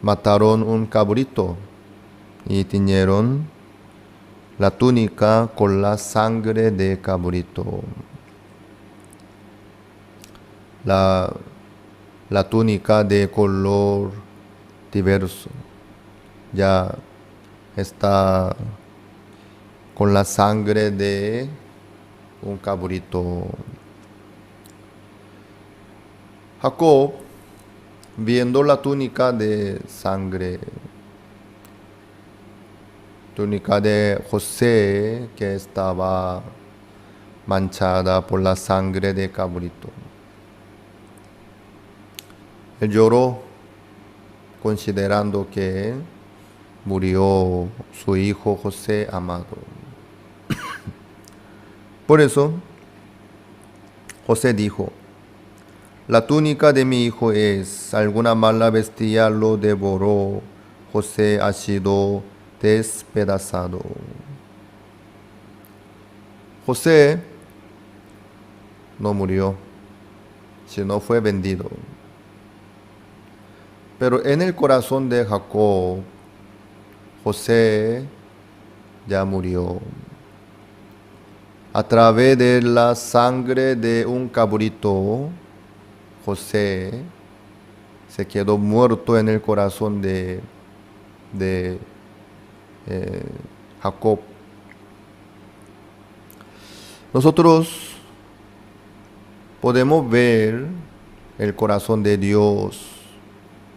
G: mataron un cabrito y tiñeron la túnica con la sangre de cabrito. La túnica de color diverso ya está con la sangre de un cabrito. Jacob, viendo la túnica de sangre, túnica de José que estaba manchada por la sangre de cabrito, él lloró considerando que murió su hijo José amado. Por eso, José dijo: la túnica de mi hijo es. Alguna mala bestia lo devoró, José ha sido despedazado. José no murió, sino fue vendido. Pero en el corazón de Jacob, José ya murió. A través de la sangre de un cabrito, José se quedó muerto en el corazón de Jacob. Nosotros podemos ver el corazón de Dios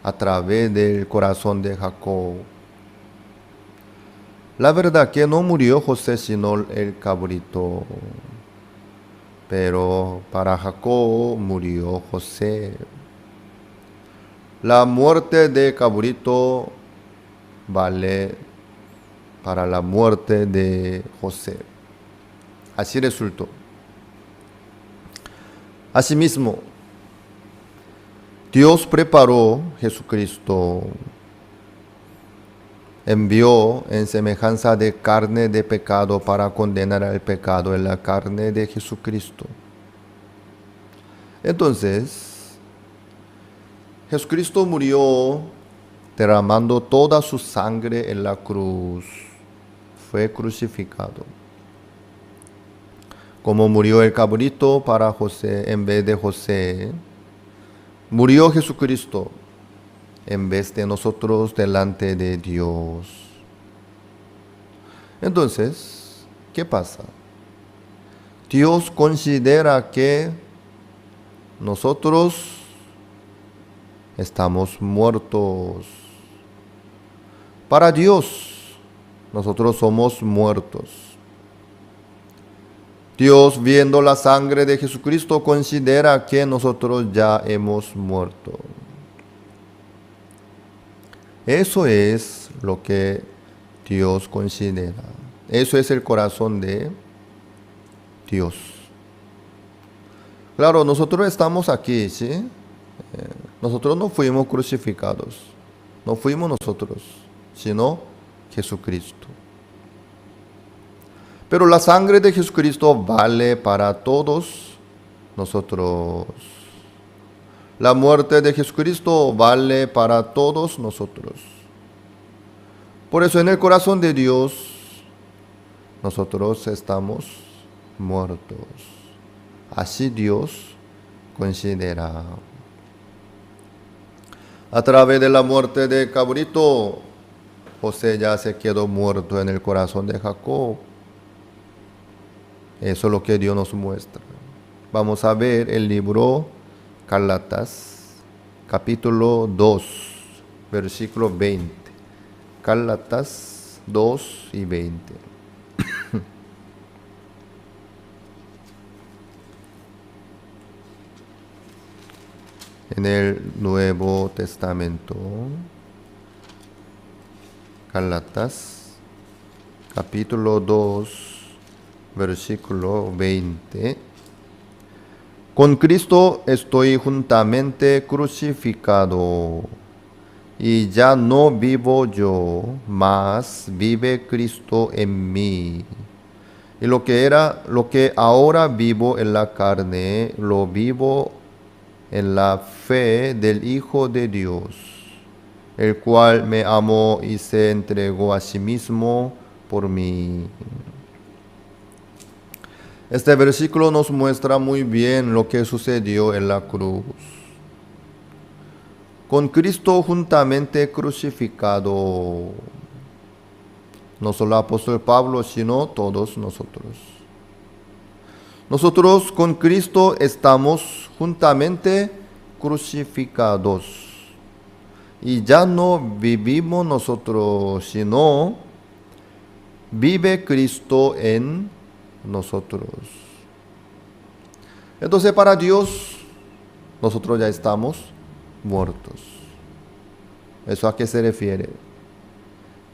G: a través del corazón de Jacob. La verdad que no murió José sino el cabrito, pero para Jacob murió José. La muerte de cabrito vale para la muerte de José. Así resultó. Asimismo, Dios preparó Jesucristo envió en semejanza de carne de pecado para condenar al pecado en la carne de Jesucristo. Entonces, Jesucristo murió derramando toda su sangre en la cruz. Fue crucificado. Como murió el cabrito para José en vez de José, murió Jesucristo en vez de nosotros delante de Dios. Entonces, ¿qué pasa? Dios considera que nosotros estamos muertos. Para Dios, nosotros somos muertos. Dios, viendo la sangre de Jesucristo, considera que nosotros ya hemos muerto. Eso es lo que Dios considera. Eso es el corazón de Dios. Claro, nosotros estamos aquí, ¿sí? Nosotros no fuimos crucificados. No fuimos nosotros, sino Jesucristo. Pero la sangre de Jesucristo vale para todos nosotros. La muerte de Jesucristo vale para todos nosotros. Por eso en el corazón de Dios nosotros estamos muertos. Así Dios considera. A través de la muerte de cabrito, José ya se quedó muerto en el corazón de Jacob. Eso es lo que Dios nos muestra. Vamos a ver el libro Gálatas, capítulo 2, versículo 20. Gálatas 2 y 20. En el Nuevo Testamento, Gálatas, capítulo 2, versículo 20. Con Cristo estoy juntamente crucificado, y ya no vivo yo, mas vive Cristo en mí. Y lo que ahora vivo en la carne, lo vivo en la fe del Hijo de Dios, el cual me amó y se entregó a sí mismo por mí. Este versículo nos muestra muy bien lo que sucedió en la cruz. Con Cristo juntamente crucificado, no solo el apóstol Pablo, sino todos nosotros. Nosotros con Cristo estamos juntamente crucificados. Y ya no vivimos nosotros, sino vive Cristo en nosotros. Entonces para Dios nosotros ya estamos muertos. ¿Eso a qué se refiere?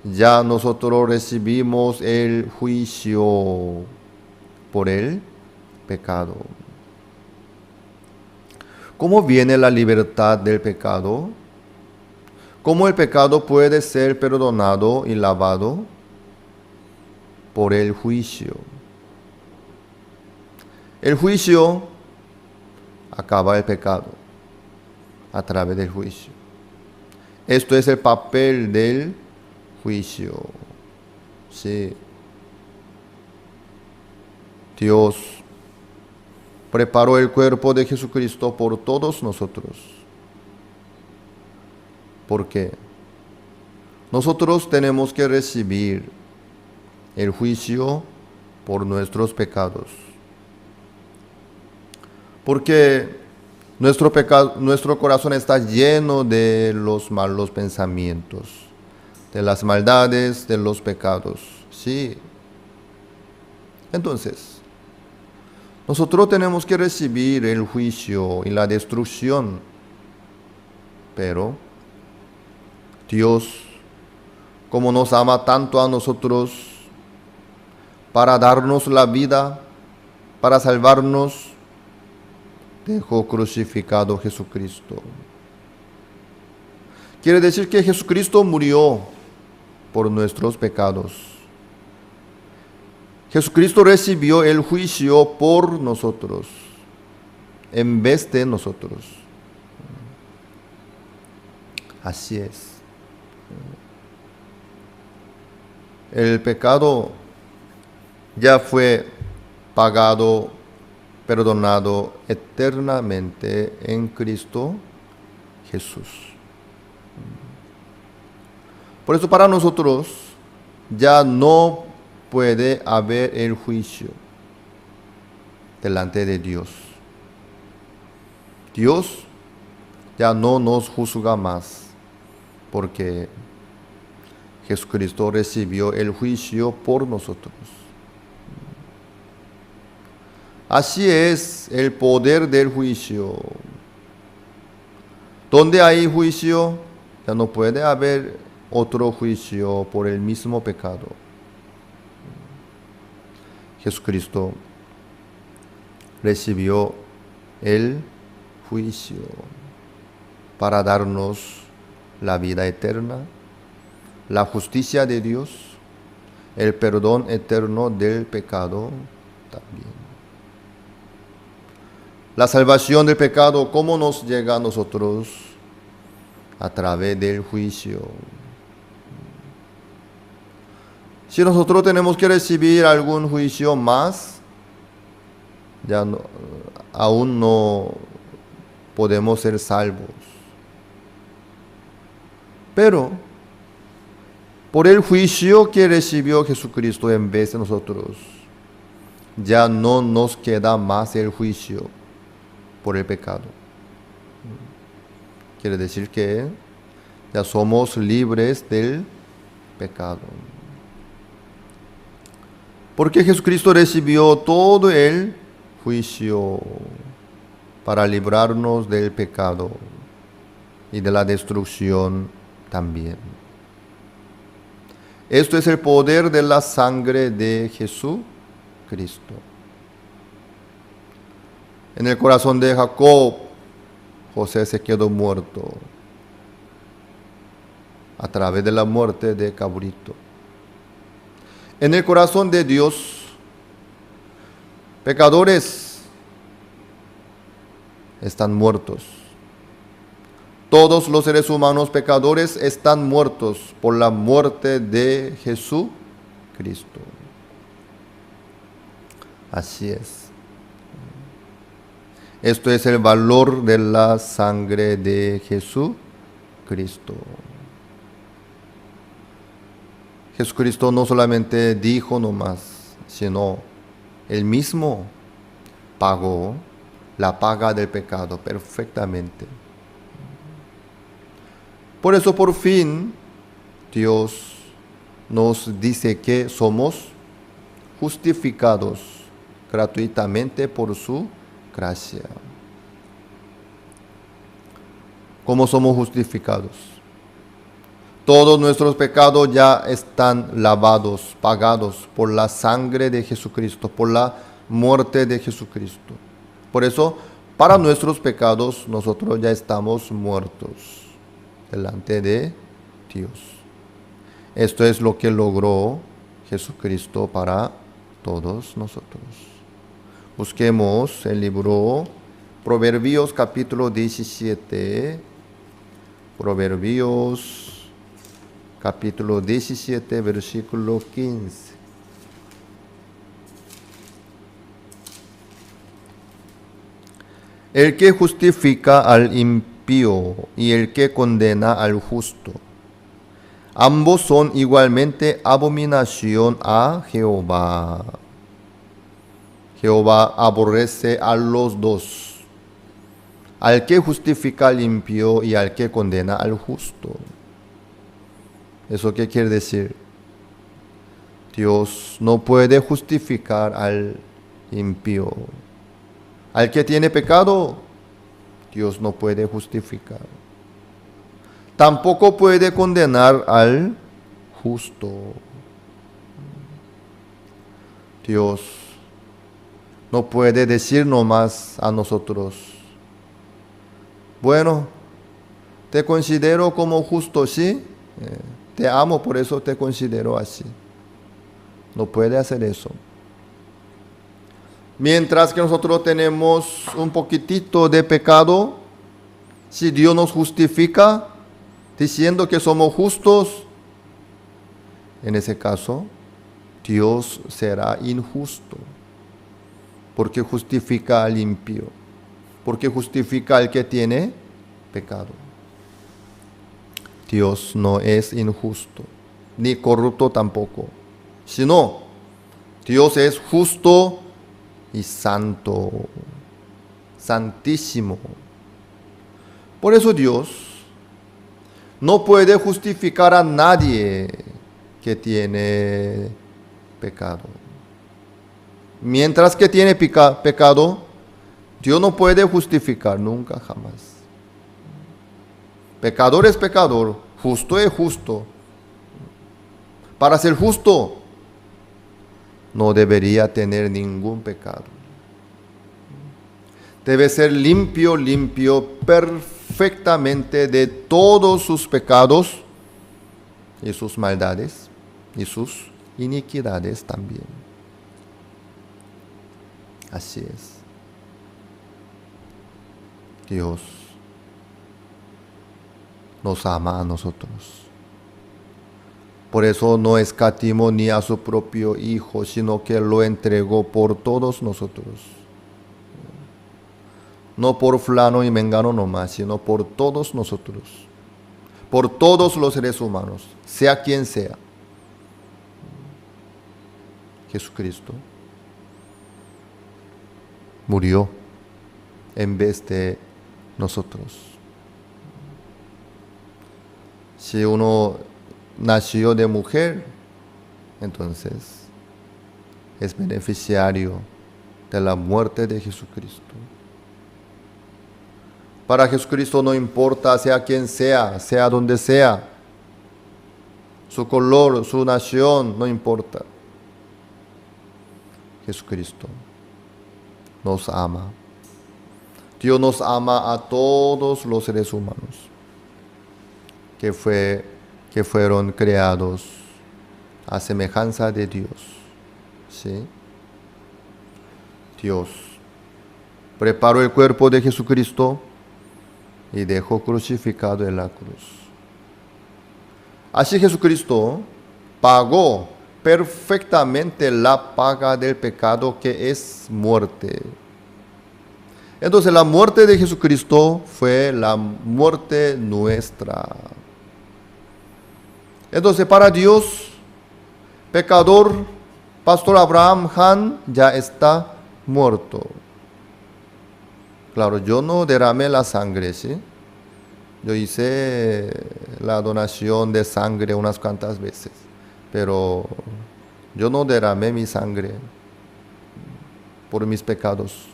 G: Ya nosotros recibimos el juicio por el pecado. ¿Cómo viene la libertad del pecado? ¿Cómo el pecado puede ser perdonado y lavado? Por el juicio. El juicio acaba el pecado a través del juicio. Esto es el papel del juicio. Sí. Dios preparó el cuerpo de Jesucristo por todos nosotros. ¿Por qué? Nosotros tenemos que recibir el juicio por nuestros pecados. Porque nuestro corazón está lleno de los malos pensamientos, de las maldades, de los pecados. Sí. Entonces, nosotros tenemos que recibir el juicio y la destrucción. Pero Dios, como nos ama tanto a nosotros, para darnos la vida, para salvarnos, dejó crucificado Jesucristo. Quiere decir que Jesucristo murió por nuestros pecados. Jesucristo recibió el juicio por nosotros, en vez de nosotros. Así es. El pecado ya fue pagado, perdonado eternamente en Cristo Jesús. Por eso para nosotros ya no puede haber el juicio delante de Dios. Dios ya no nos juzga más, porque Jesucristo recibió el juicio por nosotros. Así es el poder del juicio. Donde hay juicio, ya no puede haber otro juicio por el mismo pecado. Jesucristo recibió el juicio para darnos la vida eterna, la justicia de Dios, el perdón eterno del pecado también. La salvación del pecado, ¿cómo nos llega a nosotros? A través del juicio. Si nosotros tenemos que recibir algún juicio más, ya no, aún no podemos ser salvos. Pero por el juicio que recibió Jesucristo en vez de nosotros, ya no nos queda más el juicio por el pecado. Quiere decir que ya somos libres del pecado. Porque Jesucristo recibió todo el juicio para librarnos del pecado y de la destrucción también. Esto es el poder de la sangre de Jesucristo. En el corazón de Jacob, José se quedó muerto a través de la muerte de cabrito. En el corazón de Dios, pecadores están muertos. Todos los seres humanos pecadores están muertos por la muerte de Jesucristo. Así es. Esto es el valor de la sangre de Jesucristo. Jesucristo no solamente dijo nomás, sino Él mismo pagó la paga del pecado perfectamente. Por eso por fin Dios nos dice que somos justificados gratuitamente por su gracia. ¿Cómo somos justificados? Todos nuestros pecados ya están lavados, pagados por la sangre de Jesucristo, por la muerte de Jesucristo. Por eso, para nuestros pecados, nosotros ya estamos muertos delante de Dios. Esto es lo que logró Jesucristo para todos nosotros. Busquemos el libro Proverbios capítulo 17. Proverbios capítulo 17, versículo 15. El que justifica al impío y el que condena al justo, ambos son igualmente abominación a Jehová. Jehová aborrece a los dos, al que justifica al impío y al que condena al justo. ¿Eso qué quiere decir? Dios no puede justificar al impío. Al que tiene pecado, Dios no puede justificar. Tampoco puede condenar al justo. Dios no puede decir nomás a nosotros: bueno, te considero como justo, ¿sí? te amo, por eso te considero así. No puede hacer eso. Mientras que nosotros tenemos un poquitito de pecado, si Dios nos justifica diciendo que somos justos, en ese caso, Dios será injusto, porque justifica al impío, porque justifica al que tiene pecado. Dios no es injusto, ni corrupto tampoco, sino Dios es justo y santo, santísimo. Por eso Dios no puede justificar a nadie que tiene pecado. Mientras que tiene pecado, Dios no puede justificar nunca, jamás. Pecador es pecador, justo es justo. Para ser justo, no debería tener ningún pecado. Debe ser limpio, perfectamente de todos sus pecados y sus maldades y sus iniquidades también. Así es. Dios nos ama a nosotros. Por eso no escatimó ni a su propio Hijo, sino que lo entregó por todos nosotros. No por fulano y mengano nomás, sino por todos nosotros. Por todos los seres humanos, sea quien sea. Jesucristo murió en vez de nosotros. Si uno nació de mujer, entonces es beneficiario de la muerte de Jesucristo. Para Jesucristo no importa sea quien sea donde sea, su color, su nación, no importa. Jesucristo nos ama. Dios nos ama a todos los seres humanos que fueron creados a semejanza de Dios. ¿Sí? Dios preparó el cuerpo de Jesucristo y dejó crucificado en la cruz. Así Jesucristo pagó perfectamente la paga del pecado, que es muerte. Entonces la muerte de Jesucristo fue la muerte nuestra. Entonces para Dios, pecador, Pastor Abraham Han ya está muerto. Claro, yo no derramé la sangre, ¿sí? Yo hice la donación de sangre unas cuantas veces, pero yo no derramé mi sangre por mis pecados.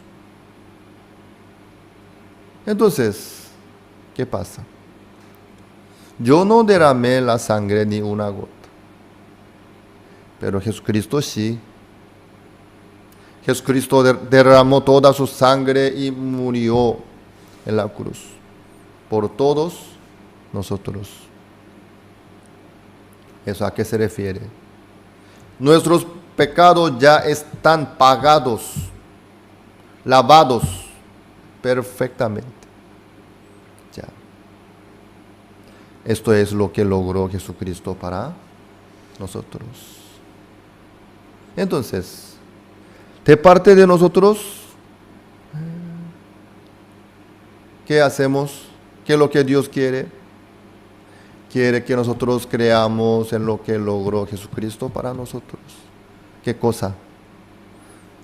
G: Entonces, ¿qué pasa? Yo no derramé la sangre ni una gota, pero Jesucristo sí. Jesucristo derramó toda su sangre y murió en la cruz por todos nosotros. ¿Eso a qué se refiere? Nuestros pecados ya están pagados, lavados perfectamente. Ya. Esto es lo que logró Jesucristo para nosotros. Entonces, de parte de nosotros, ¿qué hacemos? ¿Qué es lo que Dios quiere? Quiere que nosotros creamos en lo que logró Jesucristo para nosotros. ¿Qué cosa?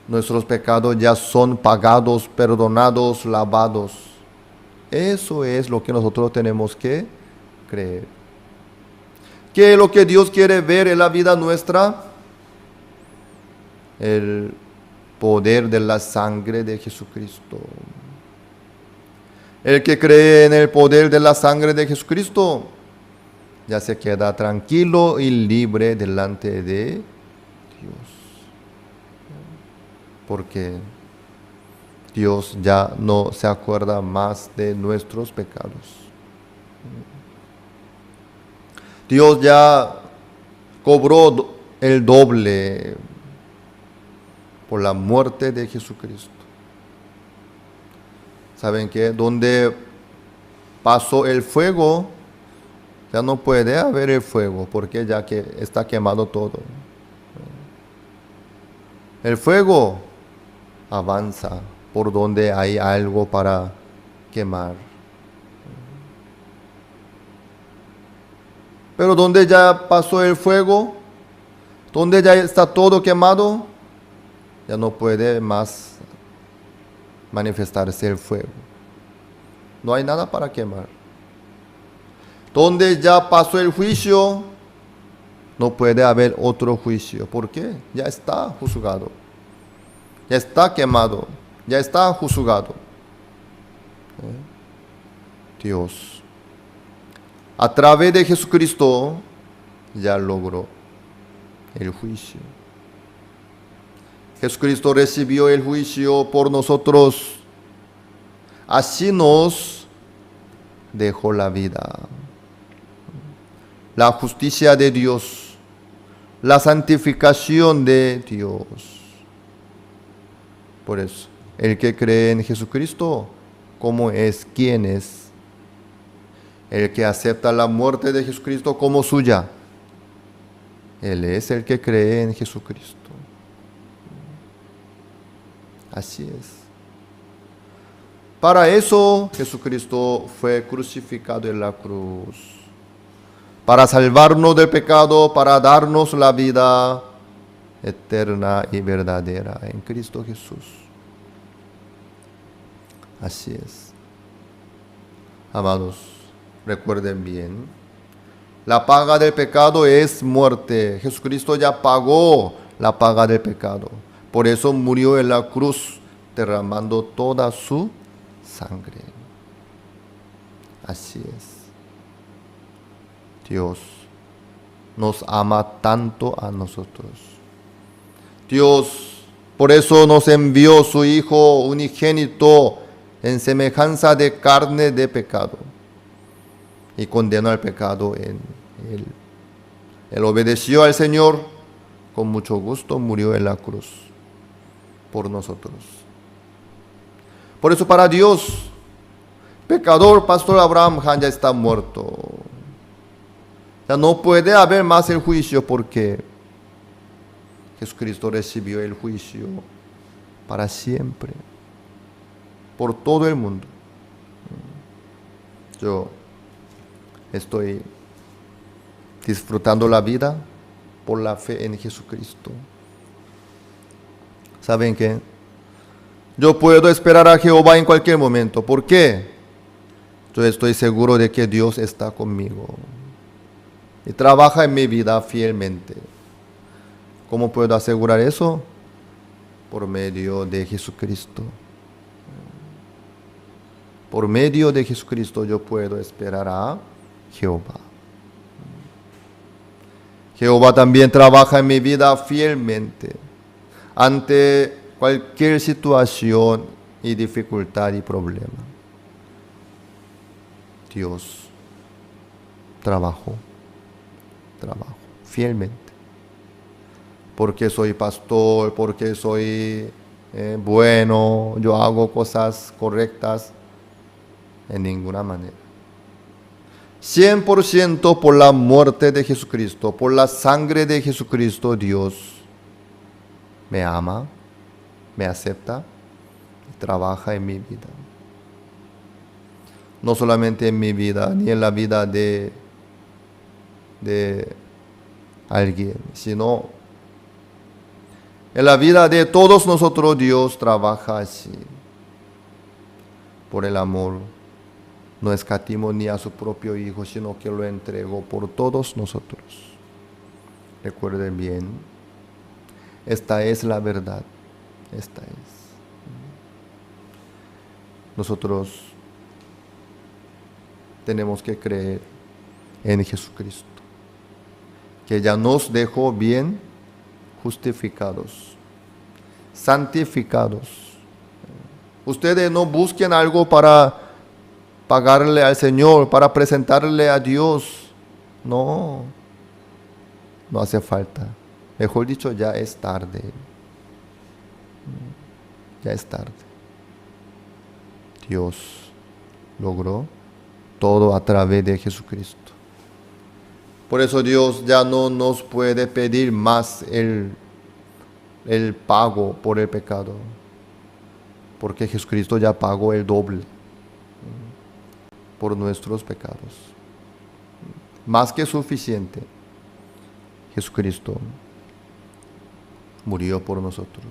G: Nuestros pecados ya son pagados, perdonados, lavados. Eso es lo que nosotros tenemos que creer. ¿Qué es lo que Dios quiere ver en la vida nuestra? El poder de la sangre de Jesucristo. El que cree en el poder de la sangre de Jesucristo ya se queda tranquilo y libre delante de Dios. Porque Dios ya no se acuerda más de nuestros pecados. Dios ya cobró el doble por la muerte de Jesucristo. ¿Saben qué? Donde pasó el fuego, ya no puede haber el fuego, porque ya que está quemado todo. El fuego avanza por donde hay algo para quemar. Pero donde ya pasó el fuego, donde ya está todo quemado, ya no puede más manifestarse el fuego. No hay nada para quemar. Donde ya pasó el juicio, no puede haber otro juicio. ¿Por qué? Ya está juzgado. Ya está quemado. Ya está juzgado. Dios, a través de Jesucristo, ya logró el juicio. Jesucristo recibió el juicio por nosotros. Así nos dejó la vida. La justicia de Dios, la santificación de Dios. Por eso, el que cree en Jesucristo, ¿cómo es? ¿Quién es? El que acepta la muerte de Jesucristo como suya. Él es el que cree en Jesucristo. Así es. Para eso Jesucristo fue crucificado en la cruz. Para salvarnos del pecado, para darnos la vida eterna y verdadera en Cristo Jesús. Así es. Amados, recuerden bien, la paga del pecado es muerte. Jesucristo ya pagó la paga del pecado. Por eso murió en la cruz, derramando toda su sangre. Así es. Dios nos ama tanto a nosotros. Dios por eso nos envió su Hijo unigénito en semejanza de carne de pecado y condenó al pecado en él. Él obedeció al Señor, con mucho gusto murió en la cruz por nosotros. Por eso para Dios, pecador, Pastor Abraham ya está muerto. Ya no puede haber más el juicio porque Jesucristo recibió el juicio para siempre, por todo el mundo. Yo estoy disfrutando la vida por la fe en Jesucristo. ¿Saben qué? Yo puedo esperar a Jehová en cualquier momento. ¿Por qué? Yo estoy seguro de que Dios está conmigo y trabaja en mi vida fielmente. ¿Cómo puedo asegurar eso? Por medio de Jesucristo. Por medio de Jesucristo yo puedo esperar a Jehová. Jehová también trabaja en mi vida fielmente ante cualquier situación y dificultad y problema. Dios trabajó fielmente. Porque soy pastor, porque soy bueno, yo hago cosas correctas, en ninguna manera. 100% por la muerte de Jesucristo, por la sangre de Jesucristo, Dios me ama, me acepta y trabaja en mi vida. No solamente en mi vida, ni en la vida de alguien, sino en la vida de todos nosotros. Dios trabaja así. Por el amor, no escatimó ni a su propio Hijo, sino que lo entregó por todos nosotros. Recuerden bien, esta es la verdad. Esta es. Nosotros tenemos que creer en Jesucristo, que ya nos dejó bien justificados, santificados. Ustedes no busquen algo para pagarle al Señor, para presentarle a Dios No, no hace falta. Mejor dicho, ya es tarde. Ya es tarde. Dios logró todo a través de Jesucristo. Por eso Dios ya no nos puede pedir más el pago por el pecado, porque Jesucristo ya pagó el doble por nuestros pecados. Más que suficiente. Jesucristo murió por nosotros.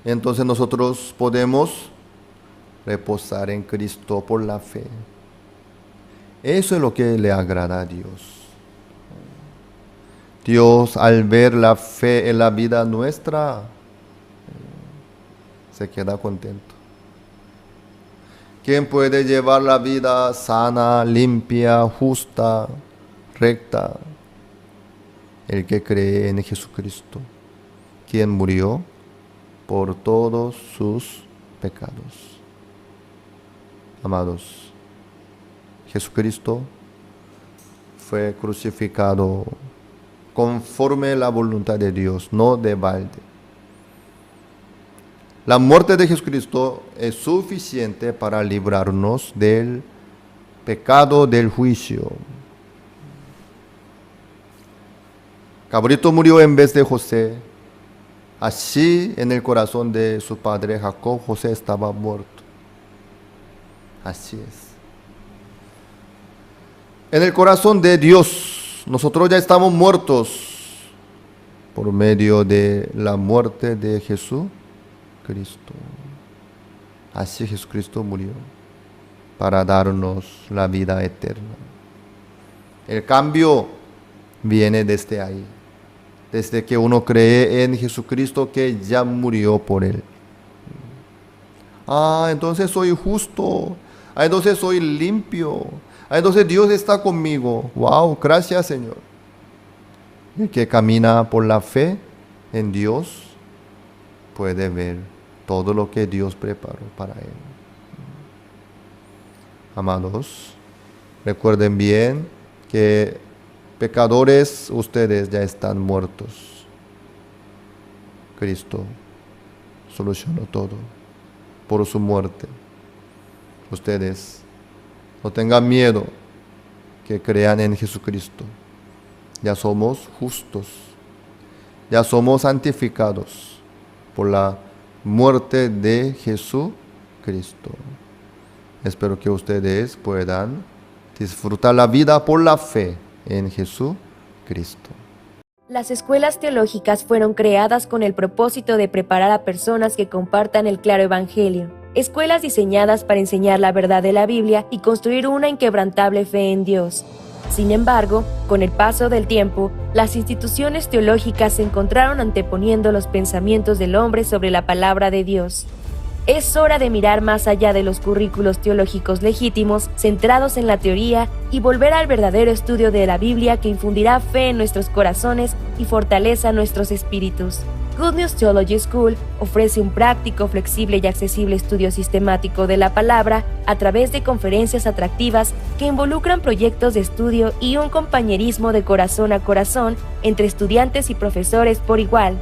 G: Entonces nosotros podemos reposar en Cristo por la fe. Eso es lo que le agrada a Dios. Dios, al ver la fe en la vida nuestra, se queda contento. ¿Quién puede llevar la vida sana, limpia, justa, recta? El que cree en Jesucristo, quien murió por todos sus pecados. Amados, Jesucristo fue crucificado conforme a la voluntad de Dios, no de balde. La muerte de Jesucristo es suficiente para librarnos del pecado del juicio. Cabrito murió en vez de José. Así en el corazón de su padre Jacob, José estaba muerto. Así es. En el corazón de Dios, nosotros ya estamos muertos por medio de la muerte de Jesucristo. Así Jesucristo murió para darnos la vida eterna. El cambio viene desde ahí, desde que uno cree en Jesucristo que ya murió por él. Entonces soy justo. Entonces soy limpio. Entonces Dios está conmigo. Wow, gracias Señor. El que camina por la fe en Dios puede ver todo lo que Dios preparó para él. Amados, recuerden bien que pecadores, ustedes ya están muertos. Cristo solucionó todo por su muerte. Ustedes no tengan miedo, que crean en Jesucristo. Ya somos justos, ya somos santificados por la muerte de Jesucristo. Espero que ustedes puedan disfrutar la vida por la fe en Jesucristo.
A: Las escuelas teológicas fueron creadas con el propósito de preparar a personas que compartan el claro evangelio. Escuelas diseñadas para enseñar la verdad de la Biblia y construir una inquebrantable fe en Dios. Sin embargo, con el paso del tiempo, las instituciones teológicas se encontraron anteponiendo los pensamientos del hombre sobre la palabra de Dios. Es hora de mirar más allá de los currículos teológicos legítimos, centrados en la teoría, y volver al verdadero estudio de la Biblia que infundirá fe en nuestros corazones y fortaleza nuestros espíritus. Good News Theology School ofrece un práctico, flexible y accesible estudio sistemático de la palabra a través de conferencias atractivas que involucran proyectos de estudio y un compañerismo de corazón a corazón entre estudiantes y profesores por igual.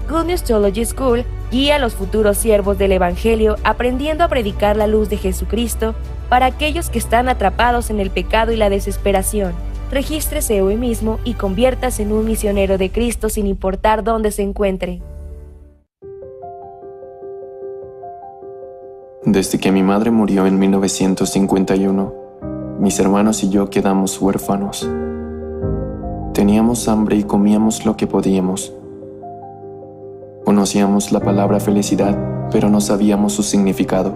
A: Good News Theology School guía a los futuros siervos del Evangelio aprendiendo a predicar la luz de Jesucristo para aquellos que están atrapados en el pecado y la desesperación. Regístrese hoy mismo y conviértase en un misionero de Cristo sin importar dónde se encuentre.
H: Desde que mi madre murió en 1951, mis hermanos y yo quedamos huérfanos. Teníamos hambre y comíamos lo que podíamos. Conocíamos la palabra felicidad, pero no sabíamos su significado.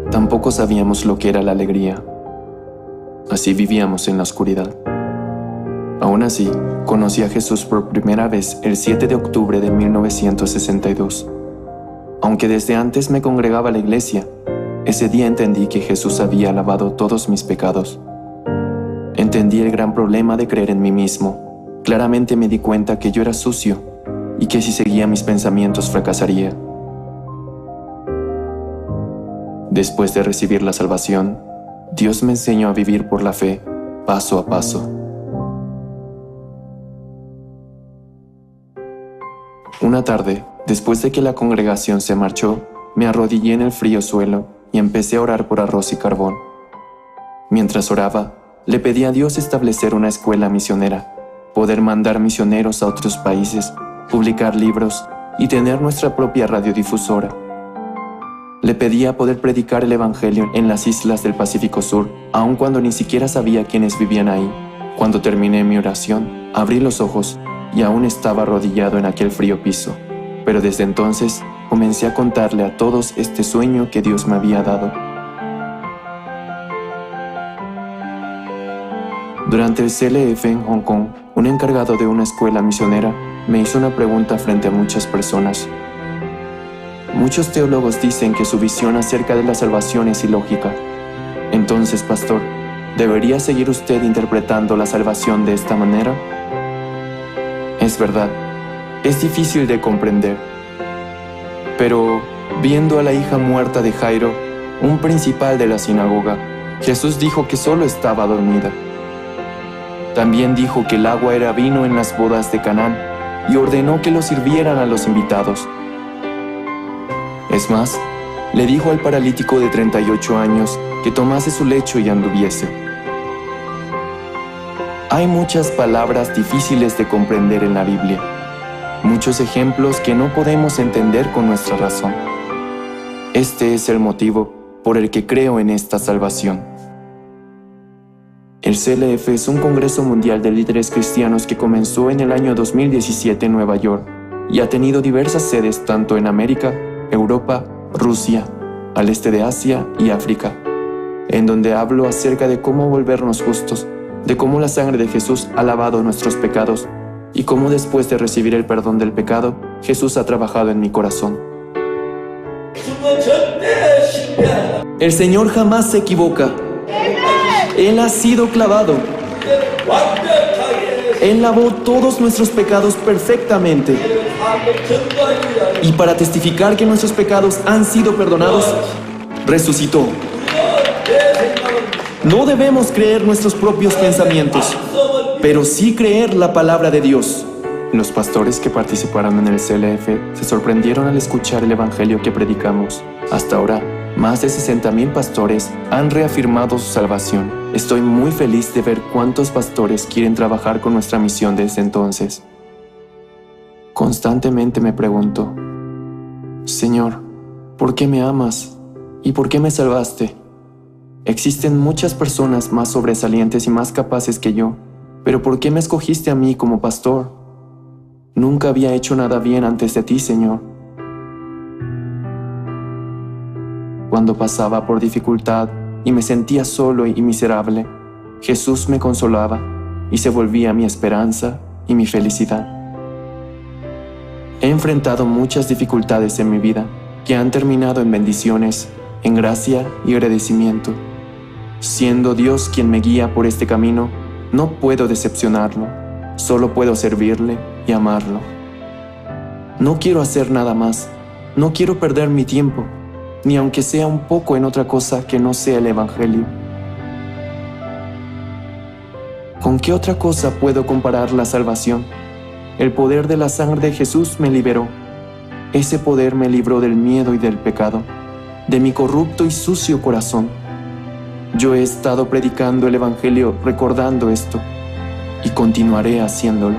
H: Tampoco sabíamos lo que era la alegría. Así vivíamos en la oscuridad. Aún así, conocí a Jesús por primera vez el 7 de octubre de 1962. Aunque desde antes me congregaba a la iglesia, ese día entendí que Jesús había lavado todos mis pecados. Entendí el gran problema de creer en mí mismo. Claramente me di cuenta que yo era sucio y que si seguía mis pensamientos fracasaría. Después de recibir la salvación, Dios me enseñó a vivir por la fe, paso a paso. Una tarde, después de que la congregación se marchó, me arrodillé en el frío suelo y empecé a orar por arroz y carbón. Mientras oraba, le pedí a Dios establecer una escuela misionera, poder mandar misioneros a otros países, publicar libros y tener nuestra propia radiodifusora. Le pedía poder predicar el Evangelio en las islas del Pacífico Sur, aun cuando ni siquiera sabía quiénes vivían ahí. Cuando terminé mi oración, abrí los ojos y aún estaba arrodillado en aquel frío piso. Pero desde entonces comencé a contarle a todos este sueño que Dios me había dado. Durante el CLF en Hong Kong, un encargado de una escuela misionera me hizo una pregunta frente a muchas personas. Muchos teólogos dicen que su visión acerca de la salvación es ilógica. Entonces, pastor, ¿debería seguir usted interpretando la salvación de esta manera? Es verdad, es difícil de comprender. Pero, viendo a la hija muerta de Jairo, un principal de la sinagoga, Jesús dijo que solo estaba dormida. También dijo que el agua era vino en las bodas de Canaán y ordenó que lo sirvieran a los invitados. Es más, le dijo al paralítico de 38 años que tomase su lecho y anduviese. Hay muchas palabras difíciles de comprender en la Biblia, muchos ejemplos que no podemos entender con nuestra razón. Este es el motivo por el que creo en esta salvación. El CLF es un congreso mundial de líderes cristianos que comenzó en el año 2017 en Nueva York y ha tenido diversas sedes tanto en América, Europa, Rusia, al este de Asia y África, en donde hablo acerca de cómo volvernos justos, de cómo la sangre de Jesús ha lavado nuestros pecados y cómo después de recibir el perdón del pecado, Jesús ha trabajado en mi corazón. El Señor jamás se equivoca. Él ha sido clavado. Él lavó todos nuestros pecados perfectamente. Y para testificar que nuestros pecados han sido perdonados, resucitó. No debemos creer nuestros propios pensamientos, pero sí creer la palabra de Dios. Los pastores que participaron en el CLF se sorprendieron al escuchar el evangelio que predicamos. Hasta ahora, más de 60,000 pastores han reafirmado su salvación. Estoy muy feliz de ver cuántos pastores quieren trabajar con nuestra misión desde entonces. Constantemente me pregunto, Señor, ¿por qué me amas? ¿Y por qué me salvaste? Existen muchas personas más sobresalientes y más capaces que yo, pero ¿por qué me escogiste a mí como pastor? Nunca había hecho nada bien antes de ti, Señor. Cuando pasaba por dificultad y me sentía solo y miserable, Jesús me consolaba y se volvía mi esperanza y mi felicidad. He enfrentado muchas dificultades en mi vida que han terminado en bendiciones, en gracia y agradecimiento. Siendo Dios quien me guía por este camino, no puedo decepcionarlo, solo puedo servirle y amarlo. No quiero hacer nada más, no quiero perder mi tiempo, ni aunque sea un poco en otra cosa que no sea el Evangelio. ¿Con qué otra cosa puedo comparar la salvación? El poder de la sangre de Jesús me liberó. Ese poder me libró del miedo y del pecado, de mi corrupto y sucio corazón. Yo he estado predicando el Evangelio recordando esto, y continuaré haciéndolo.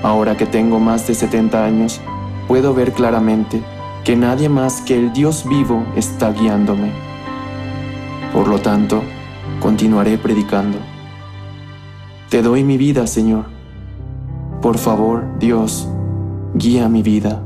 H: Ahora que tengo más de 70 años, puedo ver claramente que nadie más que el Dios vivo está guiándome. Por lo tanto, continuaré predicando. Te doy mi vida, Señor. Por favor, Dios, guía mi vida.